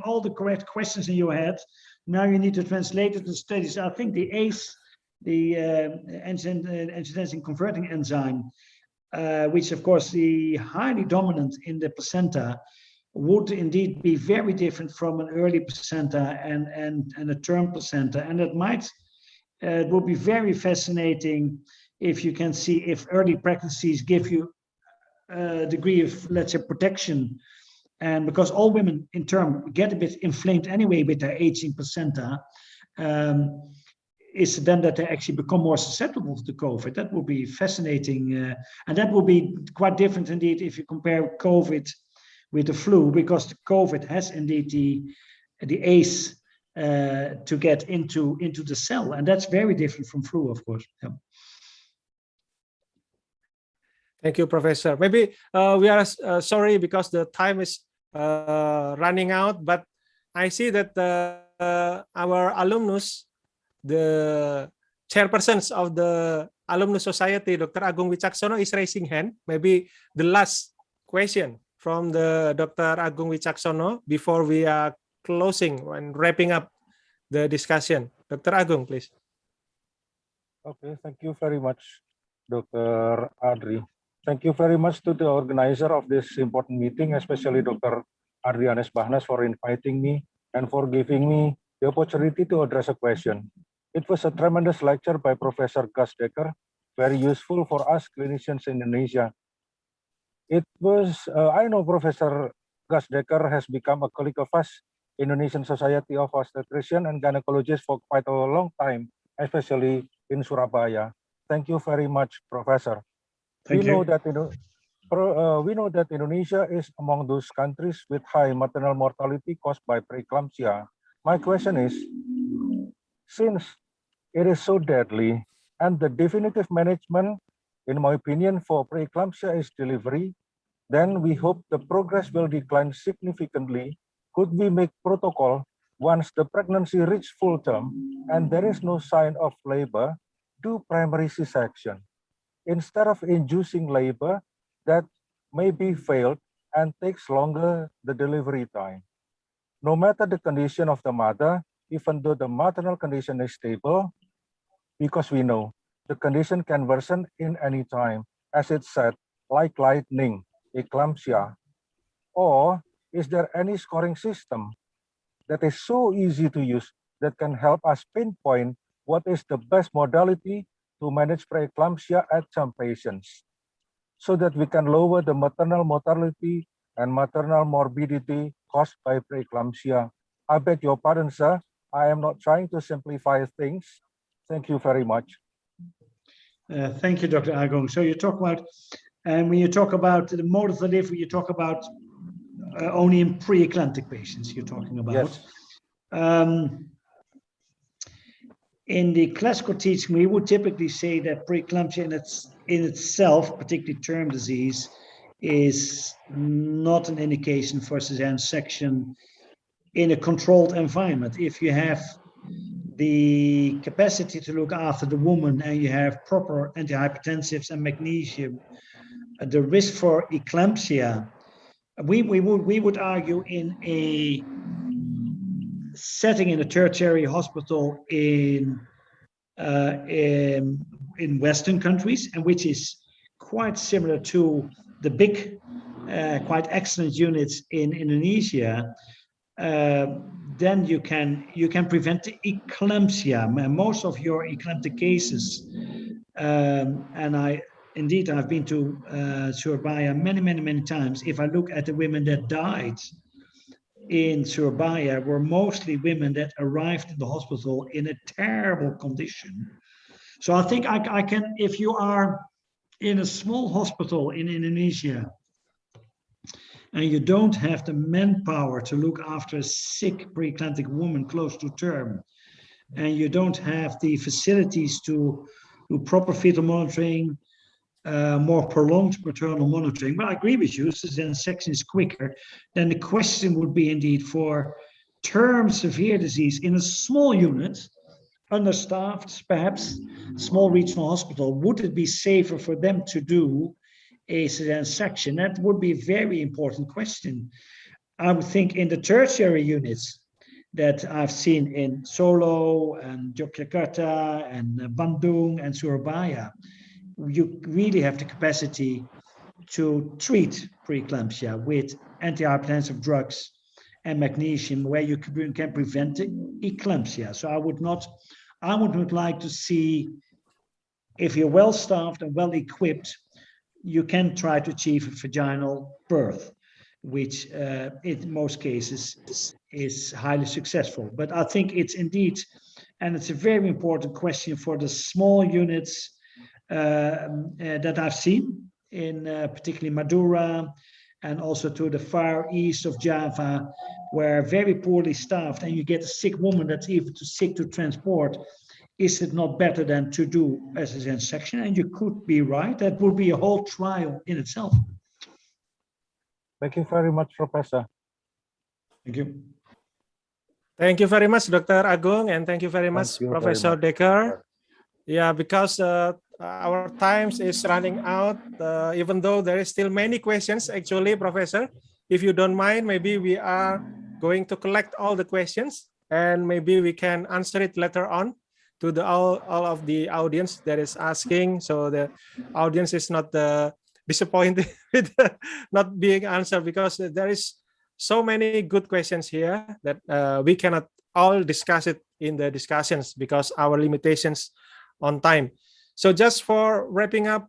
all the correct questions in your head. Now you need to translate it to studies. I think the ACE, the angiotensin converting enzyme, which of course the highly dominant in the placenta, would indeed be very different from an early placenta and a term placenta, and it would be very fascinating if you can see if early pregnancies give you a degree of, let's say, protection. And because all women in term get a bit inflamed anyway with their aging placenta, is then that they actually become more susceptible to COVID. That would be fascinating. And that would be quite different indeed if you compare COVID with the flu, because the COVID has indeed the ACE to get into the cell. And that's very different from flu, of course. Yeah. Thank you, Professor. Maybe we are sorry because the time is running out, but I see that our alumnus, the chairpersons of the Alumni Society, Dr. Agung Wicaksono, is raising hand. Maybe the last question from the Dr. Agung Wicaksono before we are closing and wrapping up the discussion. Dr. Agung, please. Okay, thank you very much, Dr. Adri. Thank you very much to the organizer of this important meeting, especially Dr. Adrianes Bahnas, for inviting me and for giving me the opportunity to address a question. It was a tremendous lecture by Professor Gus Dekker, very useful for us clinicians in Indonesia. It was, I know Professor Gus Dekker has become a colleague of us, Indonesian Society of Obstetricians and Gynecologists, for quite a long time, especially in Surabaya. Thank you very much, Professor. We know that Indonesia is among those countries with high maternal mortality caused by preeclampsia. My question is, since it is so deadly and the definitive management, in my opinion, for preeclampsia is delivery, then we hope the progress will decline significantly. Could we make protocol once the pregnancy reaches full term and there is no sign of labor, do primary C-section? Instead of inducing labor that may be failed and takes longer the delivery time. No matter the condition of the mother, even though the maternal condition is stable, because we know the condition can worsen in any time, as it said, like lightning, eclampsia. Or is there any scoring system that is so easy to use that can help us pinpoint what is the best modality to manage preeclampsia at some patients, so that we can lower the maternal mortality and maternal morbidity caused by preeclampsia? I beg your pardon, sir. I am not trying to simplify things. Thank you very much. Thank you, Dr. Agung. So you talk about, and when you talk about the mode of delivery, you talk about only in preeclamptic patients you're talking about. Yes. In the classical teaching, we would typically say that preeclampsia in itself, particularly term disease, is not an indication for cesarean section in a controlled environment. If you have the capacity to look after the woman and you have proper antihypertensives and magnesium, the risk for eclampsia, we would argue in a setting in a tertiary hospital in Western countries, and which is quite similar to the big, quite excellent units in Indonesia, then you can prevent the eclampsia, most of your eclamptic cases. And I've been to Surabaya many times. If I look at the women that died in Surabaya, were mostly women that arrived in the hospital in a terrible condition. So I think I can, if you are in a small hospital in Indonesia and you don't have the manpower to look after a sick preeclamptic woman close to term, and you don't have the facilities to do proper fetal monitoring, more prolonged maternal monitoring. But I agree with you, cesarean section is quicker. Then the question would be indeed for term severe disease in a small unit, understaffed, perhaps small regional hospital, would it be safer for them to do a cesarean section? That would be a very important question. I would think in the tertiary units that I've seen in Solo and Yogyakarta and Bandung and Surabaya, you really have the capacity to treat preeclampsia with antihypertensive drugs and magnesium, where you can prevent eclampsia. So I would not like to see, if you're well staffed and well equipped, you can try to achieve a vaginal birth, which in most cases is highly successful. But I think it's indeed, and it's a very important question for the small units that I've seen in particularly Madura and also to the far east of Java, where very poorly staffed, and you get a sick woman that's even too sick to transport. Is it not better than to do a cesarean section? And you could be right. That would be a whole trial in itself. Thank you very much, Professor. Thank you. Thank you very much, Dr. Agung, and thank you very much, Professor Dekker. Yeah, because our time is running out, even though there is still many questions, actually, Professor. If you don't mind, maybe we are going to collect all the questions and maybe we can answer it later on to all of the audience that is asking. So the audience is not the disappointed with not being answered, because there is so many good questions here that we cannot all discuss it in the discussions because our limitations on time. So just for wrapping up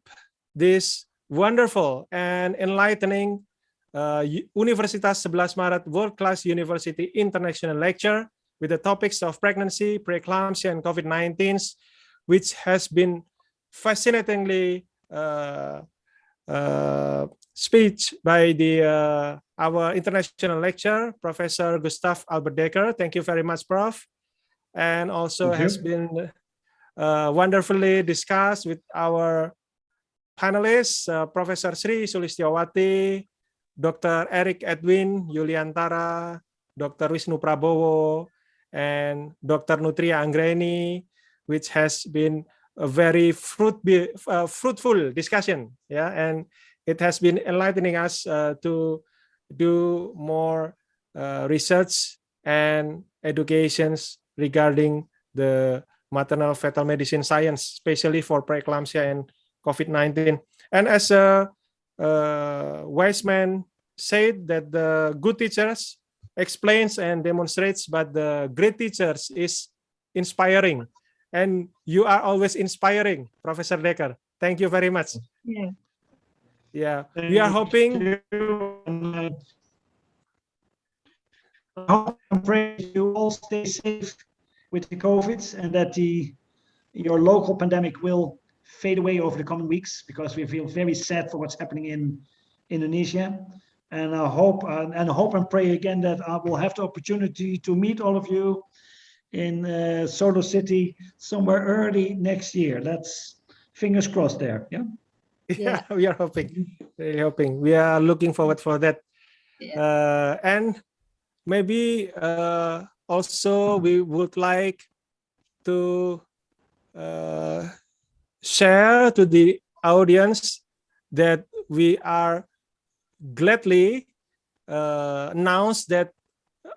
this wonderful and enlightening Universitas 11 Maret World Class University International Lecture with the topics of pregnancy, preeclampsia, and COVID-19, which has been fascinatingly speech by our international lecturer, Professor Gustav Albert Dekker. Thank you very much, Prof. And also has been wonderfully discussed with our panelists, Professor Sri Sulistyawati, Dr. Eric Edwin Yuliantara, Dr. Wisnu Prabowo, and Dr. Nutria Anggreni, which has been a very fruitful discussion. Yeah, and it has been enlightening us to do more research and educations regarding the maternal fetal medicine science, especially for preeclampsia and COVID-19. And as a wise man said, that the good teachers explains and demonstrates, but the great teachers is inspiring. And you are always inspiring, Professor Dekker. Thank you very much. Yeah. Yeah, we are hoping. I hope and pray you all stay safe with the COVID, and that your local pandemic will fade away over the coming weeks, because we feel very sad for what's happening in Indonesia. And I hope and pray again that I will have the opportunity to meet all of you in Solo City somewhere early next year. Let's fingers crossed there. Yeah. Yeah, we are hoping. Really hoping. We are looking forward for that. Yeah. And maybe also we would like to share to the audience that we are gladly announce that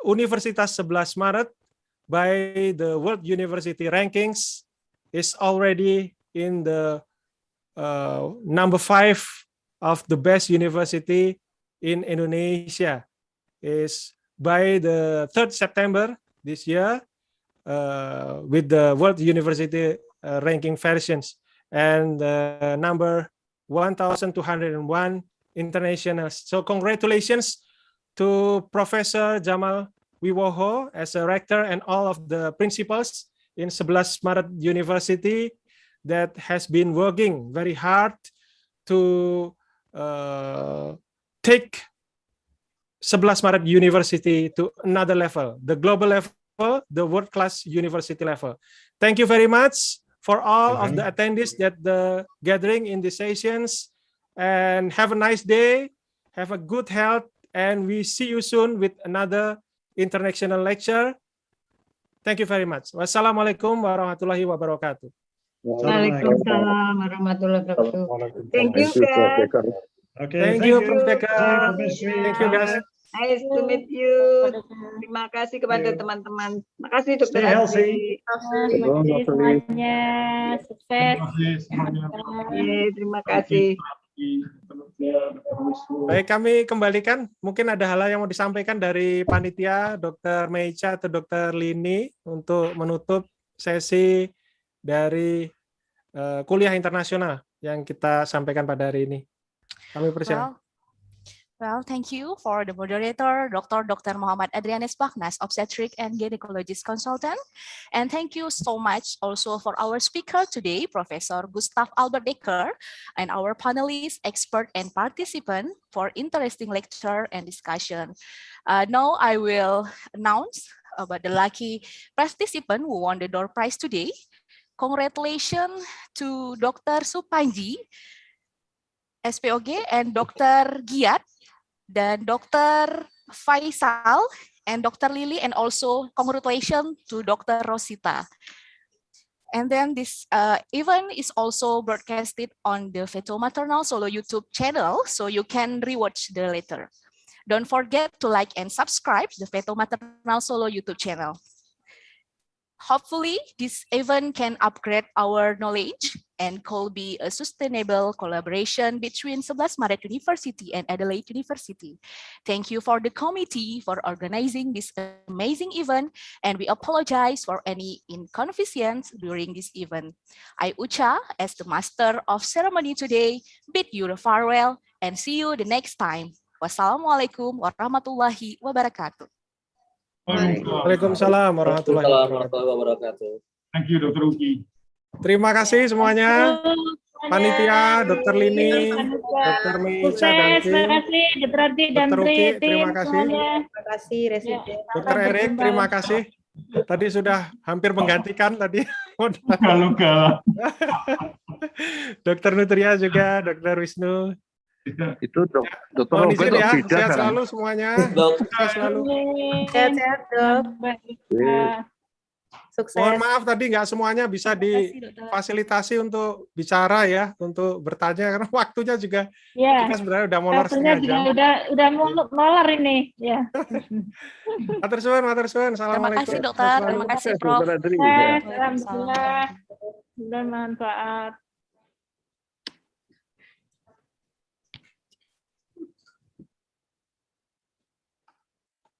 Universitas 11 Maret by the World University Rankings is already in the number 5 of the best university in Indonesia. Is by the 3rd September this year with the World University ranking versions, and number 1,201 international. So congratulations to Professor Jamal Wiwoho as a rector and all of the principals in 11 Maret University that has been working very hard to take 11 Maret University to another level, the global level, the world-class university level. Thank you very much for all of the attendees at the gathering in the sessions, and have a nice day, have a good health, and we see you soon with another international lecture. Thank you very much. Wassalamualaikum warahmatullahi wabarakatuh. Waalaikumsalam warahmatullahi wabarakatuh. Thank you, guys. Okay, thank you, Prof. Dekker. Thank you, guys. Nice to meet you. Terima kasih kepada teman-teman. Terima kasih, Dr. Stay healthy. Terima kasih semuanya. Sukses. Terima kasih. Baik, kami kembalikan. Mungkin ada hal yang mau disampaikan dari panitia, Dr. Meica atau Dr. Lini, untuk menutup sesi dari kuliah internasional yang kita sampaikan pada hari ini. Kami persilakan. Well, thank you for the moderator, Dr. Muhammad Adrianus Bakhnas, obstetric and gynecologist consultant. And thank you so much also for our speaker today, Professor Gustav Albert Dekker, and our panelists, expert and participant for interesting lecture and discussion. Now I will announce about the lucky participant who won the door prize today. Congratulations to Dr. Supanji, SPOG, and Dr. Giat, dan Dr. Faisal, and Dr. Lily, and also congratulations to Dr. Rosita. And then this event is also broadcasted on the Fetal Maternal Solo YouTube channel, so you can rewatch the later. Don't forget to like and subscribe the Fetal Maternal Solo YouTube channel. Hopefully, this event can upgrade our knowledge and could be a sustainable collaboration between 11 Maret University and Adelaide University. Thank you for the committee for organizing this amazing event, and we apologize for any inconvenience during this event. I, Ucha, as the master of ceremony today, bid you farewell and see you the next time. Wassalamualaikum warahmatullahi wabarakatuh. Waalaikumsalam warahmatullahi wabarakatuh. Thank you, Dr. Uki. Terima kasih semuanya. Panitia, Dr. Lini, Dr. Mica, dan tim. Terima kasih, Dr. Arti dan Dr. Uki, tim terima kasih. semuanya. Terima kasih, Residen. Dr. Erik, terima kasih. Tadi sudah hampir menggantikan tadi. Luka-luka. Dr. Nutria juga, Dr. Wisnu. Itu Dr. Mohon Robert izin ya, beda sehat kan? selalu semuanya. Sehat selalu. Sehat-sehat, Dok. Sukses. Mohon maaf tadi nggak semuanya bisa difasilitasi untuk bicara ya, untuk bertanya karena waktunya juga Ya, kita sebenarnya udah molor waktunya setengah juga jam. udah molor ini. Ya. Matur suwun, matur suwun. Terima Assalamualaikum. kasih dokter, terima kasih Prof. Dr. Adri. Alhamdulillah, bermanfaat.